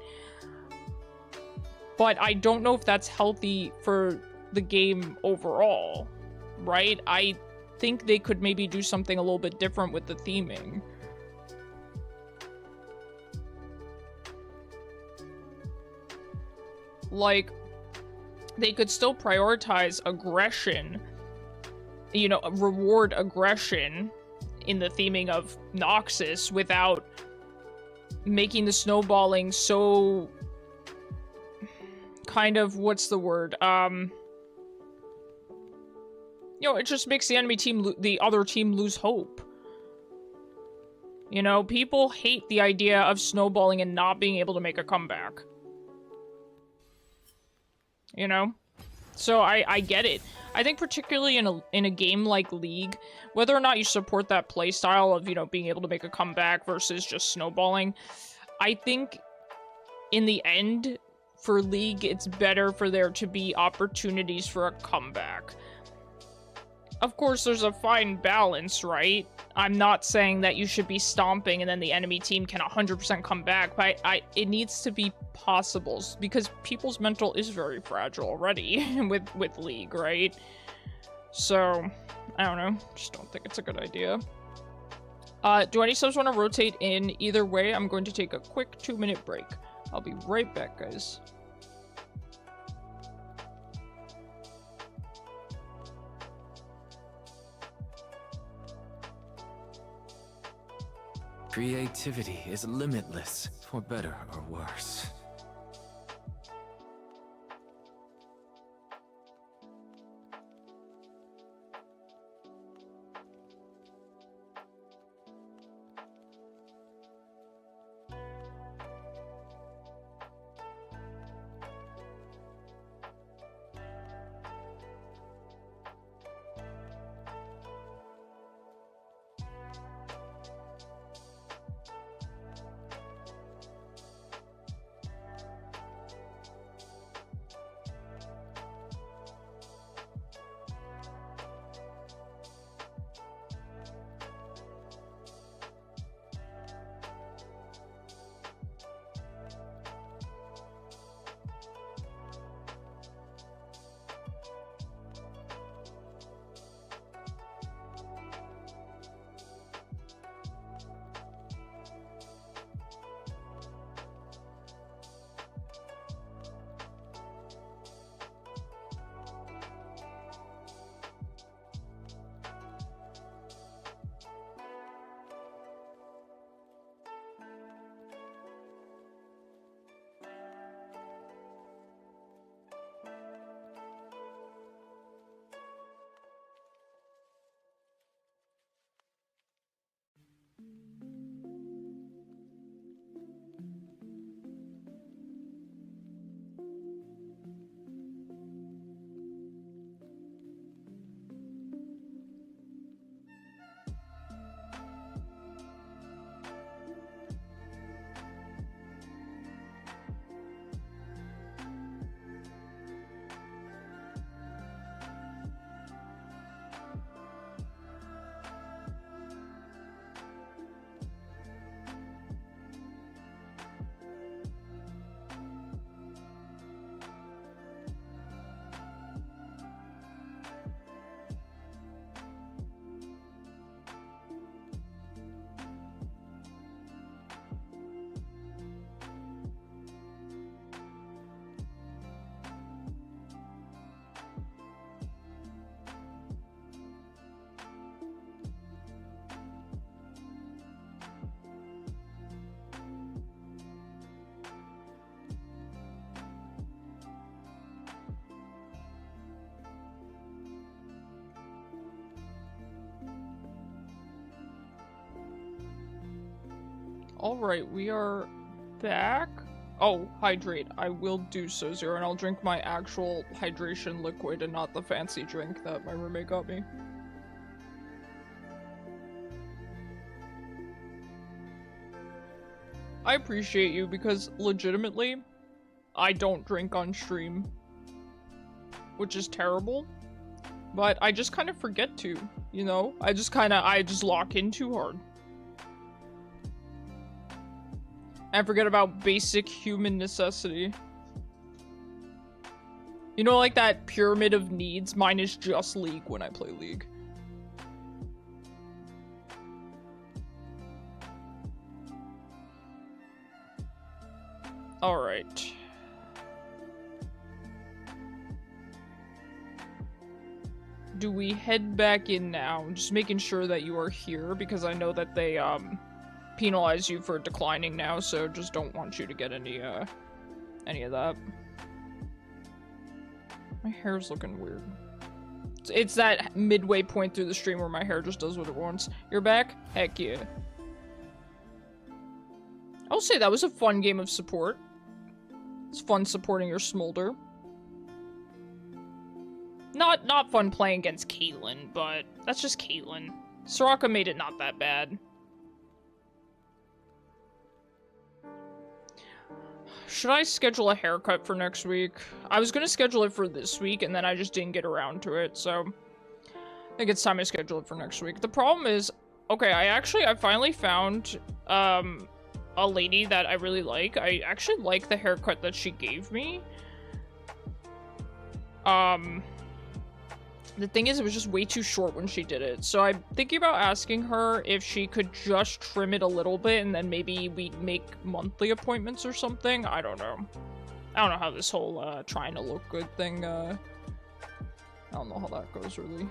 But I don't know if that's healthy for the game overall, right? I think they could maybe do something a little bit different with the theming. Like, they could still prioritize aggression, you know, reward aggression in the theming of Noxus without making the snowballing so kind of, what's the word? You know, it just makes the enemy team, the other team lose hope. You know, people hate the idea of snowballing and not being able to make a comeback. You know? So I get it. I think particularly in a game like League, whether or not you support that playstyle of, you know, being able to make a comeback versus just snowballing, I think in the end, for League, it's better for there to be opportunities for a comeback. Of course, there's a fine balance, right? I'm not saying that you should be stomping and then the enemy team can 100% come back, but it needs to be possible, because people's mental is very fragile already with League, right? So, I don't know. Just don't think it's a good idea. Do any subs want to rotate in? Either way, I'm going to take a quick 2-minute break. I'll be right back, guys. Creativity is limitless, for better or worse. Alright, we are back. Oh, hydrate. I will do so, Zyra, and I'll drink my actual hydration liquid and not the fancy drink that my roommate got me. I appreciate you because, legitimately, I don't drink on stream. Which is terrible. But I just kind of forget to, you know? I just lock in too hard. And forget about basic human necessity. You know, like that pyramid of needs? Mine is just League when I play League. Alright. Do we head back in now? I'm just making sure that you are here because I know that they, penalize you for declining now, so just don't want you to get any of that. My hair's looking weird. It's that midway point through the stream where my hair just does what it wants. You're back? Heck yeah. I'll say that was a fun game of support. It's fun supporting your smolder. Not fun playing against Caitlyn, but that's just Caitlyn. Soraka made it not that bad. Should I schedule a haircut for next week? I was gonna schedule it for this week, and then I just didn't get around to it, so... I think it's time I schedule it for next week. The problem is... Okay, I finally found, a lady that I really like. I actually like the haircut that she gave me. The thing is, it was just way too short when she did it. So I'm thinking about asking her if she could just trim it a little bit and then maybe we make monthly appointments or something. I don't know. I don't know how this whole, trying to look good thing, I don't know how that goes, really.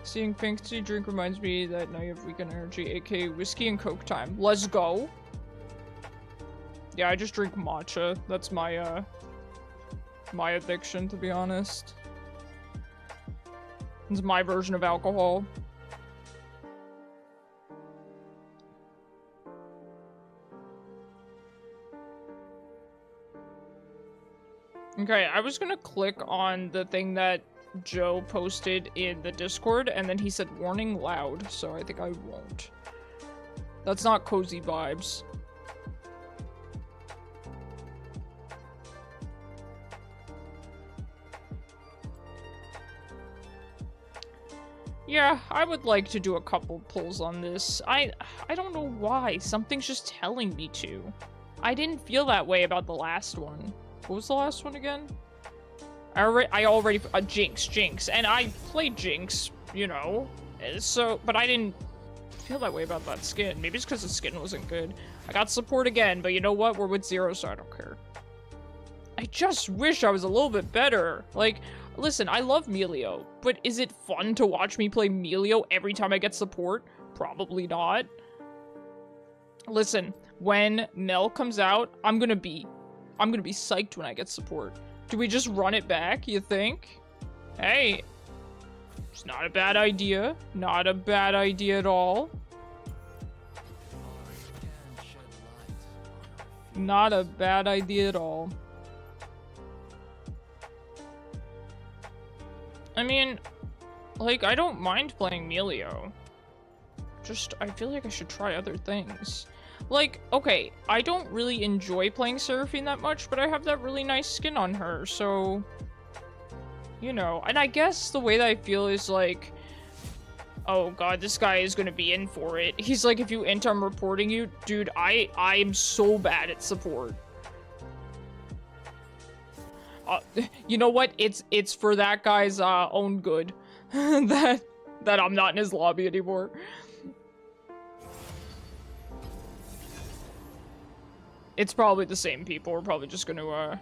Seeing pink tea drink reminds me that now you have weekend energy, aka whiskey and coke time. Let's go! Yeah, I just drink matcha. That's my, my addiction, to be honest. It's my version of alcohol. Okay, I was gonna click on the thing that Joe posted in the Discord, and then he said warning loud, so I think I won't. That's not cozy vibes. Yeah, I would like to do a couple pulls on this. I don't know why. Something's just telling me to. I didn't feel that way about the last one. What was the last one again? I already Jinx, and I played Jinx, you know, so, but I didn't feel that way about that skin. Maybe it's because the skin wasn't good. I got support again, but you know what? We're with Zyra, so I don't care. I just wish I was a little bit better. Like, listen, I love Milio, but is it fun to watch me play Milio every time I get support? Probably not. Listen, when Mel comes out, I'm gonna be psyched when I get support. Do we just run it back, you think? Hey, it's not a bad idea. Not a bad idea at all. Not a bad idea at all. I mean, like, I don't mind playing Milio. Just, I feel like I should try other things. Like, okay, I don't really enjoy playing Seraphine that much, but I have that really nice skin on her, so... You know, and I guess the way that I feel is like... Oh god, this guy is gonna be in for it. He's like, if you int, I'm reporting you. Dude, I'm so bad at support. You know what? It's for that guy's, own good. that I'm not in his lobby anymore. It's probably the same people. We're probably just gonna,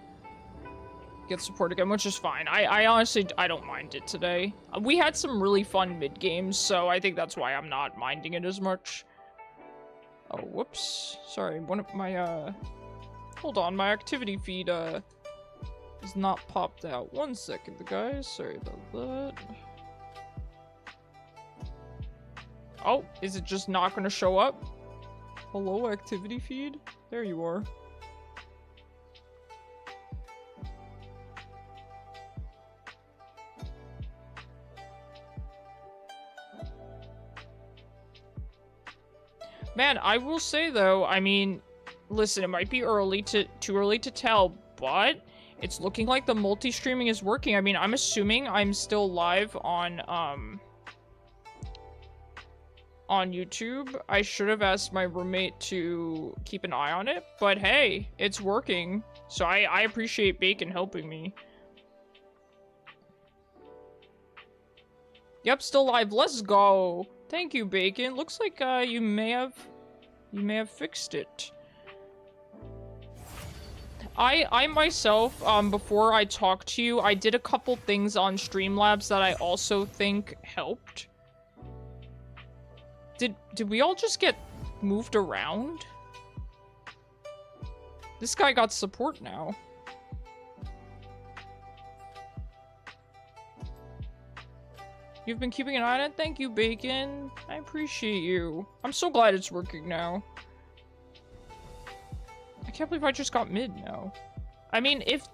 get support again, which is fine. I honestly, I don't mind it today. We had some really fun mid-games, so I think that's why I'm not minding it as much. Oh, whoops. Sorry, one of my, hold on, my activity feed, is not popped out. 1 second, guys. Sorry about that. Oh, is it just not gonna show up? Hello, activity feed? There you are. Man, I will say though, I mean, listen, it might be too early to tell, but it's looking like the multi-streaming is working. I mean, I'm assuming I'm still live on YouTube. I should have asked my roommate to keep an eye on it, but hey, it's working. So I appreciate Bacon helping me. Yep, still live. Let's go. Thank you, Bacon. Looks like you may have fixed it. I myself, before I talked to you, I did a couple things on Streamlabs that I also think helped. Did we all just get moved around? This guy got support now. You've been keeping an eye on it? Thank you, Bacon. I appreciate you. I'm so glad it's working now. I can't believe I just got mid now. I mean, if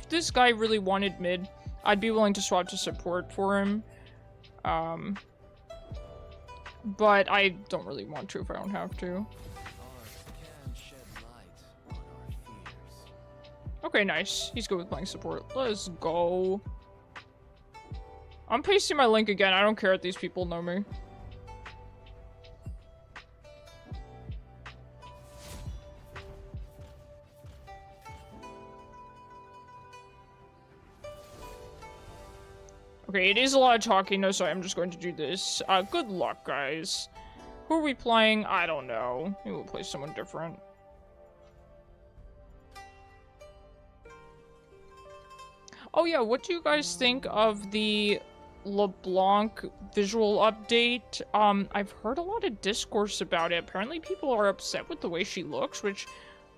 this guy really wanted mid, I'd be willing to swap to support for him. But I don't really want to if I don't have to. Okay, nice. He's good with playing support. Let's go. I'm pasting my link again. I don't care if these people know me. Okay, it is a lot of talking though, so I'm just going to do this. Good luck, guys. Who are we playing? I don't know. Maybe we'll play someone different. Oh yeah, what do you guys think of the LeBlanc visual update? I've heard a lot of discourse about it. Apparently people are upset with the way she looks, which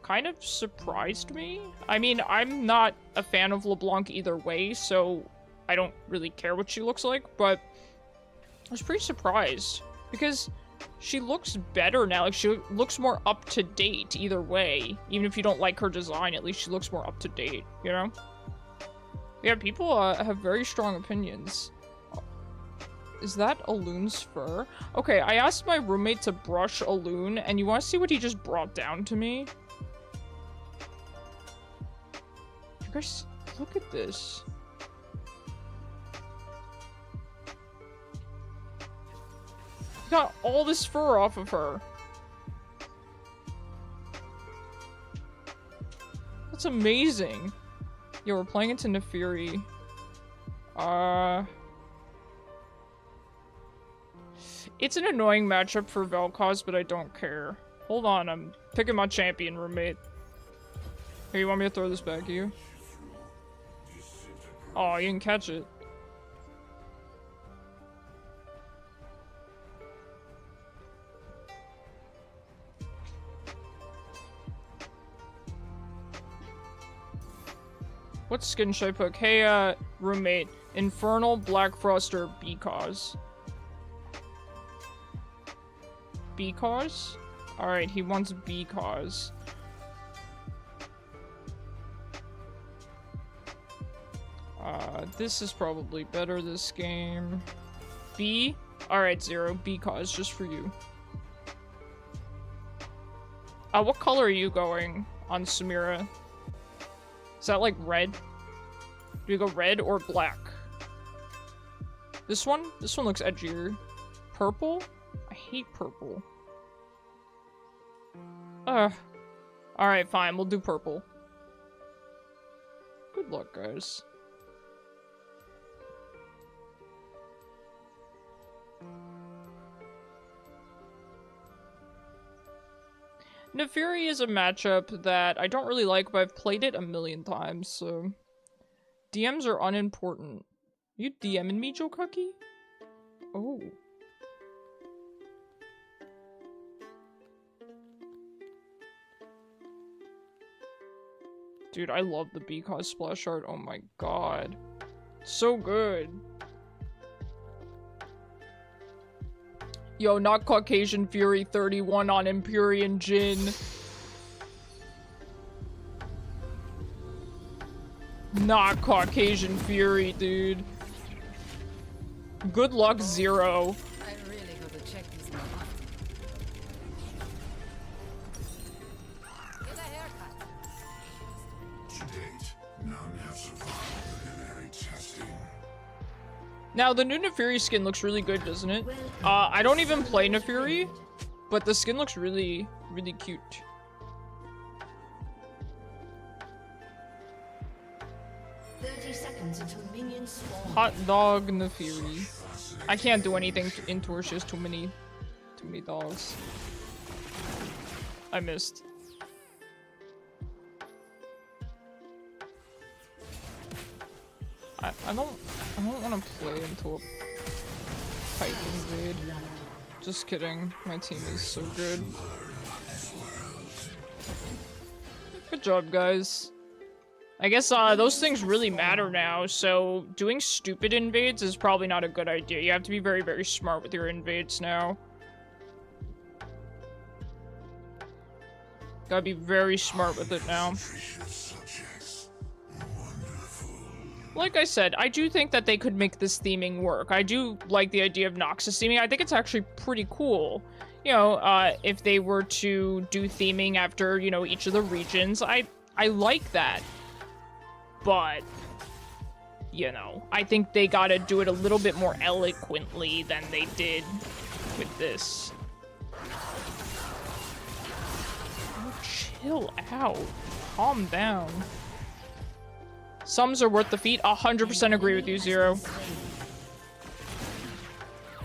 kind of surprised me. I mean, I'm not a fan of LeBlanc either way, so I don't really care what she looks like, but I was pretty surprised because she looks better now. Like, she looks more up to date either way. Even if you don't like her design, at least she looks more up to date, you know? Yeah, people have very strong opinions. Is that a loon's fur? Okay, I asked my roommate to brush a loon, and you want to see what he just brought down to me? You guys, look at this. He got all this fur off of her. That's amazing. Yo, we're playing into Naafiri. It's an annoying matchup for Vel'koz, but I don't care. Hold on, I'm picking my champion, roommate. Here, you want me to throw this back at you? Oh, you didn't catch it. What skin should I pick? Hey, roommate. Infernal, Black Frost, or Vel'koz? Vel'koz? Alright, he wants Vel'koz. This is probably better this game. B? Alright, Zero. Vel'koz, just for you. What color are you going on Samira? Is that like red? Do we go red or black? This one? This one looks edgier. Purple? I hate purple. Alright, fine. We'll do purple. Good luck, guys. Naafiri is a matchup that I don't really like, but I've played it a million times, so... DMs are unimportant. You DMing me, Jokuki? Oh. Dude, I love the Vel'koz splash art. Oh my god. So good. Yo, not Caucasian Fury 31 on Empyrean Jin. Not Caucasian Fury, dude. Good luck, Zero. I really gotta check this out. Get a haircut. To date, none have survived preliminary testing. Now, the new Naafiri skin looks really good, doesn't it? I don't even play Naafiri, but the skin looks really, really cute. Hot dog Naafiri. I can't do anything into her, she has too many dogs. I missed. I don't want to play into a fight invade. Just kidding. My team is so good. Good job, guys. I guess those things really matter now, so doing stupid invades is probably not a good idea. You have to be very, very smart with your invades now. Gotta be very smart with it now. Like I said, I do think that they could make this theming work. I do like the idea of Noxus theming. I think it's actually pretty cool. You know, if they were to do theming after, you know, each of the regions. I like that. but, you know, I think they gotta do it a little bit more eloquently than they did with this. Oh, chill out. Calm down. Sums are worth the feat. 100% agree with you, Zero.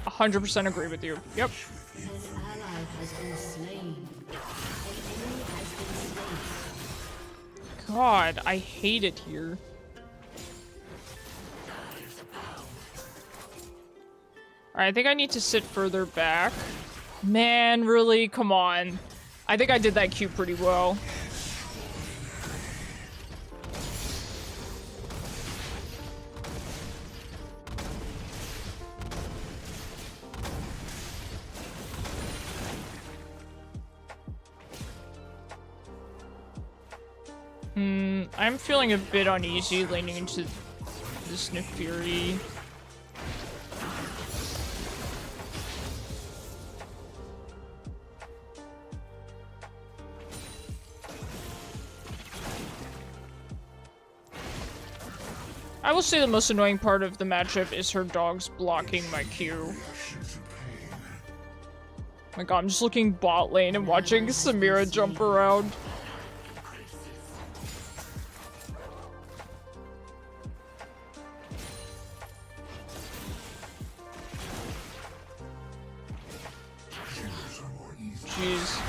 100% agree with you. Yep. An ally has been slain. An enemy has been slain. God, I hate it here. Alright, I think I need to sit further back. Man, really? Come on. I think I did that cue pretty well. I'm feeling a bit uneasy leaning into this Naafiri. I will say the most annoying part of the matchup is her dogs blocking my Q. My god, I'm just looking bot lane and watching Samira jump around. Jeez.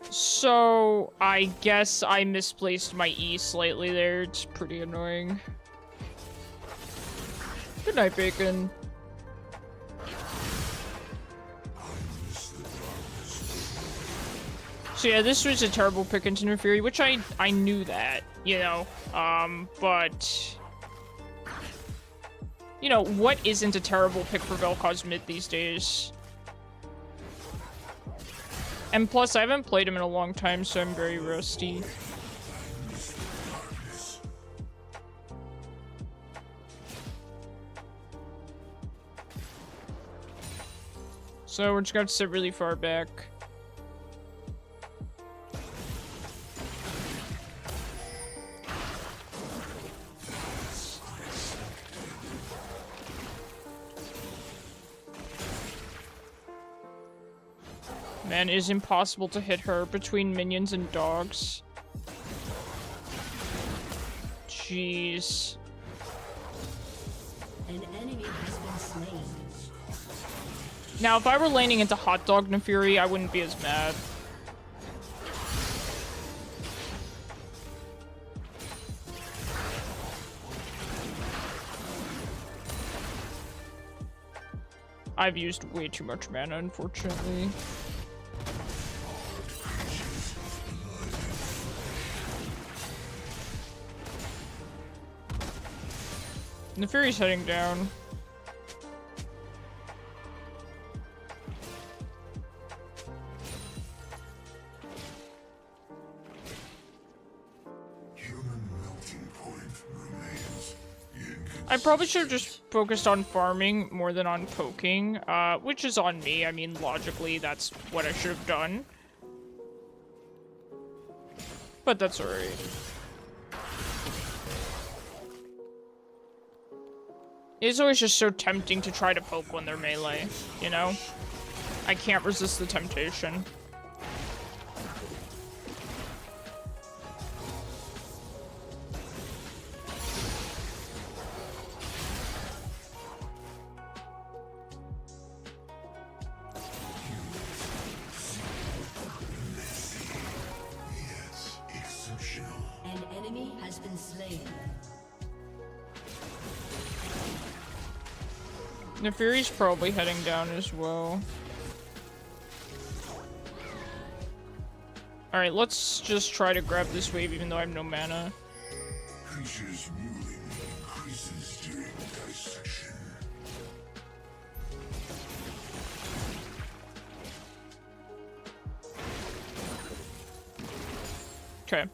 So, I guess I misplaced my E slightly there. It's pretty annoying. Good night, Bacon. So yeah, this was a terrible pick into Naafiri, which I knew that, you know, but... You know, what isn't a terrible pick for Vel'koz mid these days? And plus, I haven't played him in a long time, so I'm very rusty. So we're just gonna sit really far back. Man, it is impossible to hit her between minions and dogs. Jeez. An enemy has been slain. Now, if I were laning into Hot Dog Naafiri, I wouldn't be as mad. I've used way too much mana, unfortunately. Naafiri's heading down. I probably should have just focused on farming more than on poking, which is on me. I mean, logically, that's what I should have done. But that's alright. It's always just so tempting to try to poke when they're melee, you know? I can't resist the temptation. An enemy has been slain. Naafiri's probably heading down as well. Alright, let's just try to grab this wave even though I have no mana. Creatures mewling increases during dissection. Okay.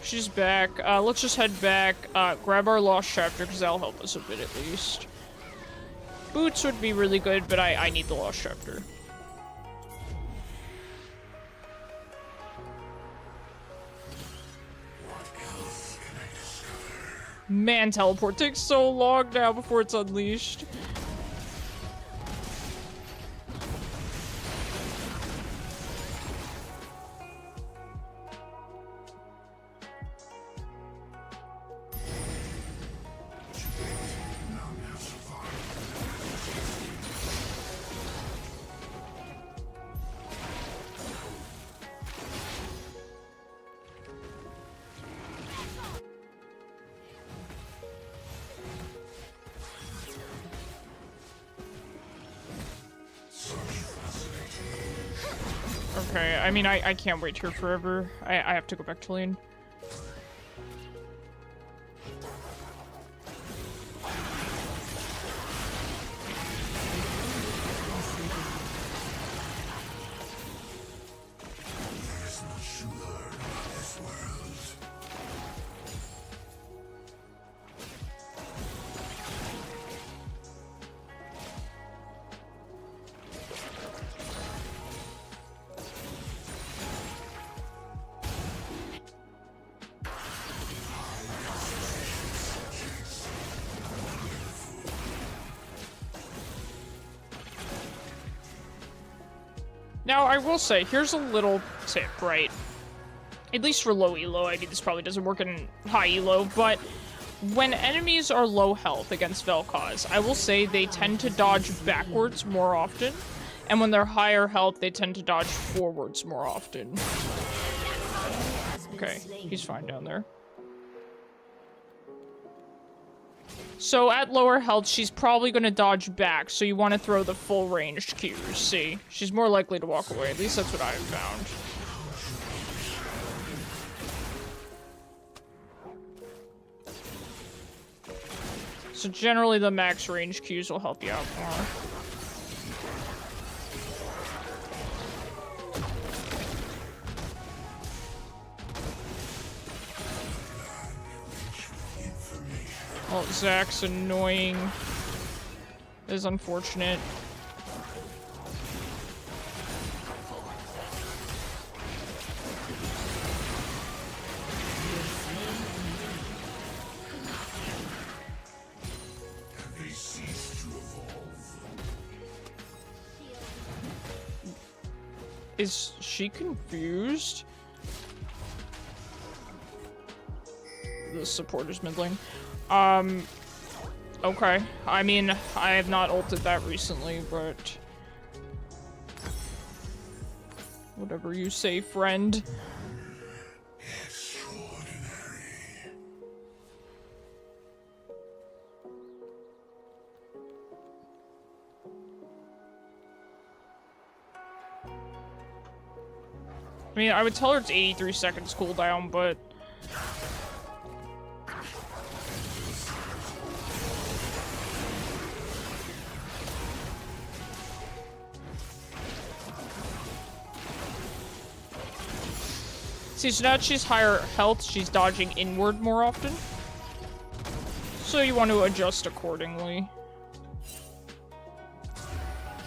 She's back. Let's just head back, grab our lost chapter, because that'll help us a bit at least. Boots would be really good, but I need the lost chapter. Man, teleport takes so long now before it's unleashed. Okay, I mean, I can't wait here forever. I have to go back to lane. There's no sugar in this world. Now, I will say, here's a little tip, right? At least for low elo, I mean, this probably doesn't work in high elo, but when enemies are low health against Vel'koz, I will say they tend to dodge backwards more often, and when they're higher health, they tend to dodge forwards more often. Okay, he's fine down there. So at lower health, she's probably going to dodge back, so you want to throw the full ranged Qs, see? She's more likely to walk away, at least that's what I've found. So generally the max range Qs will help you out more. Well, Zach's annoying. It is unfortunate. Have they ceased to evolve? Is she confused? The supporter's middling. Okay. I mean, I have not ulted that recently, but... whatever you say, friend. Extraordinary. I mean, I would tell her it's 83 seconds cooldown, but... see, so now that she's higher health, she's dodging inward more often. So you want to adjust accordingly.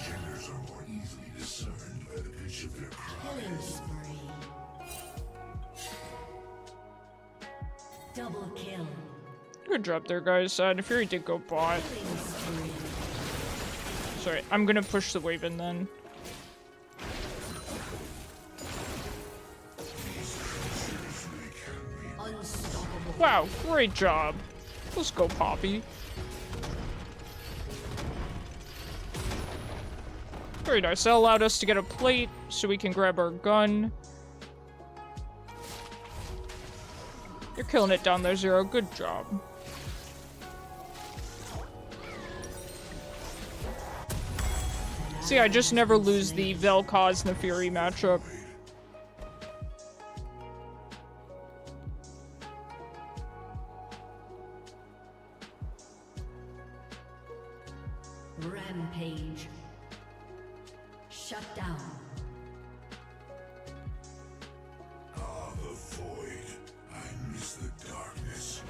Genders are more easily discerned by the pitch of their cries. Killing spree. Double kill. Good job there, guys. Naafiri did go bot. Killing spree. Sorry, I'm gonna push the wave in then. Unstoppable. Wow, great job. Let's go, Poppy. Very nice. That allowed us to get a plate so we can grab our gun. You're killing it down there, Zero. Good job. See, I just never lose the Vel'koz Naafiri matchup. Rampage. Shut down. Ah, the void. I miss the darkness.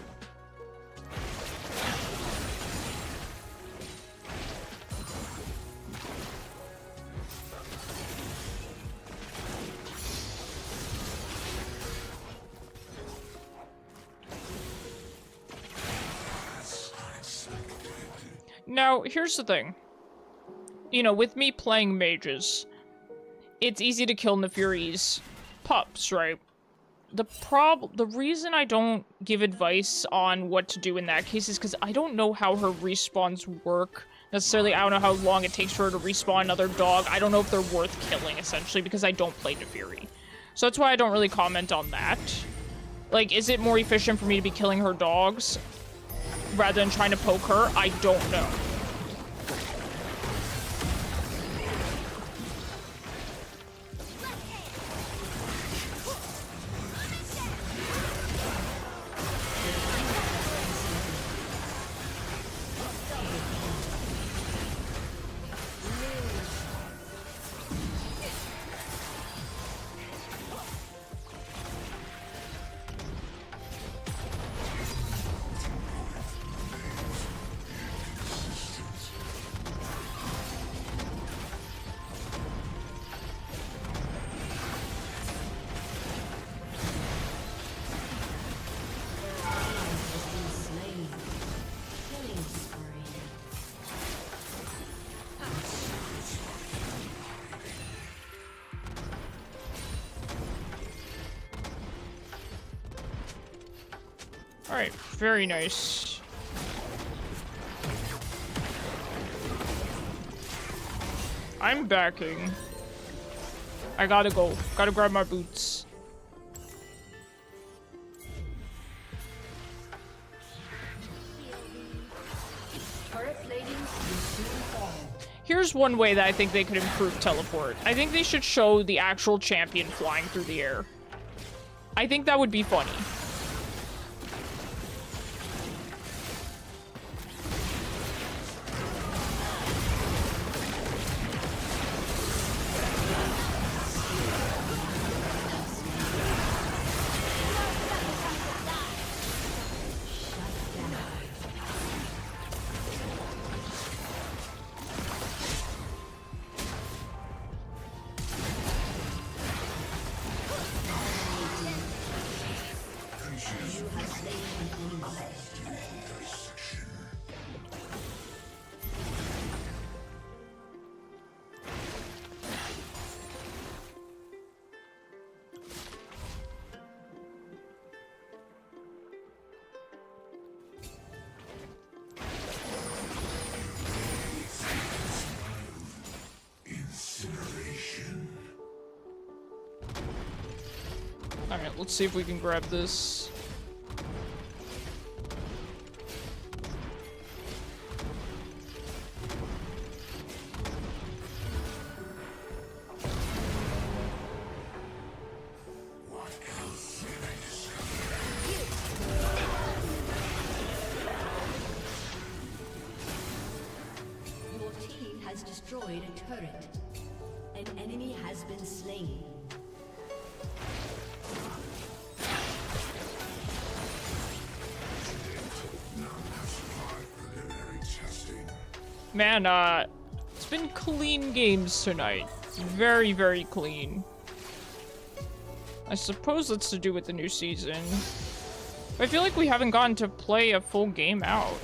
Now, here's the thing. You know, with me playing mages, it's easy to kill Naafiri's pups, right? The reason I don't give advice on what to do in that case is because I don't know how her respawns work. Necessarily, I don't know how long it takes for her to respawn another dog. I don't know if they're worth killing, essentially, because I don't play Naafiri. So that's why I don't really comment on that. Like, is it more efficient for me to be killing her dogs rather than trying to poke her? I don't know. Alright, very nice. I'm backing. I gotta go. Gotta grab my boots. Here's one way that I think they could improve teleport. I think they should show the actual champion flying through the air. I think that would be funny. Alright, let's see if we can grab this. Your team has destroyed a turret. An enemy has been slain. Man, it's been clean games tonight. Very, very clean. I suppose that's to do with the new season. I feel like we haven't gotten to play a full game out.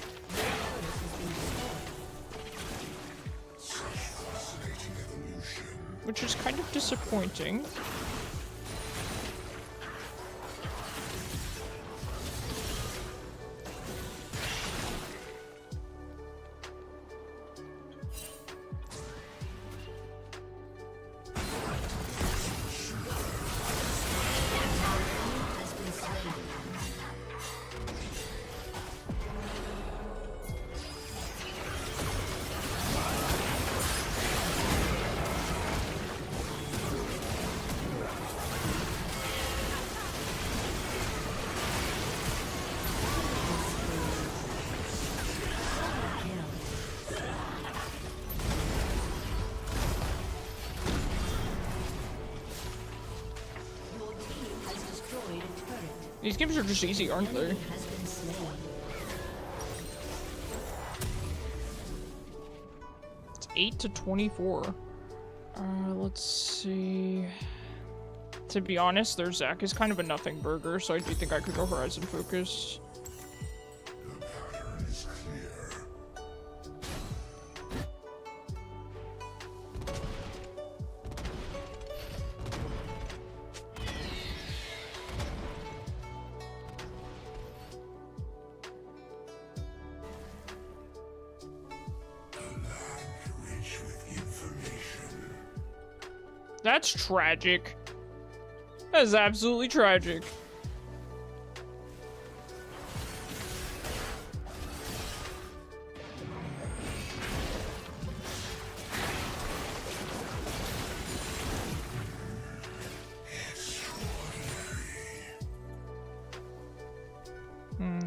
Which is kind of disappointing. These games are just easy, aren't they? It's 8 to 24. Let's see. To be honest, their Zac is kind of a nothing burger, so I do think I could go Horizon Focus. The pattern is clear. That's tragic. That is absolutely tragic.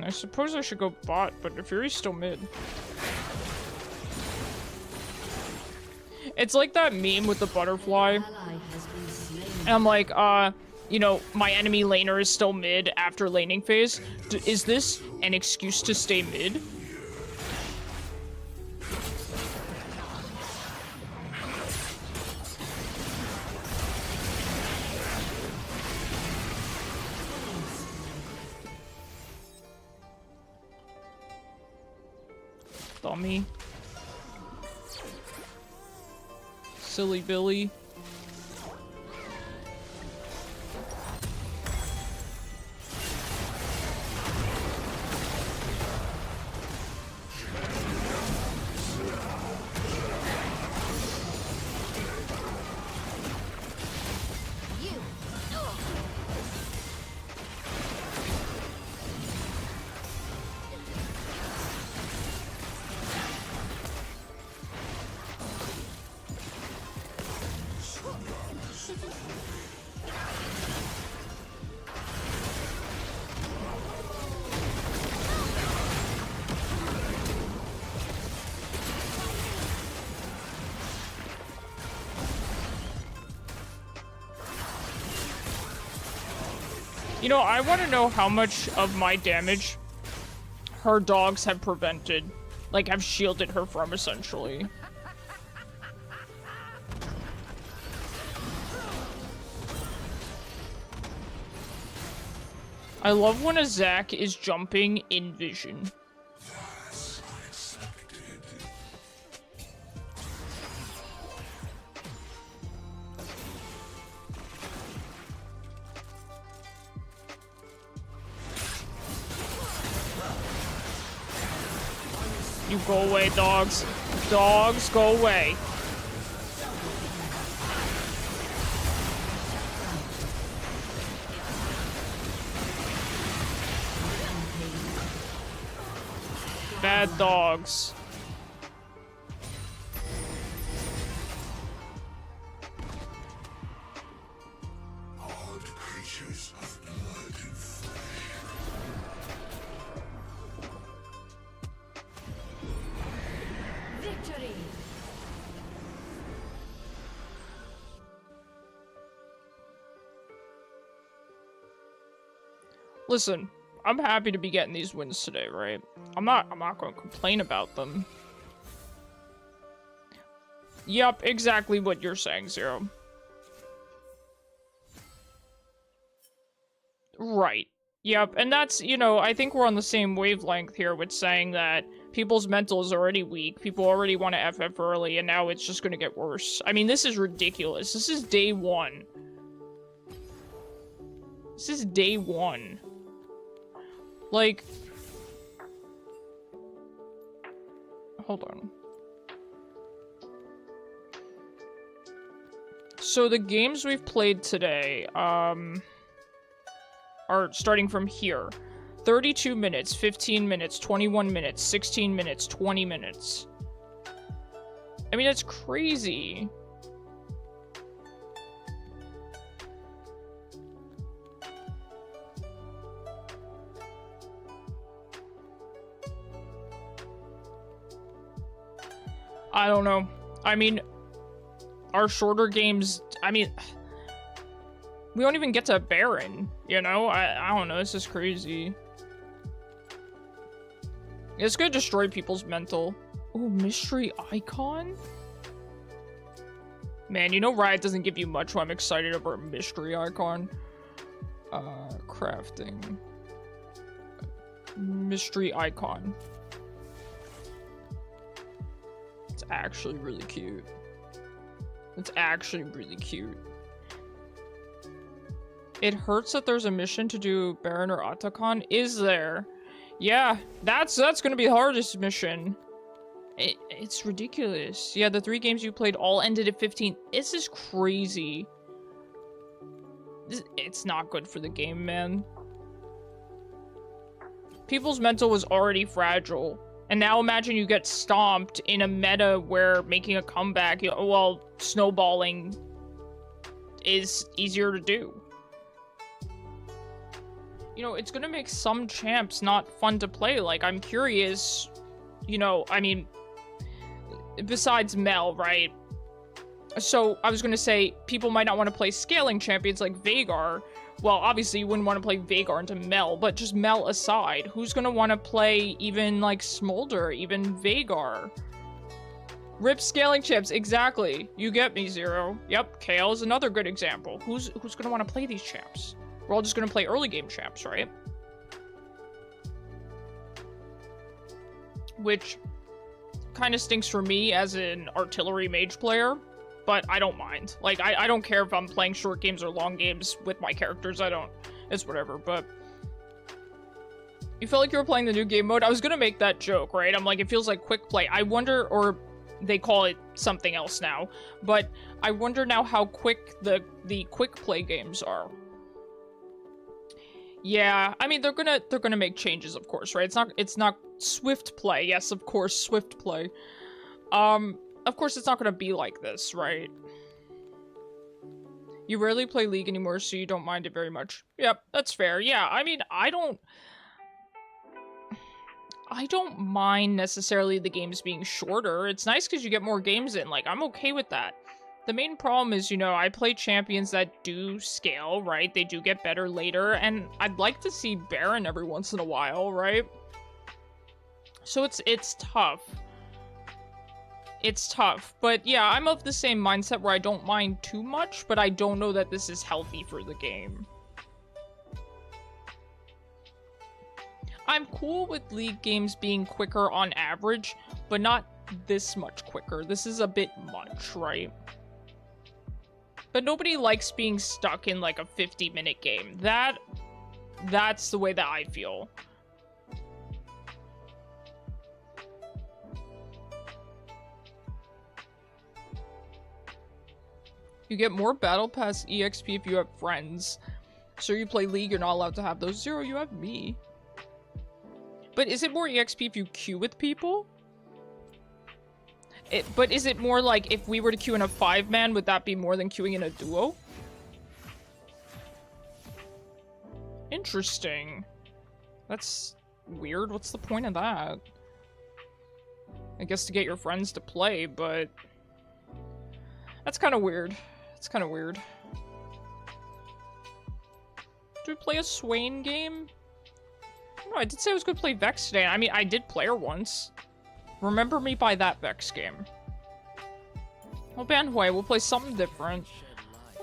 I suppose I should go bot, but if Fury's still mid. It's like that meme with the butterfly. And I'm like, you know, my enemy laner is still mid after laning phase. Is this an excuse to stay mid? Dummy. Silly Billy. You know, I want to know how much of my damage her dogs have prevented. Like, have shielded her from, essentially. I love when a Zac is jumping in vision. That's unexpected. You go away, dogs. Dogs, go away. Bad dogs. Odd creatures of blood and flesh. Victory! Listen, I'm happy to be getting these wins today, right? I'm not going to complain about them. Yep, exactly what you're saying, Zero. Right. Yep, and that's, you know, I think we're on the same wavelength here with saying that people's mental is already weak, people already want to FF early, and now it's just gonna get worse. I mean, this is ridiculous. This is day one. This is day one. Like... Hold on. So the games we've played today, are starting from here. 32 minutes, 15 minutes, 21 minutes, 16 minutes, 20 minutes. I mean, that's crazy. I don't know. I mean, our shorter games, I mean, we don't even get to Baron, you know? I don't know, this is crazy. It's gonna destroy people's mental. Ooh, mystery icon? Man, you know Riot doesn't give you much, so I'm excited about mystery icon. Crafting. Mystery icon. It's actually really cute. It's actually really cute. It hurts that there's a mission to do Baron or Otacon. Is there? Yeah, that's gonna be the hardest mission. It's ridiculous. Yeah, the 3 games you played all ended at 15. This is crazy. It's not good for the game, man. People's mental was already fragile. And now imagine you get stomped in a meta where making a comeback, well, snowballing is easier to do. You know, it's gonna make some champs not fun to play. Like, I'm curious, you know, I mean, besides Mel, right? So, I was gonna say, people might not want to play scaling champions like Veigar. Well, obviously, you wouldn't want to play Veigar into Mel, but just Mel aside, who's gonna want to play even, like, Smolder, even Veigar? Rip scaling champs, exactly. You get me, Zero. Yep, KL is another good example. Who's gonna want to play these champs? We're all just gonna play early game champs, right? Which kind of stinks for me as an artillery mage player, but I don't mind. Like, I don't care if I'm playing short games or long games with my characters. It's whatever, but... You felt like you were playing the new game mode? I was gonna make that joke, right? I'm like, it feels like quick play. I wonder, or they call it something else now, but I wonder now how quick the quick play games are. Yeah, I mean, they're gonna make changes, of course, right? It's not swift play. Yes, of course, swift play. Of course, it's not gonna be like this, right? You rarely play League anymore, so you don't mind it very much. Yep, that's fair. Yeah, I mean, I don't mind necessarily the games being shorter. It's nice because you get more games in. Like, I'm okay with that. The main problem is, you know, I play champions that do scale, right? They do get better later, and I'd like to see Baron every once in a while, right? So it's tough. It's tough. But yeah, I'm of the same mindset where I don't mind too much, but I don't know that this is healthy for the game. I'm cool with League games being quicker on average, but not this much quicker. This is a bit much, right? But nobody likes being stuck in like a 50-minute game. That's the way that I feel. You get more Battle Pass EXP if you have friends. So you play League, you're not allowed to have those. Zero, you have me. But is it more EXP if you queue with people? But is it more like if we were to queue in a 5-man, would that be more than queuing in a duo? Interesting. That's weird. What's the point of that? I guess to get your friends to play, but... That's kind of weird. It's kind of weird. Do we play a Swain game? No, I did say I was going to play Vex today. I mean, I did play her once. Remember me by that Vex game. We'll ban Hwei. We'll play something different.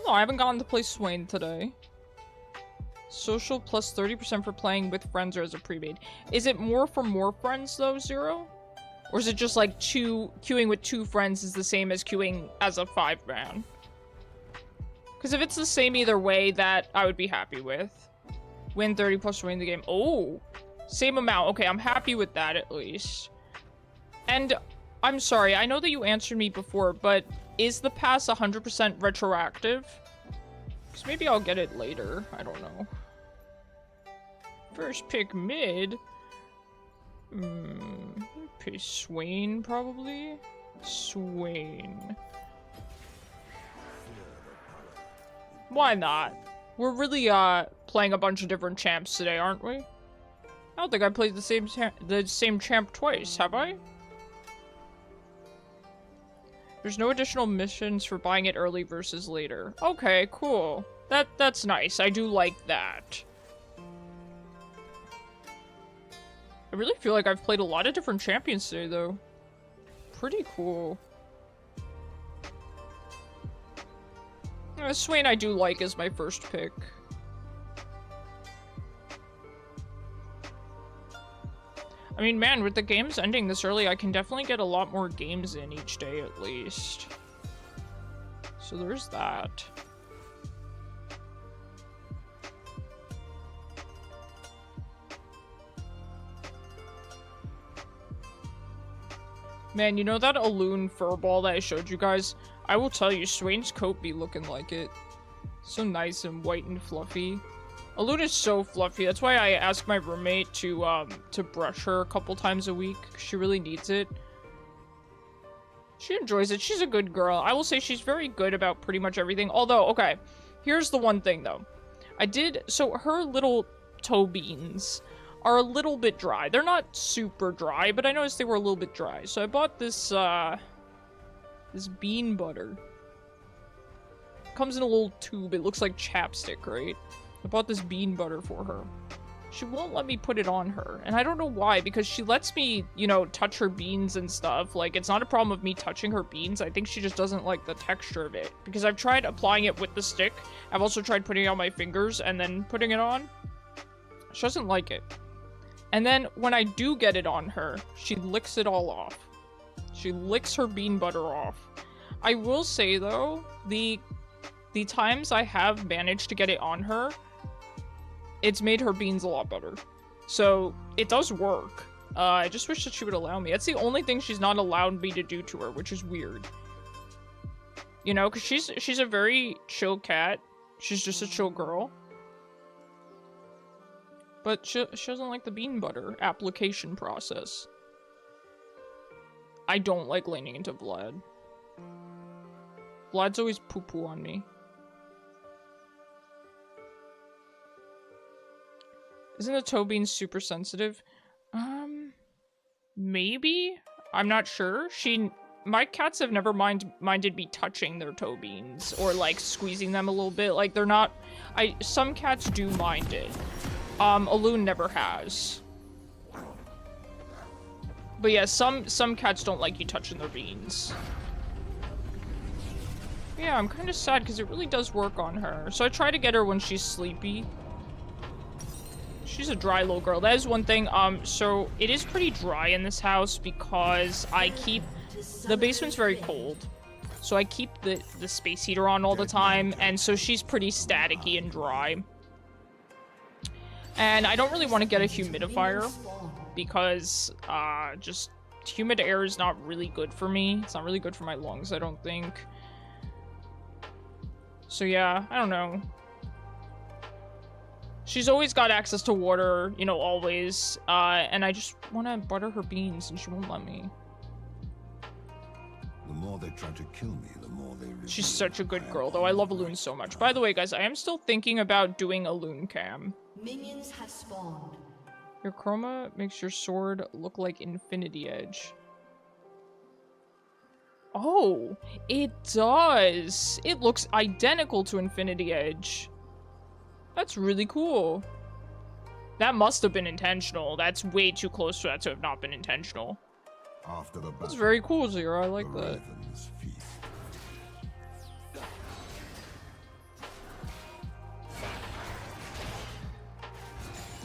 No, I haven't gotten to play Swain today. Social plus 30% for playing with friends or as a pre-made. Is it more for more friends though, Zero? Or is it just like queuing with 2 friends is the same as queuing as a 5-man? Because if it's the same either way, that I would be happy with. Win 30 plus to win the game. Oh, same amount. Okay, I'm happy with that at least. And I'm sorry, I know that you answered me before, but is the pass 100% retroactive? Because maybe I'll get it later. I don't know. First pick mid. Pick Swain, probably? Swain. Why not? We're really, playing a bunch of different champs today, aren't we? I don't think I played the same champ twice, have I? There's no additional missions for buying it early versus later. Okay, cool. That's nice. I do like that. I really feel like I've played a lot of different champions today, though. Pretty cool. Swain I do like as my first pick. I mean, man, with the games ending this early, I can definitely get a lot more games in each day at least. So there's that. Man, you know that Alune furball that I showed you guys? I will tell you, Swain's coat be looking like it. So nice and white and fluffy. Alune is so fluffy. That's why I asked my roommate to brush her a couple times a week. She really needs it. She enjoys it. She's a good girl. I will say she's very good about pretty much everything. Although, okay, here's the one thing though. So her little toe beans are a little bit dry. They're not super dry, but I noticed they were a little bit dry. So I bought this, this bean butter. Comes in a little tube. It looks like chapstick, right? I bought this bean butter for her. She won't let me put it on her. And I don't know why, because she lets me, you know, touch her beans and stuff. Like, it's not a problem of me touching her beans. I think she just doesn't like the texture of it. Because I've tried applying it with the stick. I've also tried putting it on my fingers and then putting it on. She doesn't like it. And then when I do get it on her, she licks it all off. She licks her bean butter off. I will say, though, the times I have managed to get it on her, it's made her beans a lot better. So, it does work. I just wish that she would allow me. That's the only thing she's not allowed me to do to her, which is weird. You know, because she's a very chill cat. She's just a chill girl. But she doesn't like the bean butter application process. I don't like leaning into Vlad. Vlad's always poo-poo on me. Isn't the toe bean super sensitive? Maybe? I'm not sure. My cats have never minded me touching their toe beans or like squeezing them a little bit. Like they're not, some cats do mind it. Alune never has. But yeah, some cats don't like you touching their beans. Yeah, I'm kind of sad because it really does work on her. So I try to get her when she's sleepy. She's a dry little girl. That is one thing. So it is pretty dry in this house because the basement's very cold. So I keep the space heater on all the time, and so she's pretty staticky and dry. And I don't really want to get a humidifier because just humid air is not really good for me. It's not really good for my lungs, I don't think. So yeah, I don't know. She's always got access to water, you know, always. And I just want to butter her beans, and she won't let me. The more they try to kill me, the more they... She's such a good girl, though. I love Alune so much. By the way, guys, I am still thinking about doing Alune cam. Minions have spawned. Your chroma makes your sword look like Infinity Edge. Oh, it does. It looks identical to Infinity Edge. That's really cool. That must have been intentional. That's way too close for that to have not been intentional. After the battle, that's very cool, Zyra. I like that.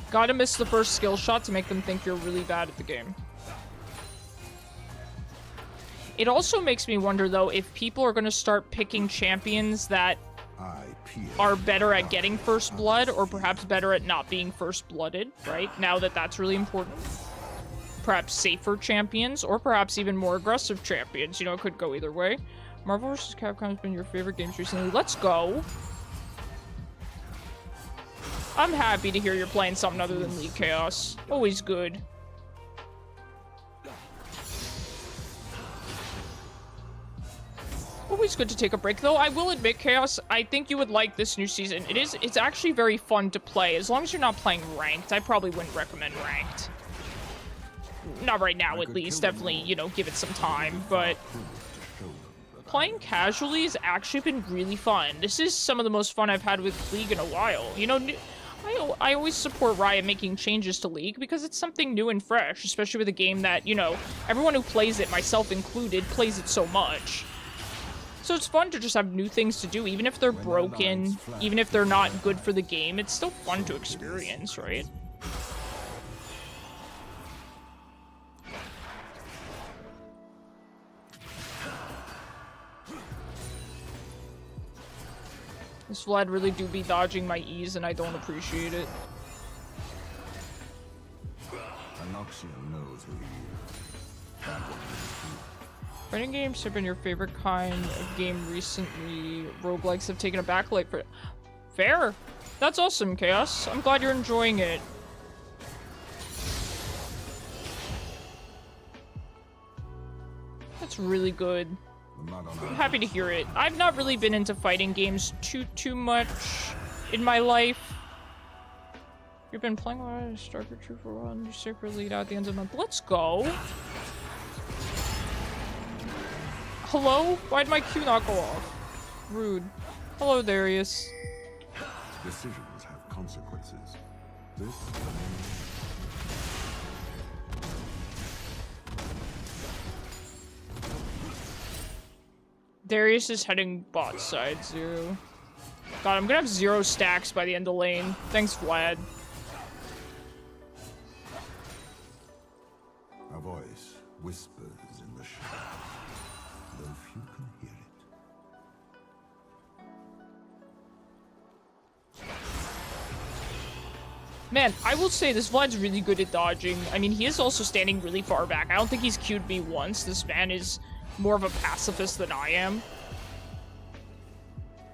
Gotta miss the first skill shot to make them think you're really bad at the game. It also makes me wonder, though, if people are gonna start picking champions that are better at getting first blood, or perhaps better at not being first blooded, right? Now that that's really important. Perhaps safer champions, or perhaps even more aggressive champions. You know, it could go either way. Marvel vs. Capcom has been your favorite games recently. Let's go! I'm happy to hear you're playing something other than League Chaos. Always good. Always good to take a break, though. I will admit, Chaos, I think you would like this new season. It's actually very fun to play, as long as you're not playing ranked. I probably wouldn't recommend ranked. Not right now, at least. Definitely, you know, give it some time, but playing casually has actually been really fun. This is some of the most fun I've had with League in a while. You know, I always support Riot making changes to League because it's something new and fresh, especially with a game that, you know, everyone who plays it, myself included, plays it so much. So it's fun to just have new things to do, even if they're broken, even if they're not good for the game. It's still fun to experience, right? This Vlad really do be dodging my E's, and I don't appreciate it. Anoxia knows who he is. Fighting games have been your favorite kind of game recently. Roguelikes have taken a backlight for... Fair. That's awesome, Chaos. I'm glad you're enjoying it. That's really good. I'm happy to hear it. I've not really been into fighting games too much in my life. You've been playing a lot of StarCraft 2 for a while and you secretly lead out at the end of the month. Let's go. Hello? Why'd my Q not go off? Rude. Hello, Darius. Decisions have consequences. This Darius is heading bot side 0. God, I'm gonna have 0 stacks by the end of lane. Thanks, Vlad. a voice whispers in the shadow, though few can hear it. Man, I will say this Vlad's really good at dodging. I mean, he is also standing really far back. I don't think he's Q'd me once. This man is more of a pacifist than I am.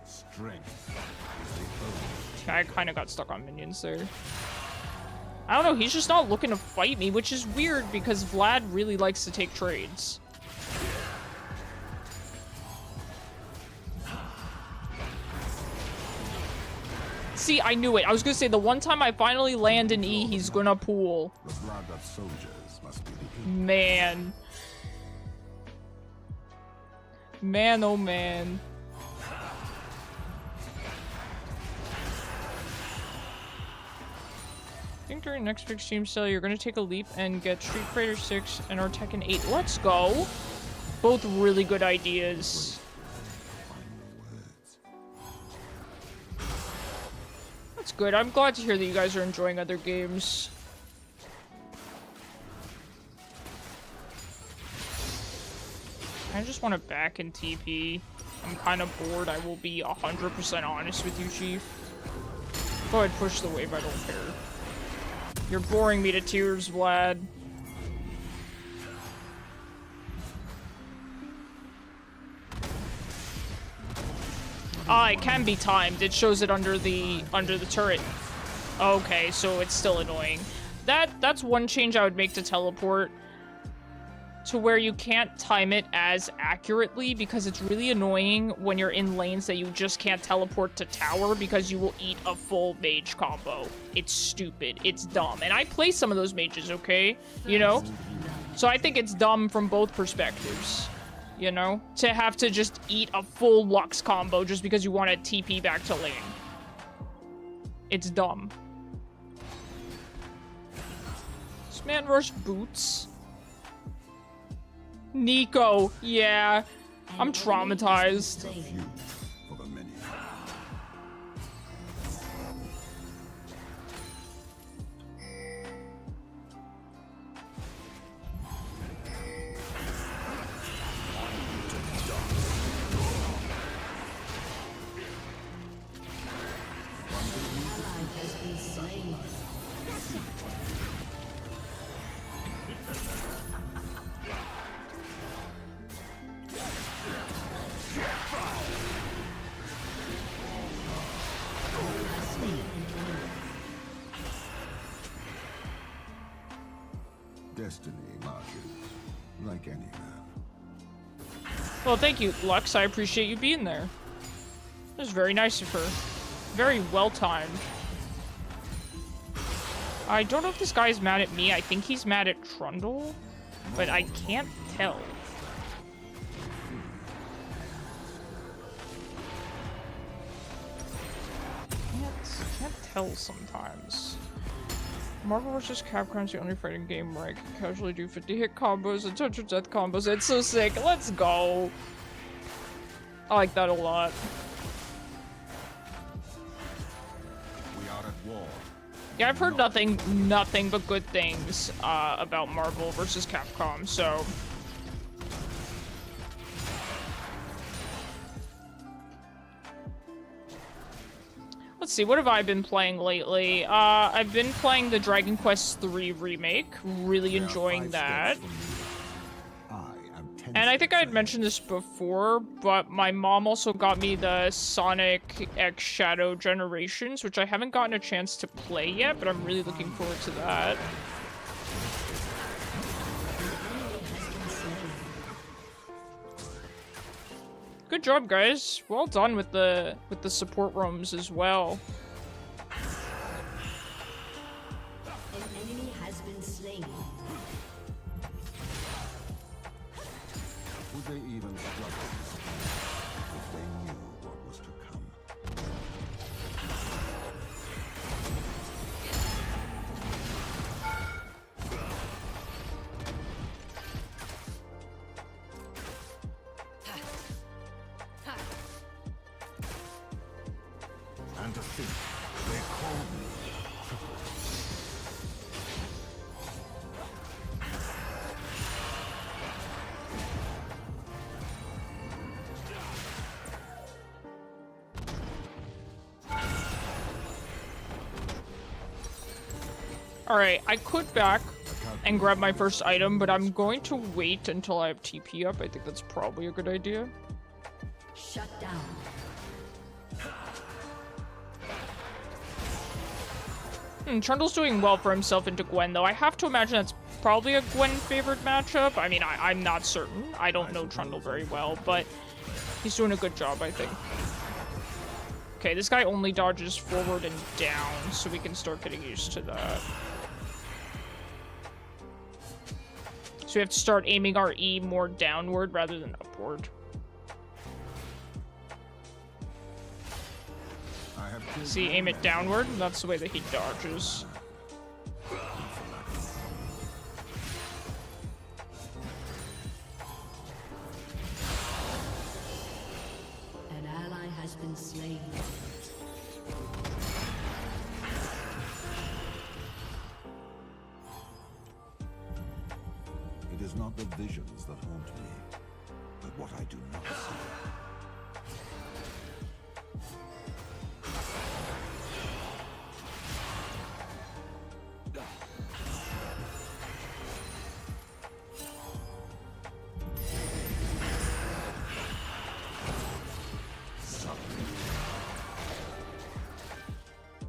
Strength. I kind of got stuck on minions there. I don't know, he's just not looking to fight me, which is weird because Vlad really likes to take trades. See, I knew it. I was gonna say, the one time I finally land an E, he's gonna pool. The blood of soldiers must be the Man. Man, oh man. I think during next big Steam sale, you're gonna take a leap and get Street Fighter 6 and our Tekken 8. Let's go! Both really good ideas. That's good. I'm glad to hear that you guys are enjoying other games. I just want to back in TP. I'm kind of bored. I will be 100% honest with you, Chief. Go ahead, push the wave. I don't care. You're boring me to tears, Vlad. Ah, it can be timed. It shows it under the turret. Okay, so it's still annoying. That's one change I would make to teleport. To where you can't time it as accurately, because it's really annoying when you're in lanes that you just can't teleport to tower because you will eat a full mage combo. It's stupid. It's dumb. And I play some of those mages, okay? You know? So I think it's dumb from both perspectives. You know? To have to just eat a full Lux combo just because you want to TP back to lane. It's dumb. This man rushed boots. Nico, yeah. I'm traumatized. few for the many. Destiny marches like any man. Well, thank you, Lux. I appreciate you being there. It was very nice of her. Very well timed. I don't know if this guy is mad at me. I think he's mad at Trundle, but I can't tell. Can't tell sometimes. Marvel vs. Capcom's the only fighting game where I can casually do 50 hit combos and touch of death combos. It's so sick. Let's go. I like that a lot. We are at war. Yeah, I've heard nothing but good things about Marvel vs. Capcom, so... Let's see, what have I been playing lately? I've been playing the Dragon Quest III remake. Really enjoying that. I am 10 And I think I had mentioned this before, but my mom also got me the Sonic X Shadow Generations, which I haven't gotten a chance to play yet, but I'm really looking forward to that. Good job, guys. Well done with the support rooms as well. An enemy has been slain. Would they even struggle if they knew what was to come? And to think, they called me Alright, I could back and grab my first item, but I'm going to wait until I have TP up. I think that's probably a good idea. Shut down. Trundle's doing well for himself into Gwen, though. I have to imagine that's probably a Gwen-favored matchup. I mean, I'm not certain. I don't know Trundle very well, but he's doing a good job, I think. Okay, this guy only dodges forward and down, so we can start getting used to that. So we have to start aiming our E more downward rather than upward. See, aim it downward, and that's the way that he dodges. An ally has been slain. It is not the visions that haunt me, but what I do not see.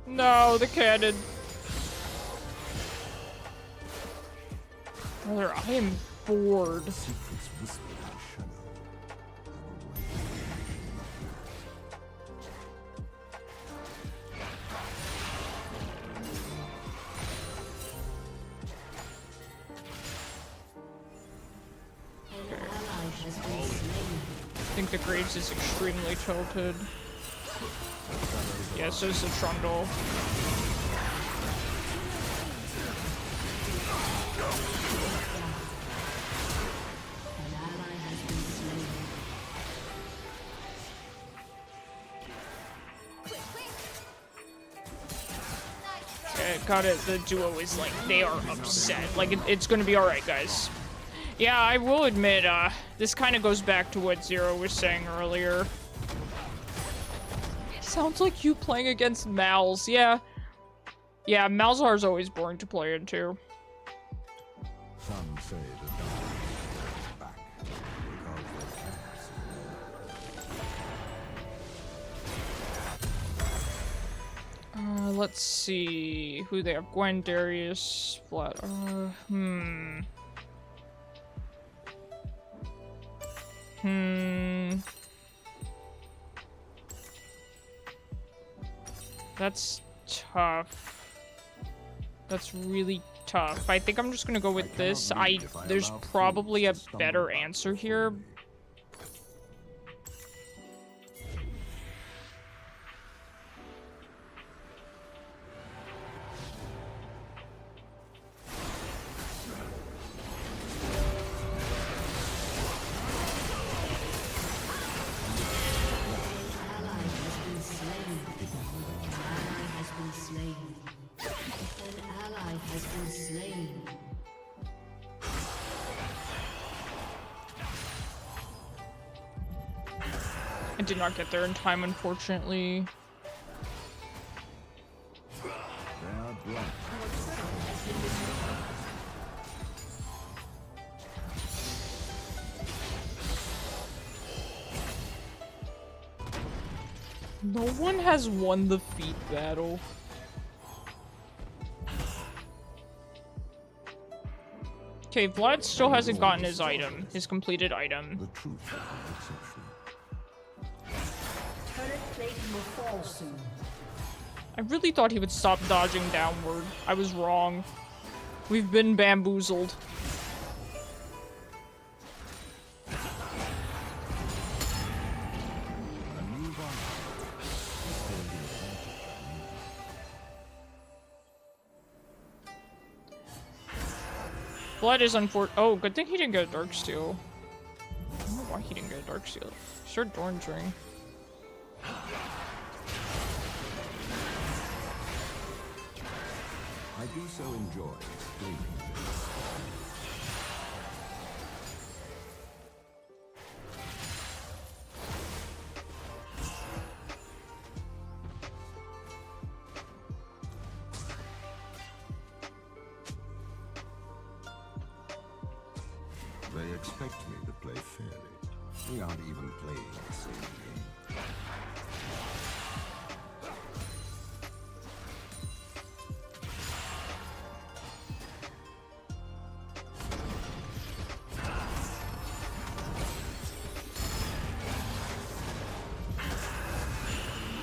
No, the cannon. Brother, I am bored. Secrets whispered in the shadow. An ally has been slain. I think the Graves is extremely tilted. Yeah, so is the Trundle. An ally has been slain. Got it. The duo is like, they are upset. Like, it's gonna be alright, guys. Yeah, I will admit, this kind of goes back to what Zyra was saying earlier. Sounds like you playing against Mals. Yeah. Yeah, Malzahar is always boring to play into. Some say the dark is back because they can't see. Let's see who they have. Gwen, Darius, Vlad. That's tough. That's really tough. I think I'm just gonna go with this. There's probably a better answer here. I did not get there in time, unfortunately. They are blunt. No one has won the feat battle. Okay, Vlad still hasn't gotten his item, his completed item. The truth is no exception. Turret plate will fall soon. I really thought he would stop dodging downward. I was wrong. We've been bamboozled. Blood is unfortunate. Oh, good thing he didn't get a Darksteel. I don't know why he didn't get a Darksteel. Sure, Dorn's Ring. I do so enjoy explaining this. They expect me to play fairly. We aren't even playing the same game.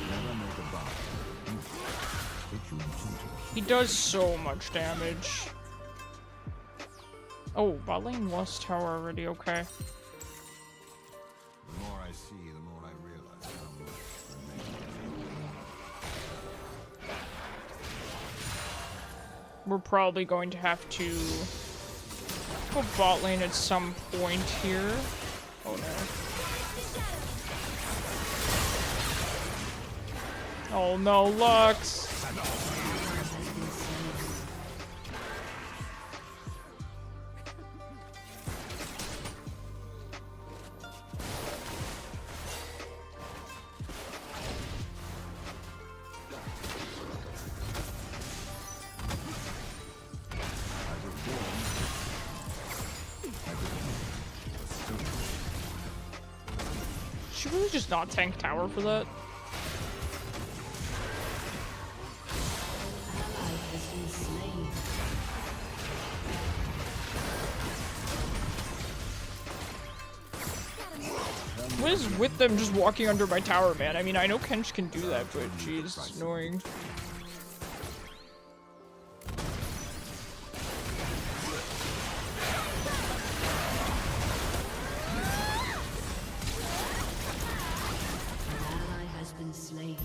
Never make a bargain. Hit you gentle. He does so much damage. Oh, bot lane lost tower already, okay. The more I see, the more I realize how much remains. We're probably going to have to go bot lane at some point here. Oh no. Oh no, Lux! Should we just not tank tower for that? Ally has been slain. What is with them just walking under my tower, man? I mean, I know Kench can do that, but jeez, it's annoying. Ally has been slain.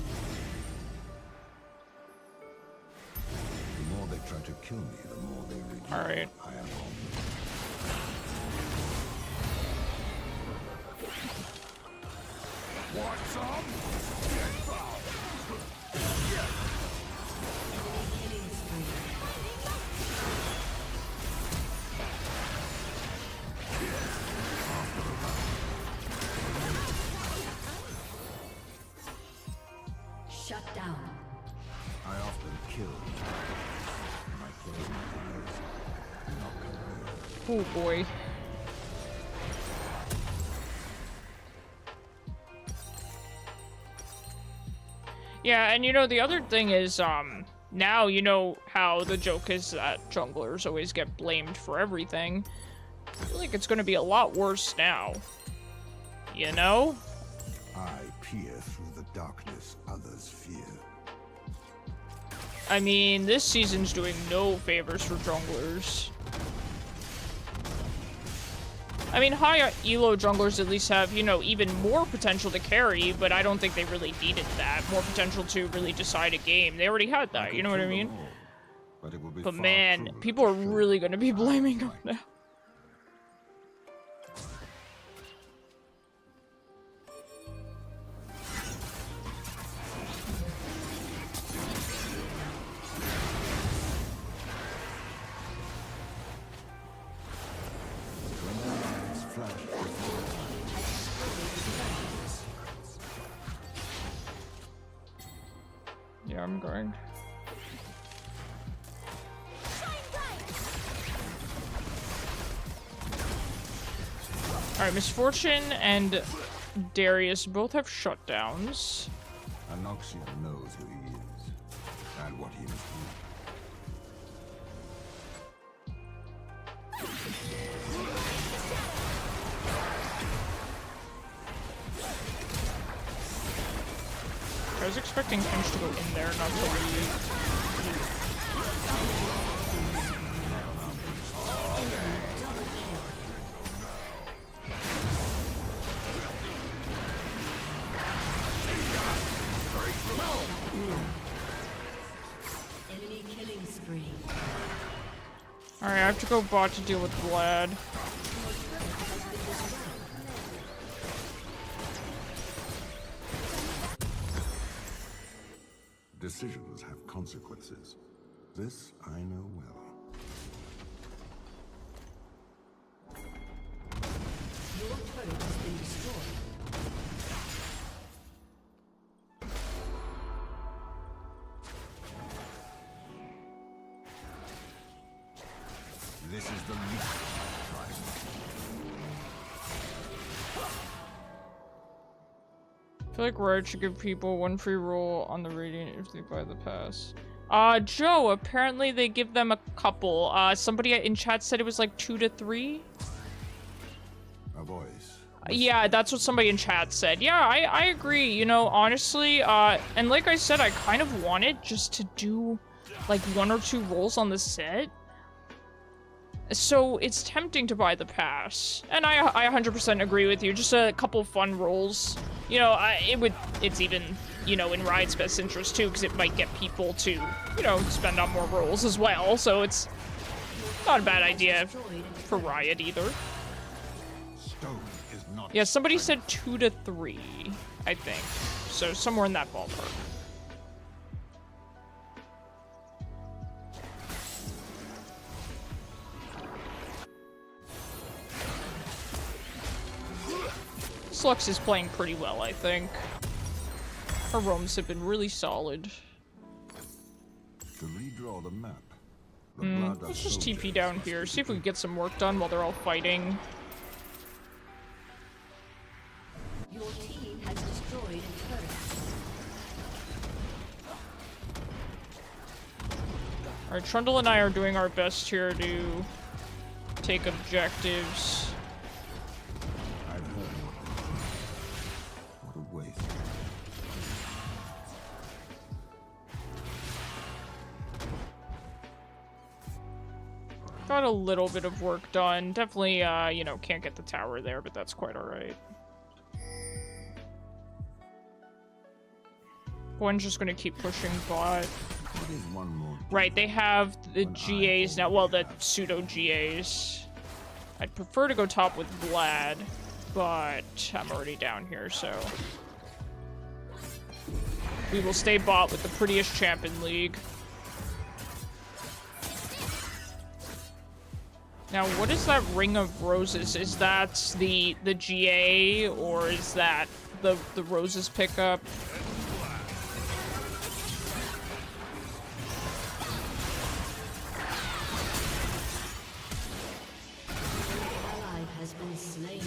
The more they try to kill me, the more they reach. All right. I am on. Want some? Shut down. I often kill. When I close my eyes, knock away. Oh boy. Yeah, and you know, the other thing is, now you know how the joke is that junglers always get blamed for everything. I feel like it's gonna be a lot worse now. You know? I peer through the darkness others fear. I mean, this season's doing no favors for junglers. I mean, high elo junglers at least have, you know, even more potential to carry, but I don't think they really needed that. More potential to really decide a game. They already had that, you know what I mean? But it will be But far man, truer people are to show really gonna be blaming him now. when their eyes flash before Yeah, I'm going. Alright, Misfortune and Darius both have shutdowns. Anoxia knows who he is, and what he must do. I was expecting Finch to go in there, not to leave. Enemy killing spree. Alright, I have to go bot to deal with Vlad. Decisions have consequences. This I know well. Your turret has been destroyed. This is the least time. I feel like Riot should give people one free roll on the Radiant if they buy the pass. Joe, apparently they give them a couple. Somebody in chat said it was like 2 to 3. A voice. Yeah, that's what somebody in chat said. Yeah, I agree, you know, honestly, and like I said, I kind of wanted just to do, like, 1 or 2 rolls on the set. So it's tempting to buy the pass. And I 100% agree with you, just a couple fun rolls. You know, it's even, you know, in Riot's best interest too, because it might get people to, you know, spend on more rolls as well, so it's not a bad idea for Riot either. Stone is not. Yeah, somebody said 2 to 3, I think. So somewhere in that ballpark. Lux is playing pretty well, I think. Her roams have been really solid. To redraw the map. The blood of Let's just soldiers TP down here, see if we can get some work done while they're all fighting. Your team has destroyed a turret. Alright, Trundle and I are doing our best here to take objectives. I've heard. What a waste. Got a little bit of work done. Definitely, you know, can't get the tower there, but that's quite alright. One's just gonna keep pushing bot. What is one more? Right, they have the GAs now. Well, the pseudo GAs. I'd prefer to go top with Vlad, but I'm already down here, so we will stay bot with the prettiest champ in League. Now, what is that Ring of Roses? Is that the GA, or is that the Roses pickup? Ally has been slain.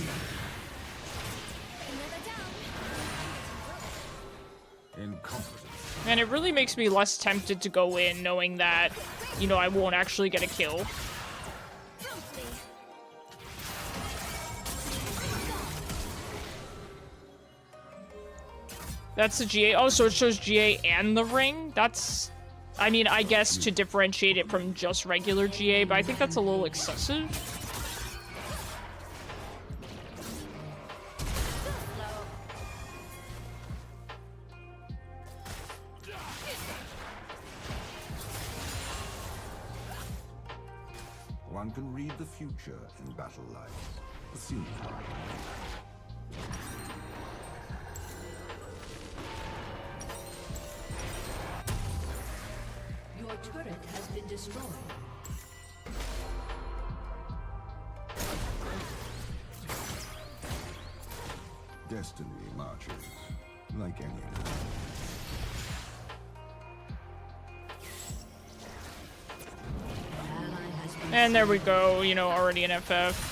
Incompetence. And it really makes me less tempted to go in, knowing that, you know, I won't actually get a kill. That's the GA. Oh, so it shows GA and the ring? That's... I mean, I guess to differentiate it from just regular GA, but I think that's a little excessive. One can read the future in battle lines. See how. Your turret has been destroyed. Destiny marches, like any other. Ally has been And there we go, you know, already an FF.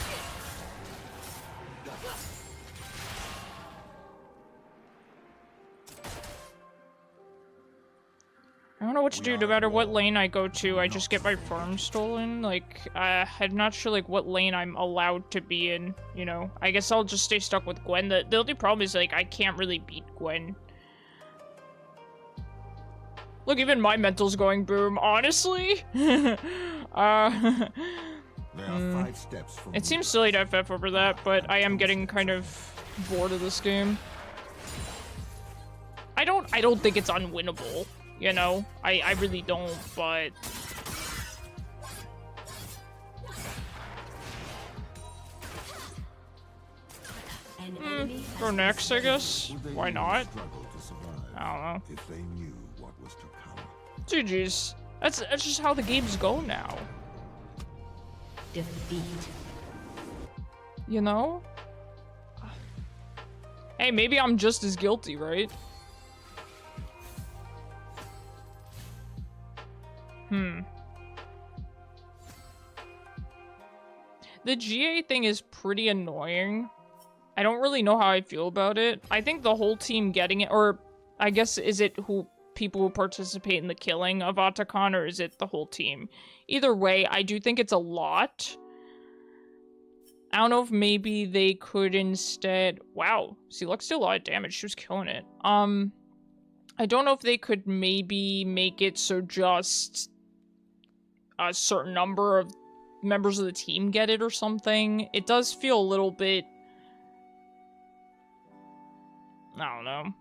don't know what to do. No matter what lane I go to, I just get my farm stolen. Like, I'm not sure, like, what lane I'm allowed to be in, you know? I guess I'll just stay stuck with Gwen. The only problem is, like, I can't really beat Gwen. Look, even my mental's going boom, honestly. There are 5 steps from It seems silly to FF over that, but I am getting kind of bored of this game. I don't think it's unwinnable, you know? I really don't, but... Go next, I guess? Why not? I don't know. If they knew what was to come. GG's. That's just how the games go now. Defeat. You know? Hey, maybe I'm just as guilty, right? The GA thing is pretty annoying. I don't really know how I feel about it. I think the whole team getting it, or I guess, is it people who participate in the killing of Otacon, or is it the whole team? Either way, I do think it's a lot. I don't know if maybe they could instead... Wow, see, Lux did a lot of damage. She was killing it. I don't know if they could maybe make it so just a certain number of members of the team get it or something. It does feel a little bit... I don't know.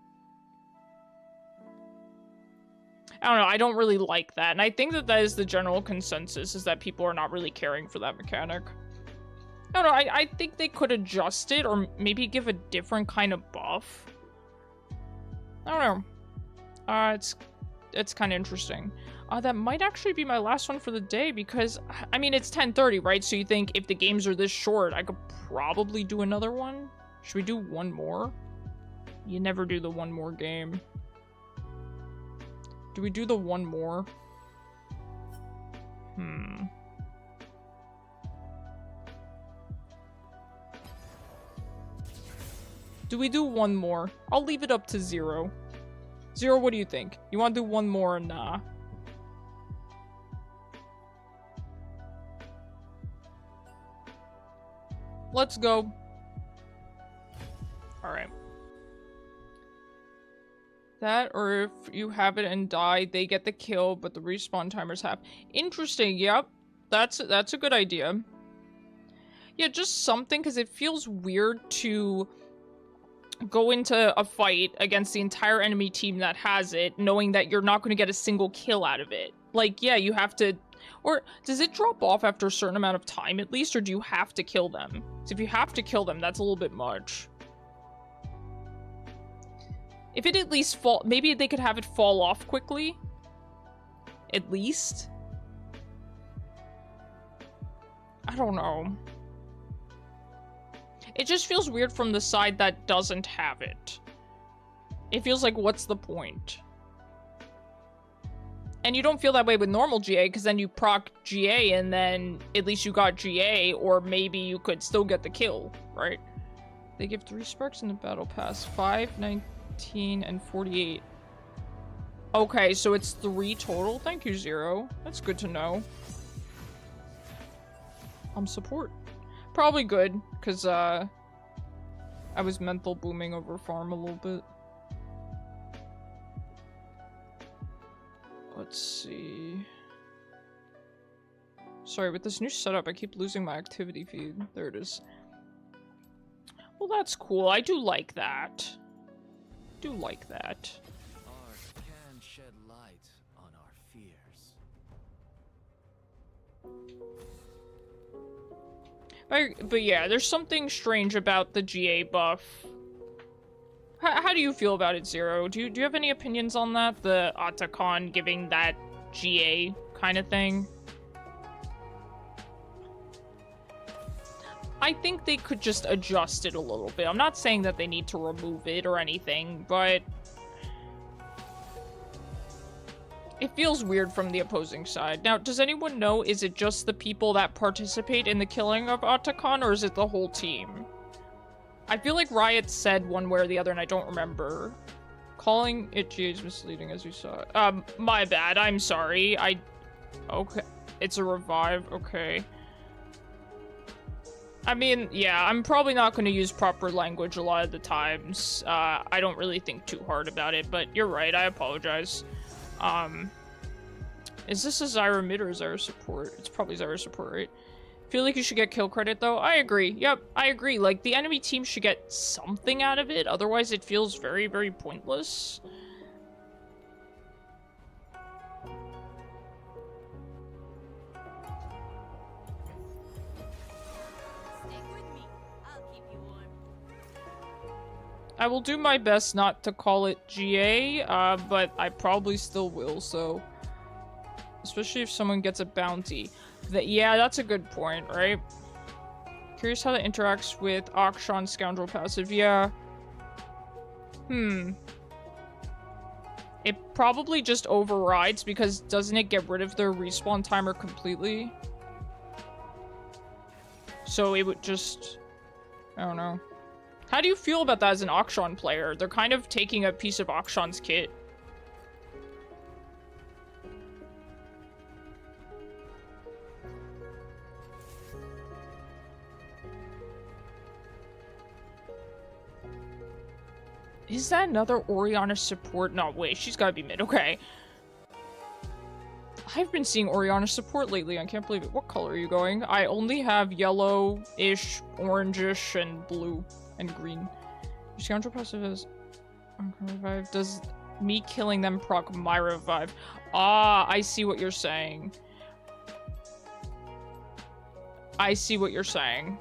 I don't really like that. And I think that is the general consensus, is that people are not really caring for that mechanic. I don't know, I think they could adjust it, or maybe give a different kind of buff. I don't know. It's kind of interesting. That might actually be my last one for the day, because, I mean, it's 10:30, right? So you think if the games are this short, I could probably do another one? Should we do one more? You never do the one more game. Do we do the one more? Do we do one more? I'll leave it up to Zero. Zero, what do you think? You want to do one more or nah? Let's go. Alright. That, or if you have it and die, they get the kill, but the respawn timer's half. Interesting, yep. That's a good idea. Yeah, just something, because it feels weird to go into a fight against the entire enemy team that has it, knowing that you're not going to get a single kill out of it. Like, yeah, you have to... Or, does it drop off after a certain amount of time, at least, or do you have to kill them? So if you have to kill them, that's a little bit much. If it at least fall... Maybe they could have it fall off quickly. At least. I don't know. It just feels weird from the side that doesn't have it. It feels like, what's the point? And you don't feel that way with normal GA, because then you proc GA and then at least you got GA, or maybe you could still get the kill, right? They give 3 sparks in the battle pass. 5, 19, and 48. Okay, so it's 3 total. Thank you, Zero. That's good to know. Support. Probably good, because, I was mental booming over farm a little bit. Let's see. Sorry, with this new setup, I keep losing my activity feed. There it is. Well, that's cool. I do like that. Do like that. Art can shed light on our fears. But yeah, there's something strange about the GA buff. How do you feel about it, Zero? Do you have any opinions on that? The Otacon giving that GA kind of thing? I think they could just adjust it a little bit. I'm not saying that they need to remove it or anything, but it feels weird from the opposing side. Now, does anyone know, is it just the people that participate in the killing of Otacon, or is it the whole team? I feel like Riot said one way or the other, and I don't remember. Calling it GA is misleading, as you saw. My bad. I'm sorry. Okay. It's a revive. Okay. I mean, yeah, I'm probably not going to use proper language a lot of the times. I don't really think too hard about it, but you're right. I apologize. Is this a Zyra mid or Zyra support? It's probably Zyra support, right? Feel like you should get kill credit, though? I agree. Yep, I agree. Like, the enemy team should get something out of it. Otherwise, it feels very, very pointless. I will do my best not to call it GA, but I probably still will, so... Especially if someone gets a bounty. Yeah, that's a good point, right? Curious how that interacts with Akshan's Scoundrel passive. Yeah. It probably just overrides, because doesn't it get rid of their respawn timer completely? So it would just... I don't know. How do you feel about that as an Akshan player? They're kind of taking a piece of Akshan's kit. Is that another Oriana support? No, wait, she's gotta be mid. Okay. I've been seeing Oriana support lately. I can't believe it. What color are you going? I only have yellow-ish, orange-ish, and blue, and green. Your Scoundrel passive is... revive. Does me killing them proc my revive? Ah, I see what you're saying. I see what you're saying.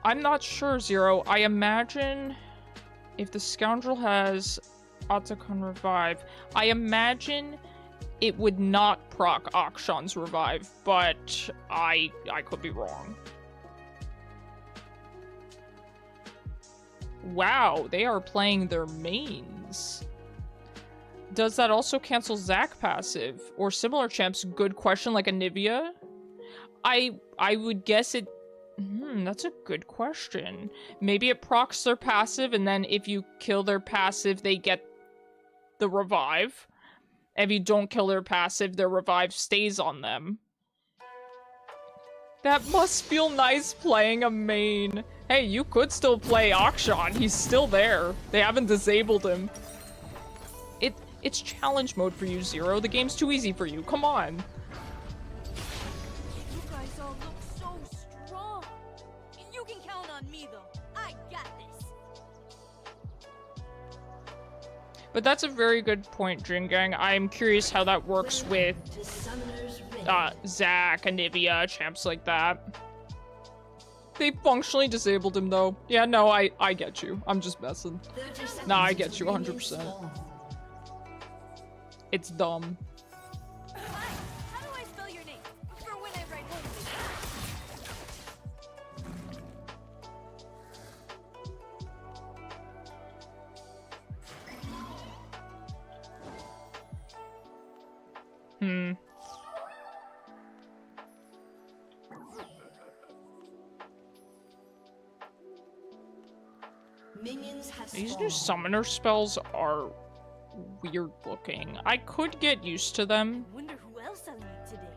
I'm not sure, Zero. I imagine if the Scoundrel has Otacon Revive, I imagine it would not proc Akshan's Revive, but I could be wrong. Wow, they are playing their mains. Does that also cancel Zac passive? Or similar champs? Good question, like a Nivea? I would guess it... that's a good question. Maybe it procs their passive, and then if you kill their passive, they get the revive. If you don't kill their passive, their revive stays on them. That must feel nice playing a main. Hey, you could still play Akshan. He's still there. They haven't disabled him. It's challenge mode for you, Zero. The game's too easy for you. Come on. You guys all look so strong. You can count on me, though. I got this. But that's a very good point, Jingang. I'm curious how that works with Zac, Anivia, champs like that. They functionally disabled him, though. Yeah, no, I get you. I'm just messing. Nah, I get you 100%. It's dumb. Hi, how do I spell your name? For when I write home. These new summoner spells are weird looking. I could get used to them. Wonder who else I'll meet today.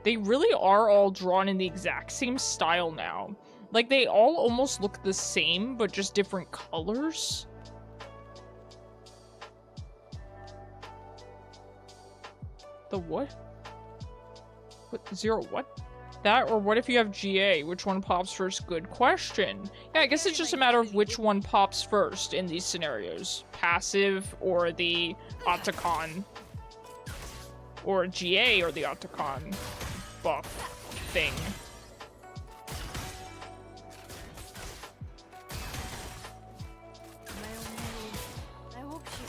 They really are all drawn in the exact same style now. Like, they all almost look the same, but just different colors. The what? What? Zero what? That, or what if you have GA? Which one pops first? Good question. Yeah, I guess it's just a matter of which one pops first in these scenarios. Passive, or the Otacon. Or GA, or the Otacon buff thing.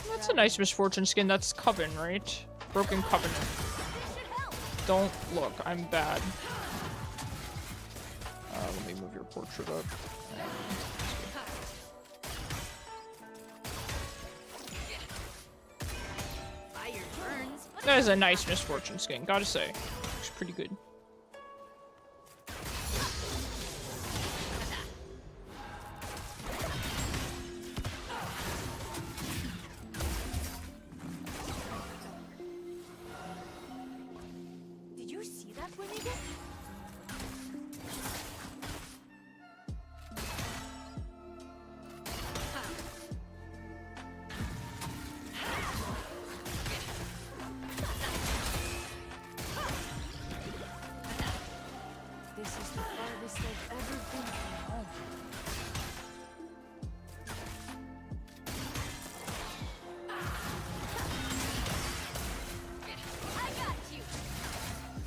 That's a nice Misfortune skin. That's Coven, right? Broken Covenant. Don't look, I'm bad. Let me move your portrait up. That is a nice Misfortune skin, gotta say. Looks pretty good.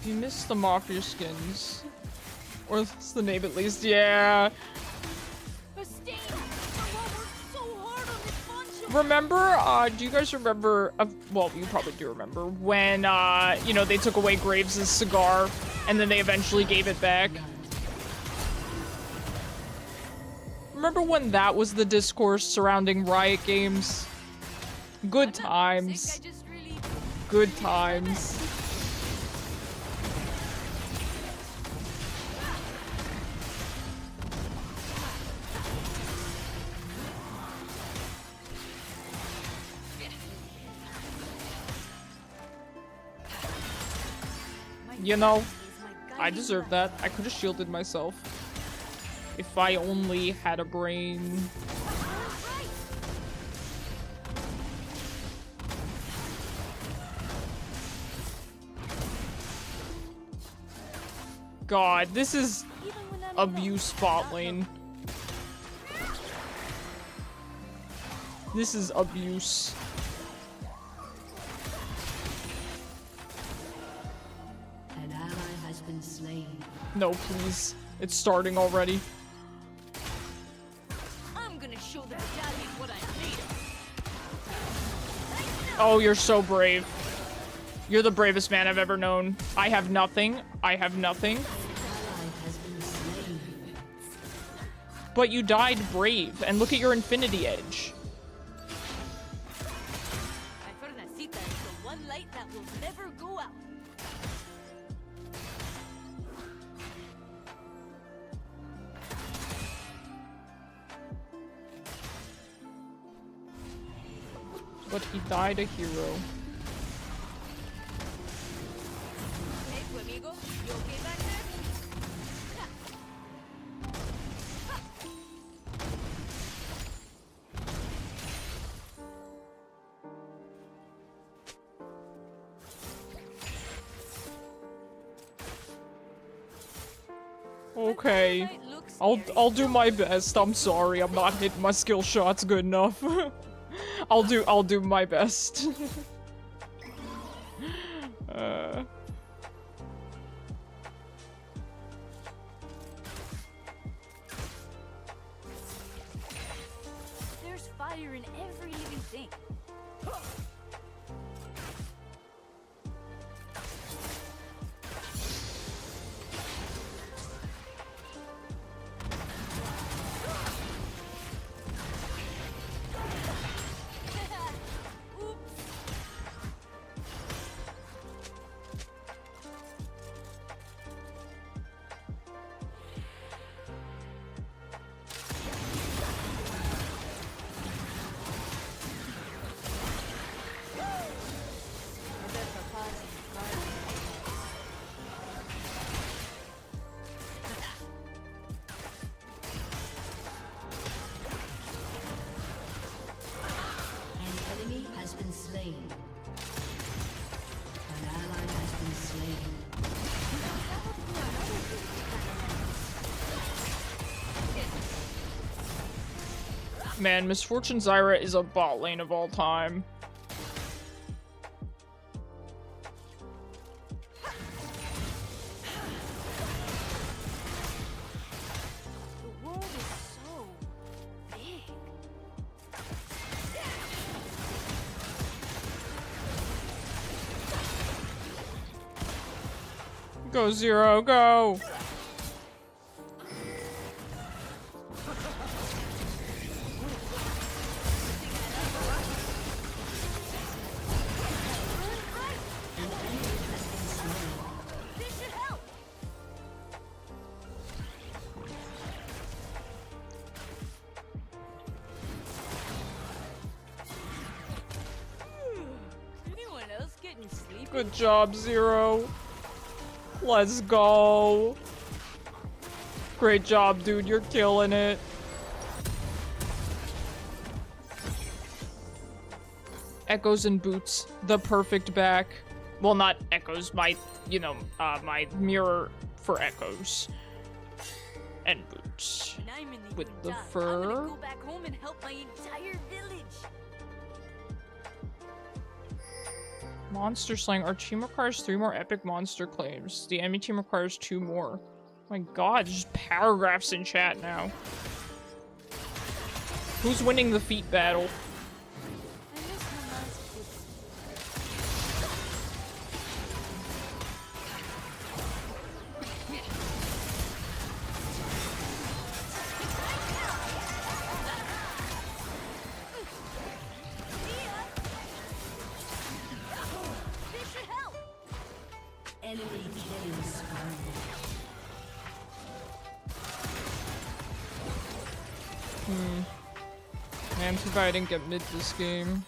You missed them off your skins. Or that's the name at least, yeah. Remember, do you guys remember, well, you probably do remember, when, you know, they took away Graves' cigar, and then they eventually gave it back? Remember when that was the discourse surrounding Riot Games? Good times. Good times. You know, I deserve that. I could have shielded myself. If I only had a brain. God, this is abuse bot lane. This is abuse. An ally has been slain. No, please. It's starting already. I'm gonna show the battalion what I'm made of. Oh, you're so brave. You're the bravest man I've ever known. I have nothing. I have nothing. But you died brave, and look at your Infinity Edge. Is the one light that will never go out. But he died a hero. Hey, tu amigo, you okay back there? Okay. I'll do my best. I'm sorry. I'm not hitting my skill shots good enough. I'll do my best. There's fire in every living thing. Man, Misfortune Zyra is a bot lane of all time. The world is so big. Go, Zero, go! Good job, Zero. Let's go. Great job, dude. You're killing it. Echoes and boots. The perfect back. Well, not Echoes. My, you know, my mirror for Echoes. And boots. With the fur. I'm gonna go back home and help my entire village. Monster slaying. Our team requires 3 more epic monster claims. The enemy team requires 2 more. My god, there's just paragraphs in chat now. Who's winning the feat battle? Enemy killing spree. Man, too bad I didn't get mid this game.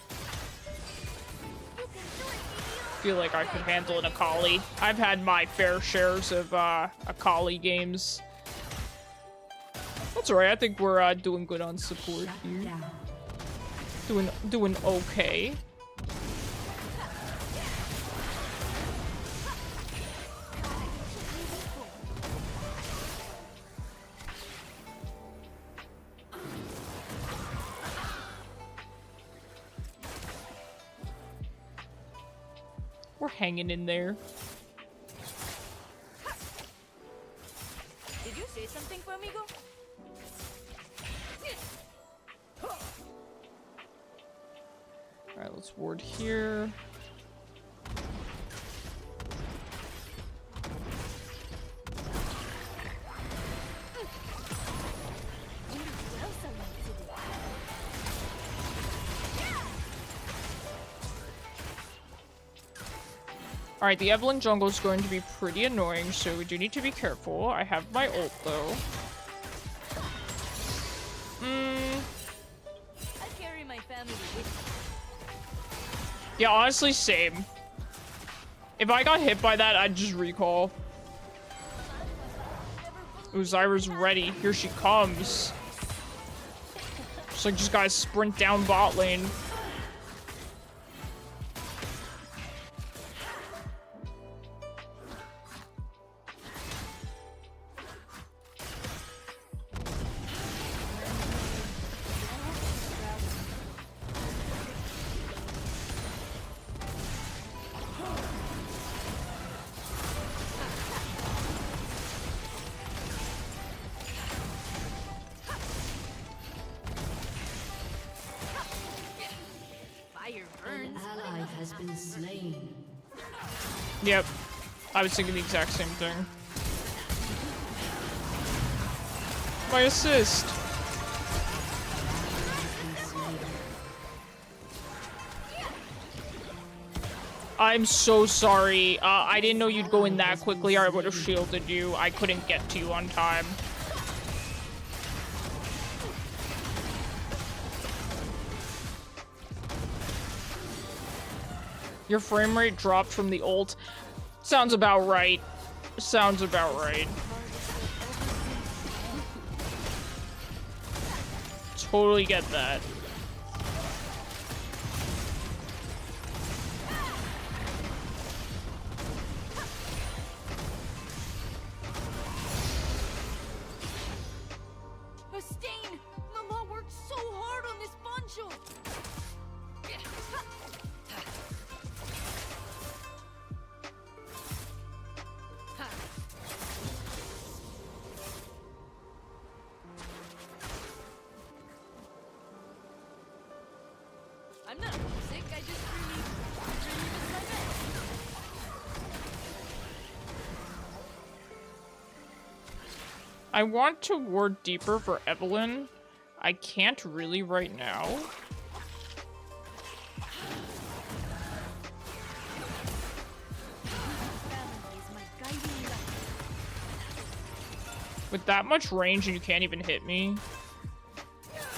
Feel like I could handle an Akali. I've had my fair shares of Akali games. That's alright, I think we're doing good on support here. Doing okay. We're hanging in there. Did you say something, amigo? Alright, let's ward here. Alright, the Evelyn jungle is going to be pretty annoying, so we do need to be careful. I have my ult, though. I carry my family with Yeah, honestly, same. If I got hit by that, I'd just recall. Ooh, Zyra's ready. Here she comes. Just like, just gotta sprint down bot lane. Yep. I was thinking the exact same thing. My assist! I'm so sorry. I didn't know you'd go in that quickly, or I would have shielded you. I couldn't get to you on time. Your frame rate dropped from the ult. Sounds about right. Sounds about right. Totally get that. Stain! Mama worked so hard on this bundle! I'm not sick, I just really miss my bed. I want to ward deeper for Evelyn. I can't really right now. With that much range and you can't even hit me?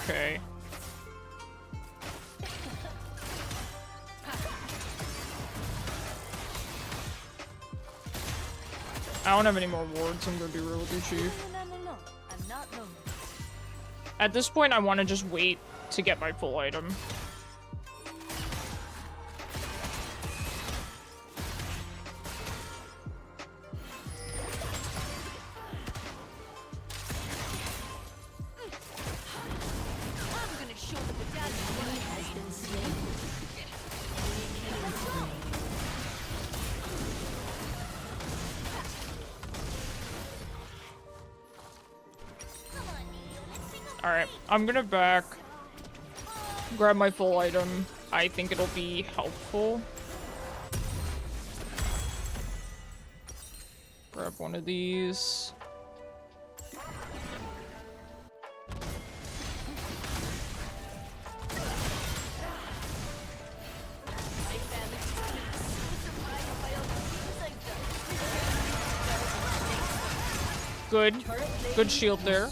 Okay. I don't have any more wards, I'm gonna be real with you, Chief. No, I'm not lonely. At this point, I want to just wait to get my full item. I'm gonna show the battalion what has been slain. Alright, I'm gonna back. Grab my full item. I think it'll be helpful. Grab one of these. Good. Good shield there.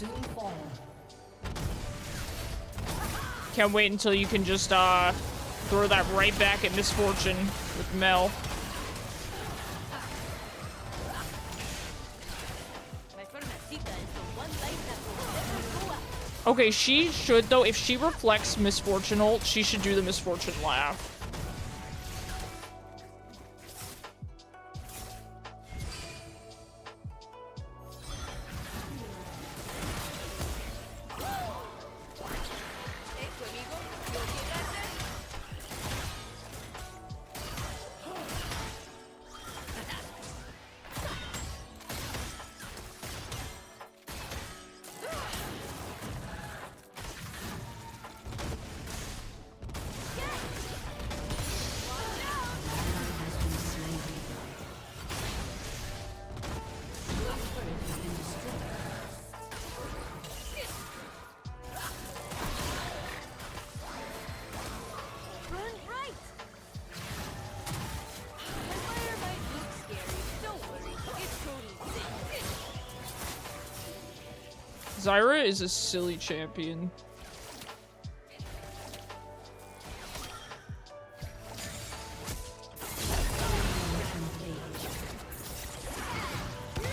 Can't wait until you can just throw that right back at Misfortune with Mel. Okay, she should though, if she reflects Misfortune ult, she should do the Misfortune laugh. Zyra is a silly champion.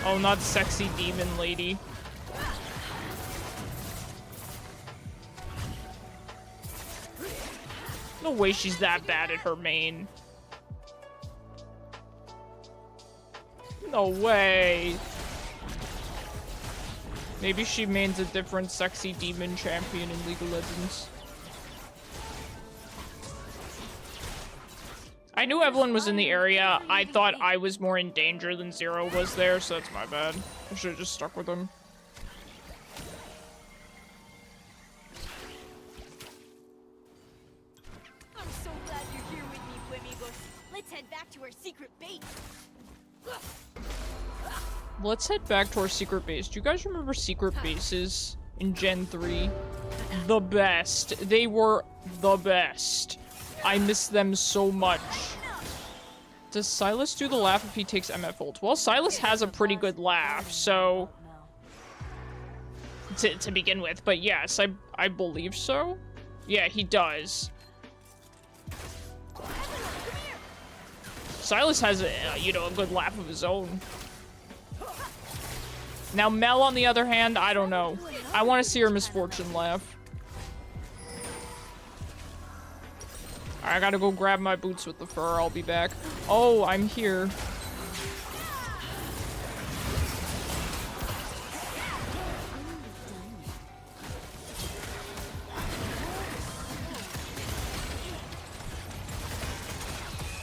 Oh, not sexy demon lady. No way she's that bad at her main. No way. Maybe she mains a different sexy demon champion in League of Legends. I knew Evelyn was in the area. I thought I was more in danger than Zero was there, so that's my bad. I should have just stuck with him. I'm so glad you're here with me, Fuemigos. Let's head back to our secret base. Let's head back to our secret base. Do you guys remember secret bases in Gen 3? The best. They were the best. I miss them so much. Does Silas do the laugh if he takes MF ult? Well, Silas has a pretty good laugh, so... To begin with, but yes, I believe so. Yeah, he does. Silas has, you know, a good laugh of his own. Now, Mel, on the other hand, I don't know. I want to see her Misfortune laugh. Alright, I gotta go grab my boots with the fur. I'll be back. Oh, I'm here.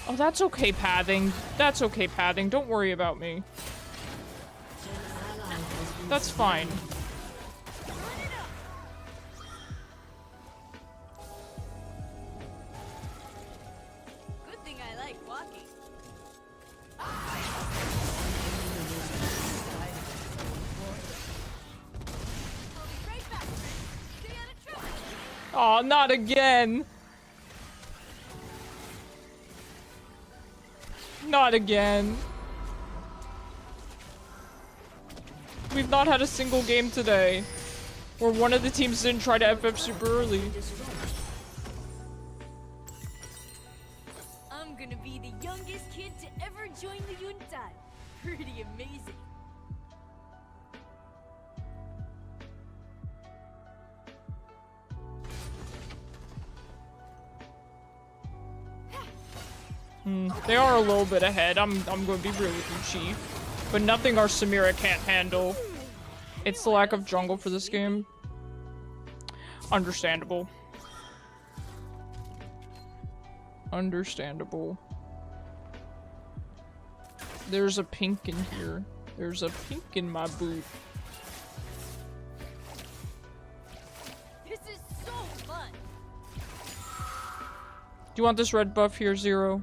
Oh, that's okay, Pathing. That's okay, Pathing. Don't worry about me. That's fine. Good thing I like walking. I'll be right back. Stay on a track. Oh, not again. Not again. We've not had a single game today where one of the teams didn't try to FF super early. I'm gonna be the youngest kid to ever join the Yuntai. Pretty amazing. They are a little bit ahead. I'm gonna be real with you, Chief. But nothing our Samira can't handle. It's the lack of jungle for this game. Understandable. Understandable. There's a pink in here. There's a pink in my boot. you want this red buff here, Zero?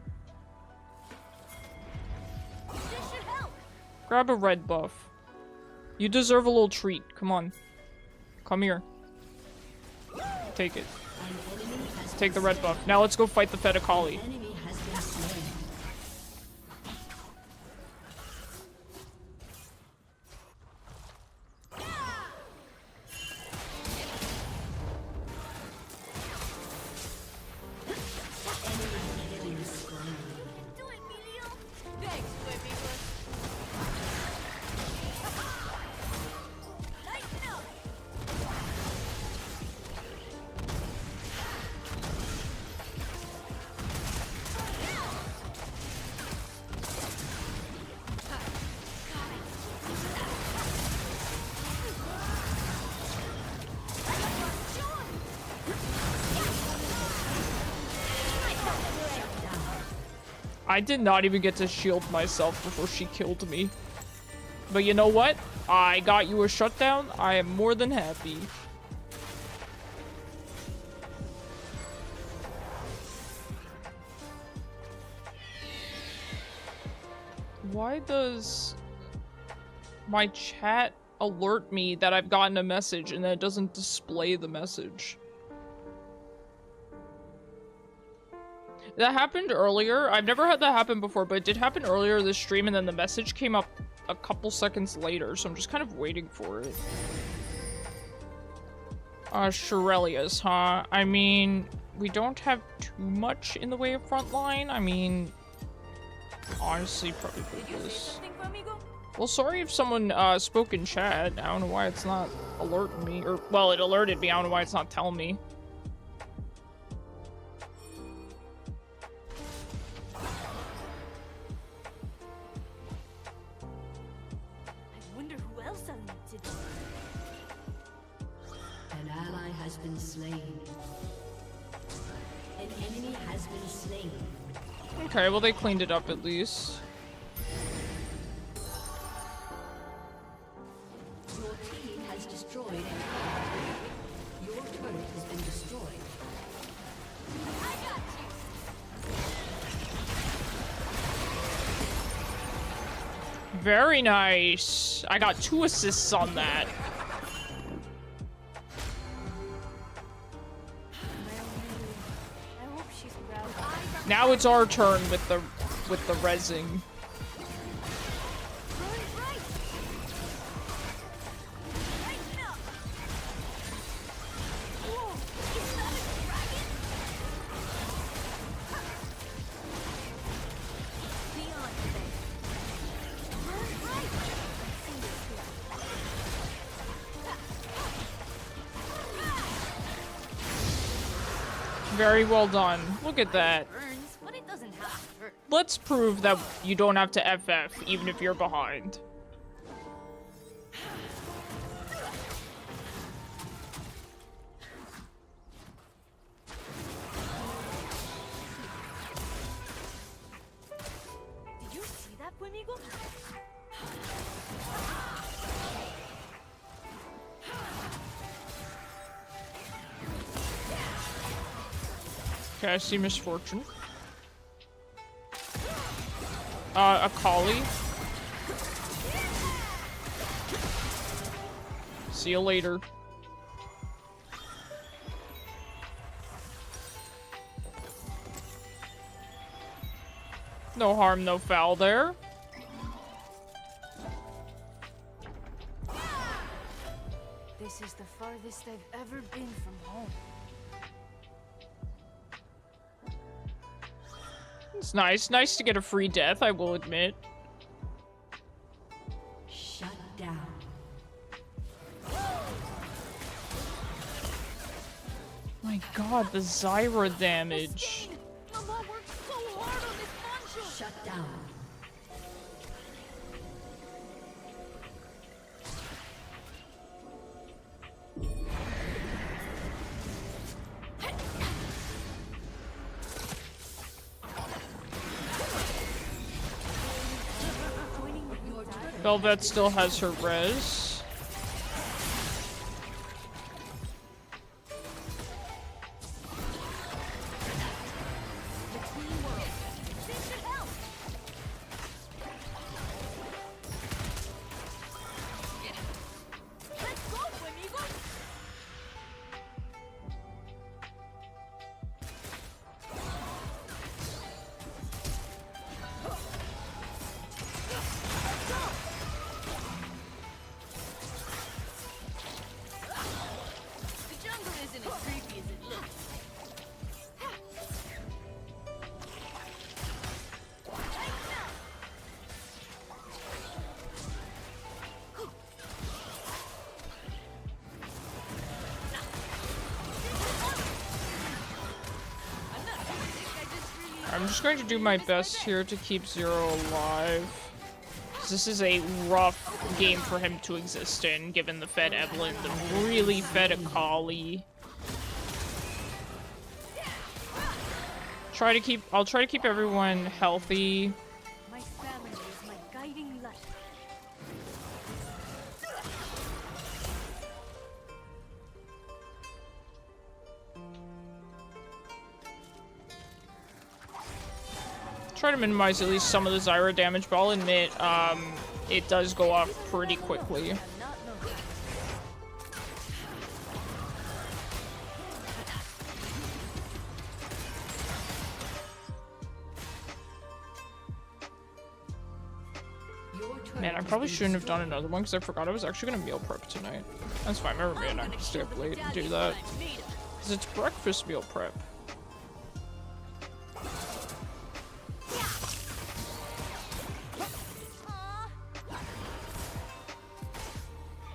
This should help. Grab a red buff. You deserve a little treat. Come on. Come here. Take it. Take the red buff. Now let's go fight the Fedakali. Enemy has been slain. Do it, Milio. Thanks, Vladimir. Lighten up. I did not even get to shield myself before she killed me. But you know what? I got you a shutdown. I am more than happy. Why does my chat alert me that I've gotten a message and then it doesn't display the message? That happened earlier. I've never had that happen before, but it did happen earlier this stream, and then the message came up a couple seconds later, so I'm just kind of waiting for it. Shirelius, huh? I mean, we don't have too much in the way of frontline. I mean, honestly, probably this. Something, amigo? Well, sorry if someone spoke in chat. I don't know why it's not alerting me, or, well, it alerted me. I don't know why it's not telling me. I wonder who else I'll need to do. An ally has been slain. An enemy has been slain. Okay, well, they cleaned it up at least. Your team has destroyed an ally. Your turret has been destroyed. I got you. Very nice. I got 2 assists on that. I hope she's proud. Now it's our turn with the rezzing. Run right. Lighten up. Whoa, is that a dragon? Beyond faith. Run right. See this here. Very well done. Look at that. Burns, but it doesn't have to hurt. Let's prove that you don't have to FF even if you're behind. Did you see that, Amigo? Okay, I see misfortune. A collie. See you later. No harm, no foul there. This is the farthest I've ever been from home. It's nice. Nice to get a free death, I will admit. Shut down. My god, the Zyra damage. Mama worked so hard on this poncho. Shut down. Velvet still has her res. I'm just going to do my best here to keep Zero alive. This is a rough game for him to exist in, given the fed Evelyn, the really fed Akali. I'll try to keep everyone healthy. My family is my guiding light. Try to minimize at least some of the Zyra damage, but I'll admit, it does go off pretty quickly. Man, I probably shouldn't have done another one because I forgot I was actually gonna meal prep tonight. That's fine, never mind. I can stay up late and do that. Because it's breakfast meal prep.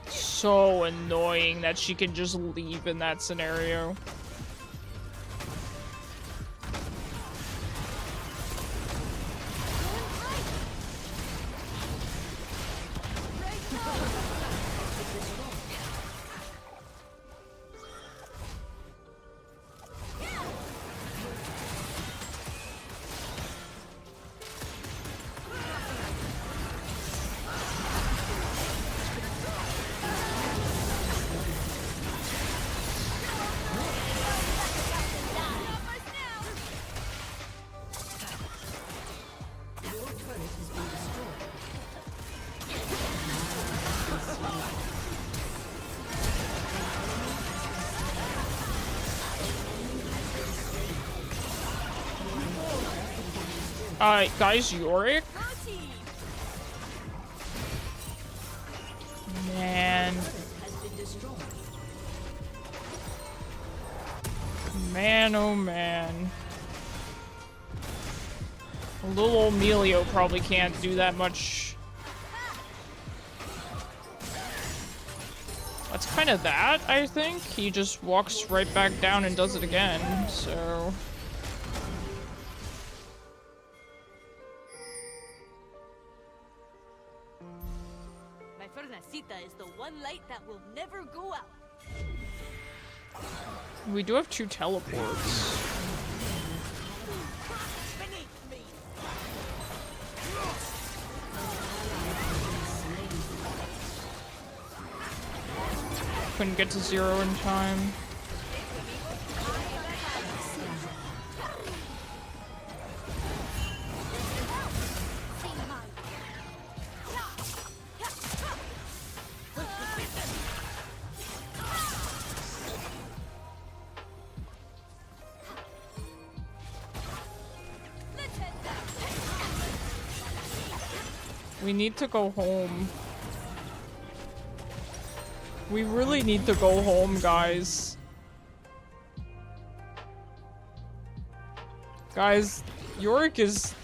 So annoying that she can just leave in that scenario. Guys, Yorick? Man. Man, oh man. Little old Milio probably can't do that much. That's kind of that, I think. He just walks right back down and does it again, so... Is the one light that will never go out. We do have 2 teleports. Couldn't get to 0 in time. We need to go home. We really need to go home, guys. Guys, Yorick is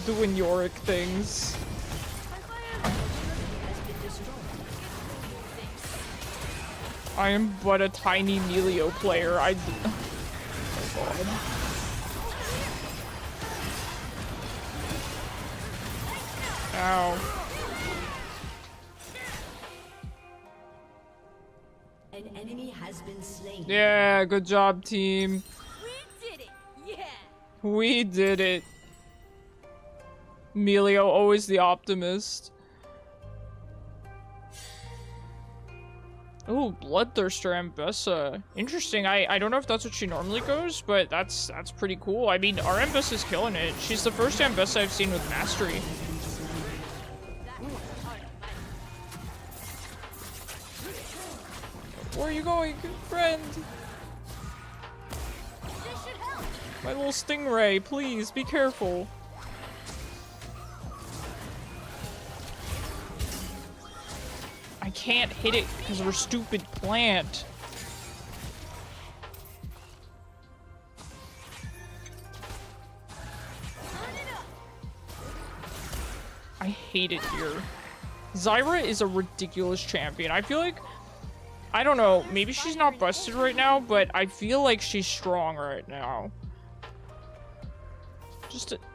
doing Yorick things. I am but a tiny Milio player. Oh god. Ow. An enemy has been slain. Yeah, good job, team. We did it. Yeah. We did it. Milio, always the optimist. Ooh, Bloodthirster Ambessa. Interesting. I don't know if that's what she normally goes, but that's pretty cool. I mean, our Ambessa's killing it. She's the first Ambessa I've seen with Mastery. Where are you going, friend? My little stingray, please, be careful. I can't hit it because of her stupid plant. I hate it here. Zyra is a ridiculous champion. I feel like, I don't know, maybe she's not busted right now, but I feel like she's strong right now.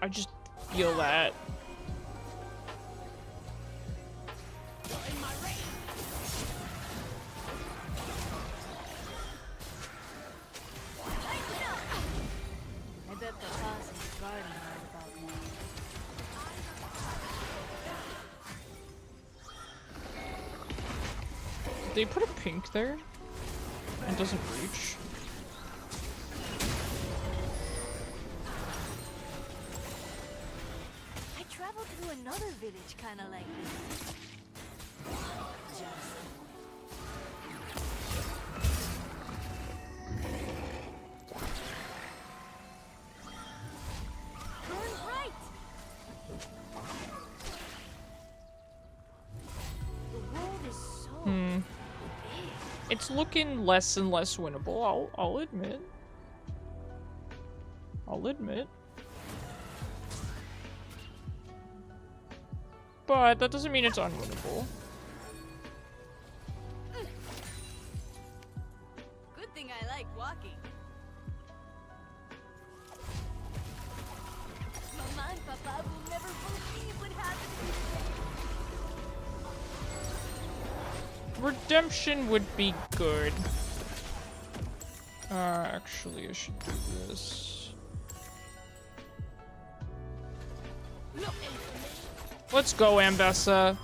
I just feel that. I bet the boss is guarding right about now. Did they put a pink there? It doesn't reach. I traveled through another village kinda like this. Turn right! The world is so big. It's looking less and less winnable, I'll admit. I'll admit. But that doesn't mean it's unwinnable. Good thing I like walking. Mama and Papa will never believe what happened to me. Redemption would be good. Actually, I should do this. Let's go, Ambessa.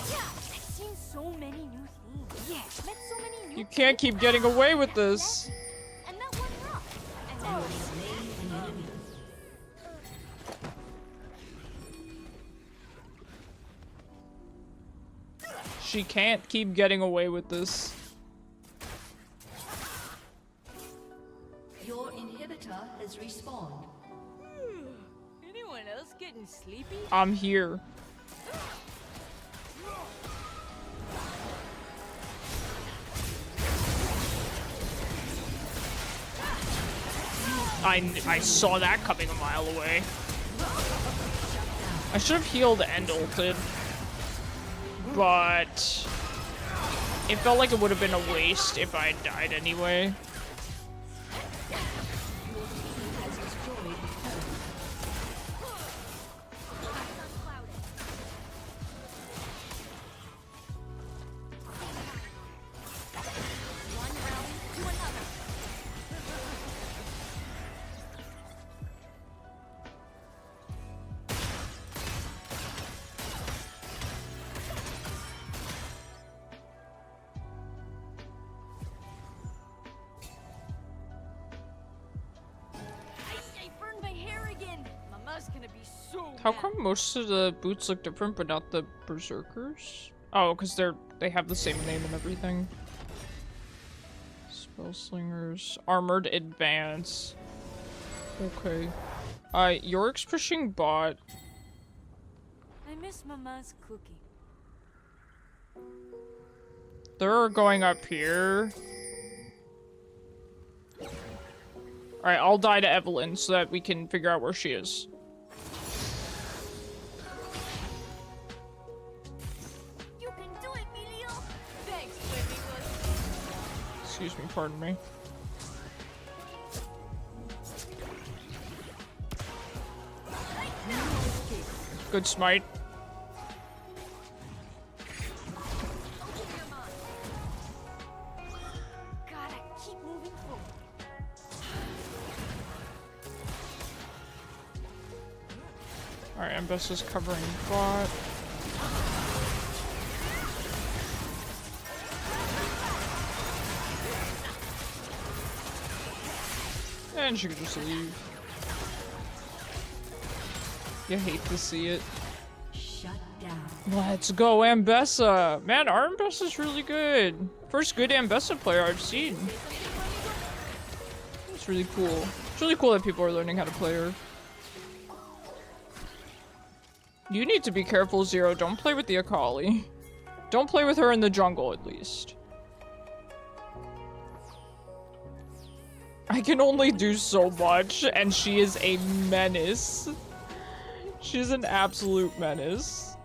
Yeah, I've seen so many new things. Yeah, met so many new You can't keep getting away with this. and met one rock. And now She can't keep getting away with this. Your inhibitor has respawned. anyone else getting sleepy? I'm here. I saw that coming a mile away. I should have healed and ulted. But it felt like it would have been a waste if I had died anyway. How come most of the boots look different, but not the berserkers? Oh, because they have the same name and everything. Spellslingers, armored advance. Okay. Yorick's pushing bot. I miss Mama's cooking. They're going up here. Alright, I'll die to Evelyn so that we can figure out where she is. You can do it, Milio. Thanks, Vel'koz. Excuse me, pardon me. Good smite. Gotta keep moving forward. Alright, Ambessa's covering bot. And she could just leave. You hate to see it. Shut down. Let's go, Ambessa! Man, our Ambessa's really good. First good Ambessa player I've seen. It's really cool. It's really cool that people are learning how to play her. You need to be careful, Zero. Don't play with the Akali. Don't play with her in the jungle, at least. I can only do so much, and she is a menace. She's an absolute menace.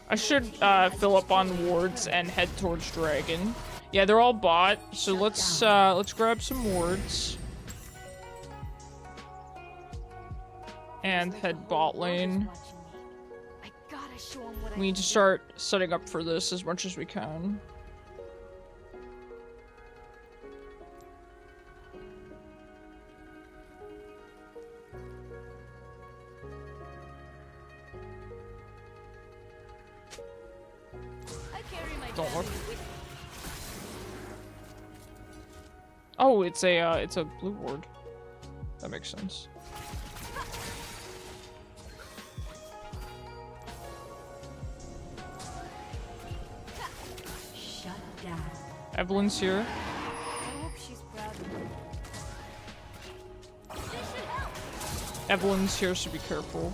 I should fill up on wards and head towards dragon. Yeah, they're all bot, so let's grab some wards. And head bot lane. I gotta show him what I We need to start setting up for this as much as we can. I carry my Don't look. family with me. Oh, it's a blue ward. That makes sense. Shut down. Evelyn's here. I hope she's proud of me. This should help. Evelyn's here, so be careful.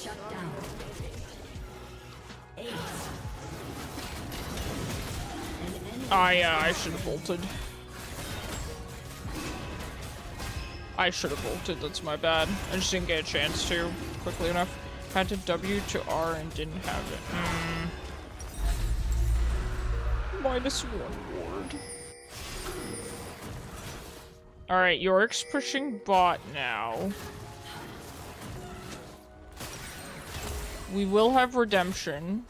Shut down. Ace. I should have bolted. I should have bolted, that's my bad. I just didn't get a chance to quickly enough. Had to W to R and didn't have it. -1 ward. Alright, Yorick's pushing bot now. We will have redemption.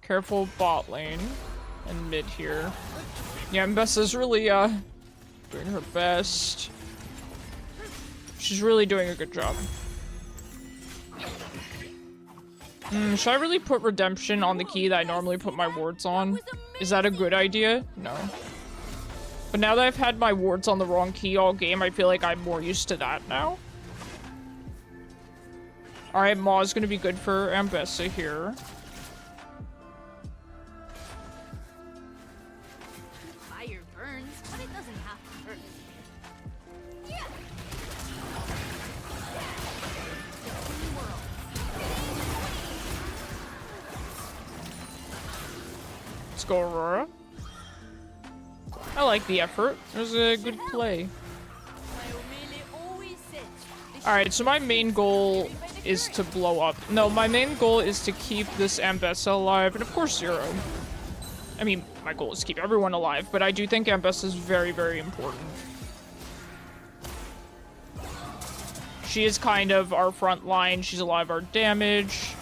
Careful bot lane and mid here. Yeah, Mbessa's really doing her best. She's really doing a good job. Should I really put redemption on the key that I normally put my wards on? Is that a good idea? No. But now that I've had my wards on the wrong key all game, I feel like I'm more used to that now. Alright, Maw's gonna be good for Ambessa here. Fire burns, but it doesn't have to hurt. Yeah. Let's go, Aurora. I like the effort. It was a good play. Alright, so my main goal is to blow up. No, my main goal is to keep this Ambessa alive, and of course Zyra. I mean, my goal is to keep everyone alive, but I do think Ambessa is very, very important. She is kind of our front line. She's a lot of our damage.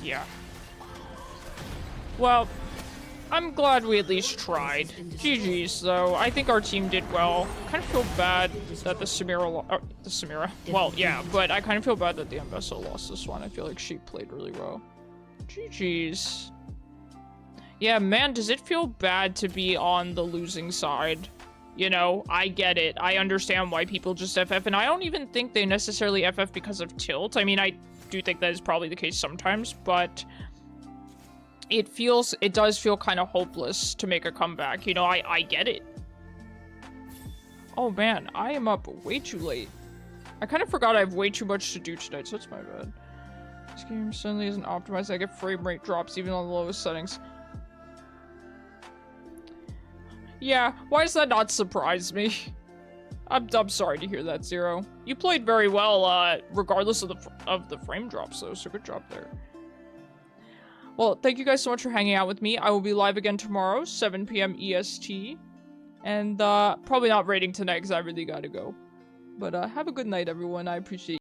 Yeah. Well, I'm glad we at least tried. GG's, though. I think our team did well. Kind of feel bad that the Samira... Well, yeah, but I kind of feel bad that the Ambessa lost this one. I feel like she played really well. GG's. Yeah, man, does it feel bad to be on the losing side? You know, I get it. I understand why people just FF, and I don't even think they necessarily FF because of tilt. I mean, I do think that is probably the case sometimes, but it does feel kind of hopeless to make a comeback. You know, I get it. Oh man, I am up way too late. I kind of forgot I have way too much to do tonight, so it's my bad. This game suddenly isn't optimized. I get frame rate drops even on the lowest settings. Yeah, why does that not surprise me? I'm sorry to hear that, Zero. You played very well, regardless of the frame drops, though, so good job there. Well, thank you guys so much for hanging out with me. I will be live again tomorrow, 7 p.m. EST. And, probably not raiding tonight, because I really gotta go. But, have a good night, everyone. I appreciate